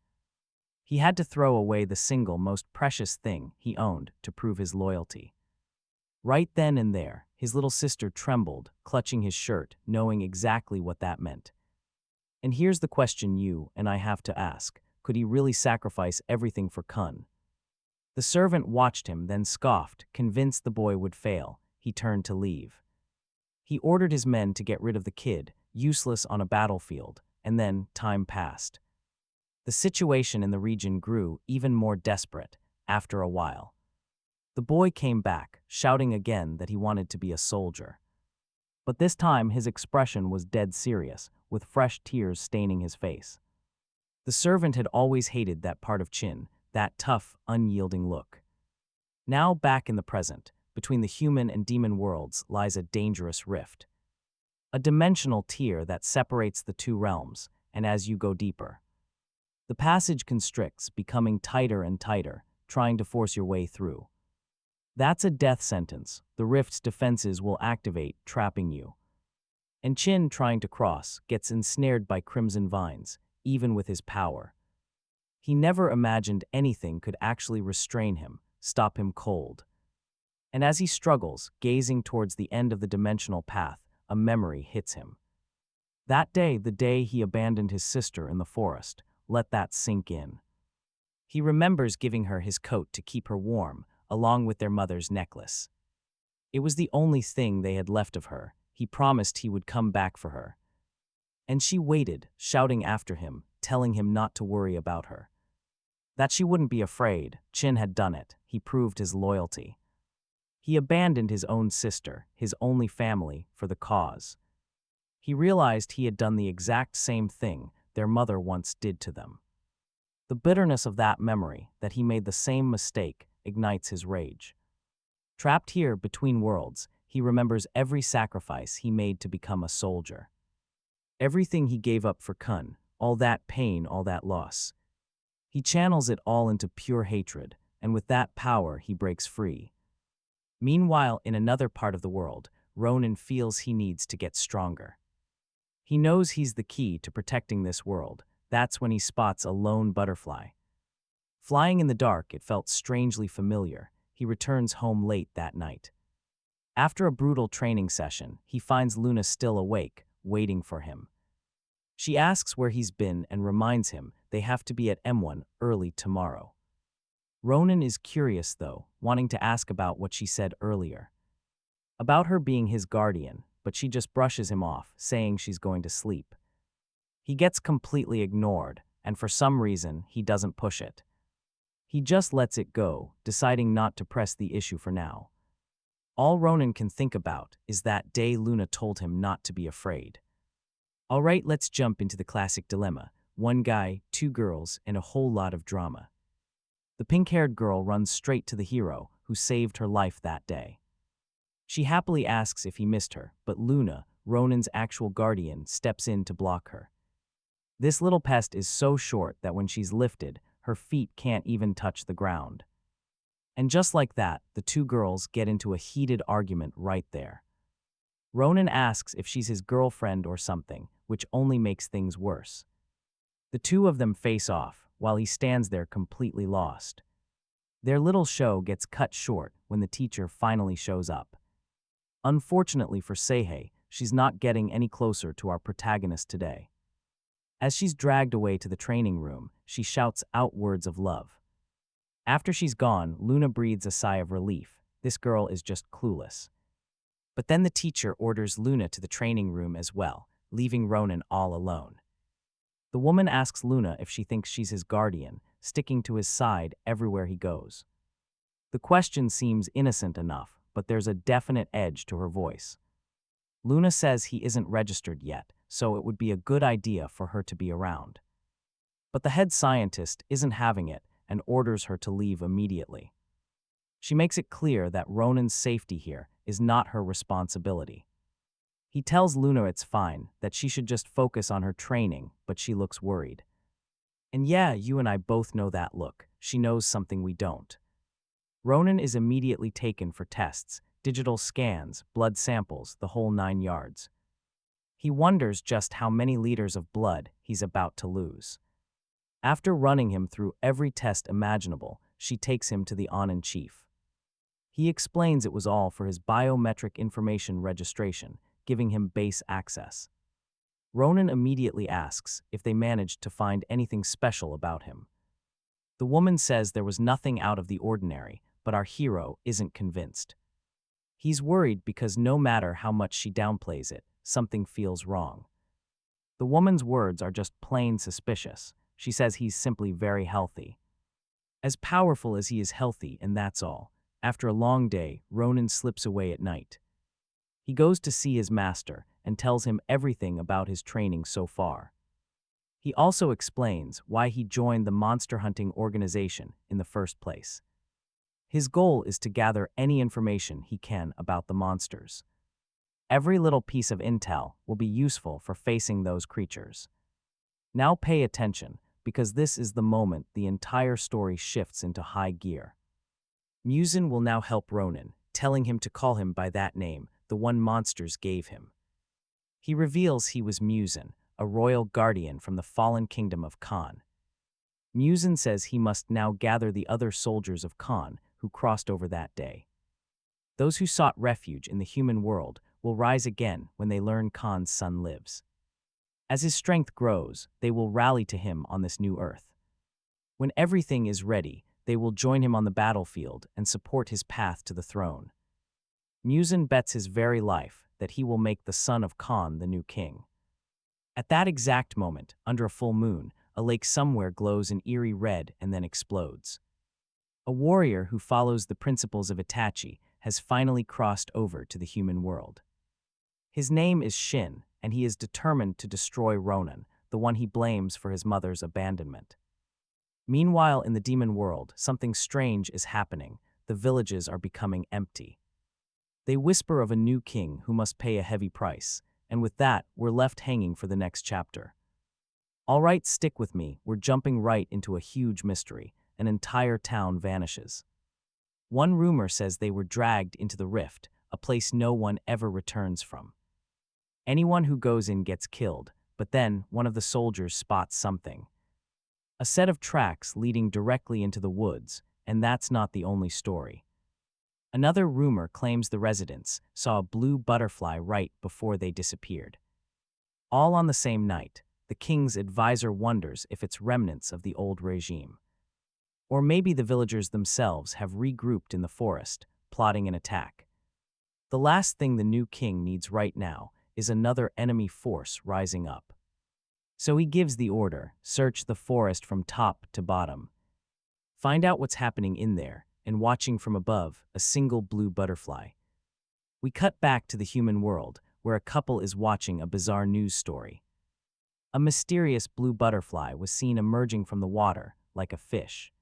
He had to throw away the single most precious thing he owned to prove his loyalty. Right then and there, his little sister trembled, clutching his shirt, knowing exactly what that meant. And here's the question you and I have to ask. Could he really sacrifice everything for Kun? The servant watched him, then scoffed, convinced the boy would fail. He turned to leave. He ordered his men to get rid of the kid, useless on a battlefield, and then time passed. The situation in the region grew even more desperate after a while. The boy came back, shouting again that he wanted to be a soldier. But this time his expression was dead serious, with fresh tears staining his face. The servant had always hated that part of Chin, that tough, unyielding look. Now back in the present, between the human and demon worlds lies a dangerous rift. A dimensional tier that separates the two realms, and as you go deeper, the passage constricts, becoming tighter and tighter, trying to force your way through. That's a death sentence. The rift's defenses will activate, trapping you. And Chin, trying to cross, gets ensnared by crimson vines, even with his power. He never imagined anything could actually restrain him, stop him cold. And as he struggles, gazing towards the end of the dimensional path, a memory hits him. That day, the day he abandoned his sister in the forest, let that sink in. He remembers giving her his coat to keep her warm, along with their mother's necklace. It was the only thing they had left of her. He promised he would come back for her. And she waited, shouting after him, telling him not to worry about her. That she wouldn't be afraid. Chin had done it. He proved his loyalty. He abandoned his own sister, his only family, for the cause. He realized he had done the exact same thing their mother once did to them. The bitterness of that memory, that he made the same mistake, ignites his rage. Trapped here between worlds, he remembers every sacrifice he made to become a soldier. Everything he gave up for Kun, all that pain, all that loss. He channels it all into pure hatred, and with that power he breaks free. Meanwhile, in another part of the world, Ronin feels he needs to get stronger. He knows he's the key to protecting this world. That's when he spots a lone butterfly. Flying in the dark, it felt strangely familiar. He returns home late that night. After a brutal training session, he finds Luna still awake, waiting for him. She asks where he's been and reminds him they have to be at M1 early tomorrow. Ronin is curious, though, wanting to ask about what she said earlier. About her being his guardian, but she just brushes him off, saying she's going to sleep. He gets completely ignored, and for some reason, he doesn't push it. He just lets it go, deciding not to press the issue for now. All Ronin can think about is that day Luna told him not to be afraid. Alright, let's jump into the classic dilemma. One guy, two girls, and a whole lot of drama. The pink-haired girl runs straight to the hero, who saved her life that day. She happily asks if he missed her, but Luna, Ronin's actual guardian, steps in to block her. This little pest is so short that when she's lifted, her feet can't even touch the ground. And just like that, the two girls get into a heated argument right there. Ronin asks if she's his girlfriend or something, which only makes things worse. The two of them face off, while he stands there completely lost. Their little show gets cut short when the teacher finally shows up. Unfortunately for Seihei, she's not getting any closer to our protagonist today. As she's dragged away to the training room, she shouts out words of love. After she's gone, Luna breathes a sigh of relief. This girl is just clueless. But then the teacher orders Luna to the training room as well, leaving Ronin all alone. The woman asks Luna if she thinks she's his guardian, sticking to his side everywhere he goes. The question seems innocent enough, but there's a definite edge to her voice. Luna says he isn't registered yet, so it would be a good idea for her to be around. But the head scientist isn't having it and orders her to leave immediately. She makes it clear that Ronin's safety here is not her responsibility. He tells Luna it's fine, that she should just focus on her training, but she looks worried. And yeah, you and I both know that look. She knows something we don't. Ronin is immediately taken for tests, digital scans, blood samples, the whole 9 yards. He wonders just how many liters of blood he's about to lose. After running him through every test imaginable, she takes him to the Onin chief. He explains it was all for his biometric information registration, giving him base access. Ronin immediately asks if they managed to find anything special about him. The woman says there was nothing out of the ordinary, but our hero isn't convinced. He's worried because no matter how much she downplays it, something feels wrong. The woman's words are just plain suspicious. She says he's simply very healthy. As powerful as he is healthy, and that's all. After a long day, Ronin slips away at night. He goes to see his master and tells him everything about his training so far. He also explains why he joined the monster hunting organization in the first place. His goal is to gather any information he can about the monsters. Every little piece of intel will be useful for facing those creatures. Now pay attention, because this is the moment the entire story shifts into high gear. Muzin will now help Ronin, telling him to call him by that name, the one monsters gave him. He reveals he was Muzin, a royal guardian from the fallen kingdom of Khan. Muzin says he must now gather the other soldiers of Khan who crossed over that day. Those who sought refuge in the human world will rise again when they learn Khan's son lives. As his strength grows, they will rally to him on this new earth. When everything is ready, they will join him on the battlefield and support his path to the throne. Muzin bets his very life that he will make the son of Khan the new king. At that exact moment, under a full moon, a lake somewhere glows an eerie red and then explodes. A warrior who follows the principles of Itachi has finally crossed over to the human world. His name is Shin, and he is determined to destroy Ronin, the one he blames for his mother's abandonment. Meanwhile, in the demon world, something strange is happening. The villages are becoming empty. They whisper of a new king who must pay a heavy price, and with that, we're left hanging for the next chapter. All right, stick with me. We're jumping right into a huge mystery. An entire town vanishes. One rumor says they were dragged into the rift, a place no one ever returns from. Anyone who goes in gets killed, but then one of the soldiers spots something. A set of tracks leading directly into the woods, and that's not the only story. Another rumor claims the residents saw a blue butterfly right before they disappeared. All on the same night, the king's advisor wonders if it's remnants of the old regime. Or maybe the villagers themselves have regrouped in the forest, plotting an attack. The last thing the new king needs right now is another enemy force rising up. So he gives the order, search the forest from top to bottom. Find out what's happening in there, and watching from above, a single blue butterfly. We cut back to the human world, where a couple is watching a bizarre news story. A mysterious blue butterfly was seen emerging from the water, like a fish.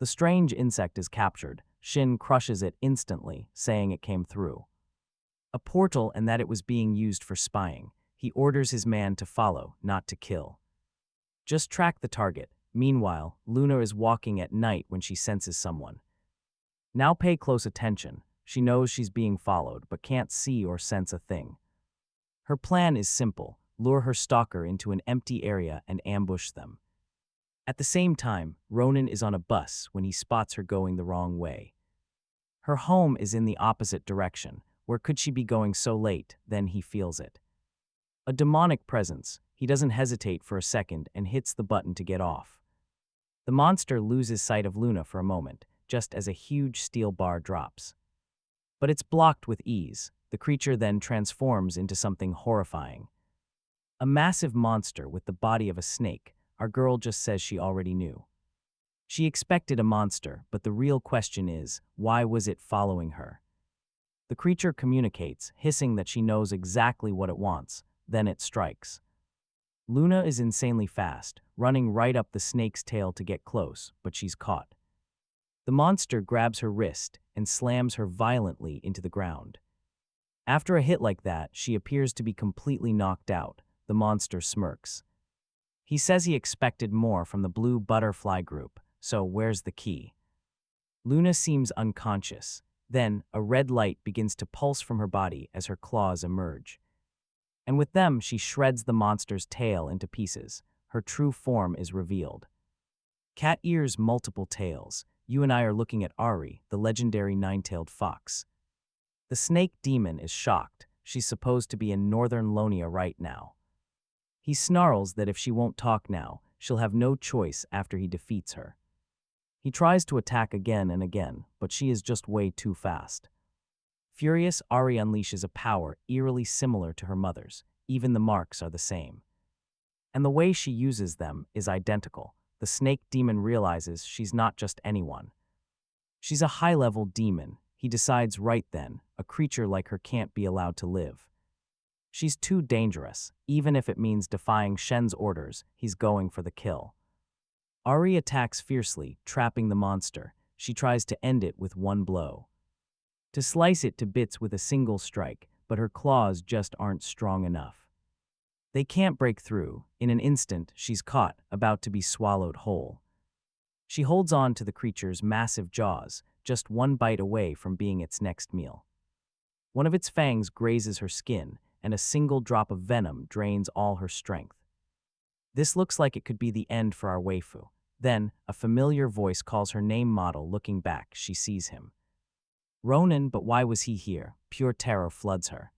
The strange insect is captured. Shin crushes it instantly, saying it came through a portal and that it was being used for spying. He orders his man to follow, not to kill. Just track the target. Meanwhile, Luna is walking at night when she senses someone. Now pay close attention. She knows she's being followed, but can't see or sense a thing. Her plan is simple: lure her stalker into an empty area and ambush them. At the same time, Ronin is on a bus when he spots her going the wrong way. Her home is in the opposite direction. Where could she be going so late? Then he feels it. A demonic presence. He doesn't hesitate for a second and hits the button to get off. The monster loses sight of Luna for a moment, just as a huge steel bar drops. But it's blocked with ease. The creature then transforms into something horrifying. A massive monster with the body of a snake. Our girl just says she already knew. She expected a monster, but the real question is, why was it following her? The creature communicates, hissing that she knows exactly what it wants. Then it strikes. Luna is insanely fast, running right up the snake's tail to get close, but she's caught. The monster grabs her wrist and slams her violently into the ground. After a hit like that, she appears to be completely knocked out. The monster smirks. He says he expected more from the blue butterfly group, so where's the key? Luna seems unconscious. Then, a red light begins to pulse from her body as her claws emerge. And with them, she shreds the monster's tail into pieces. Her true form is revealed. Cat ears, multiple tails. You and I are looking at Ari, the legendary nine-tailed fox. The snake demon is shocked. She's supposed to be in northern Lonia right now. He snarls that if she won't talk now, she'll have no choice after he defeats her. He tries to attack again and again, but she is just way too fast. Furious, Ari unleashes a power eerily similar to her mother's. Even the marks are the same. And the way she uses them is identical. The snake demon realizes she's not just anyone. She's a high-level demon. He decides right then, a creature like her can't be allowed to live. She's too dangerous. Even if it means defying Shen's orders, he's going for the kill. Ari attacks fiercely, trapping the monster. She tries to end it with one blow. To slice it to bits with a single strike, but her claws just aren't strong enough. They can't break through. In an instant, she's caught, about to be swallowed whole. She holds on to the creature's massive jaws, just one bite away from being its next meal. One of its fangs grazes her skin, and a single drop of venom drains all her strength. This looks like it could be the end for our waifu. Then, a familiar voice calls her name. Model looking back, she sees him. Ronin, but why was he here? Pure terror floods her.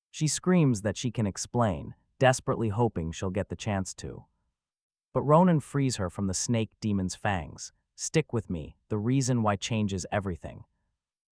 She screams that she can explain, desperately hoping she'll get the chance to. But Ronin frees her from the snake demon's fangs. Stick with me, the reason why changes everything.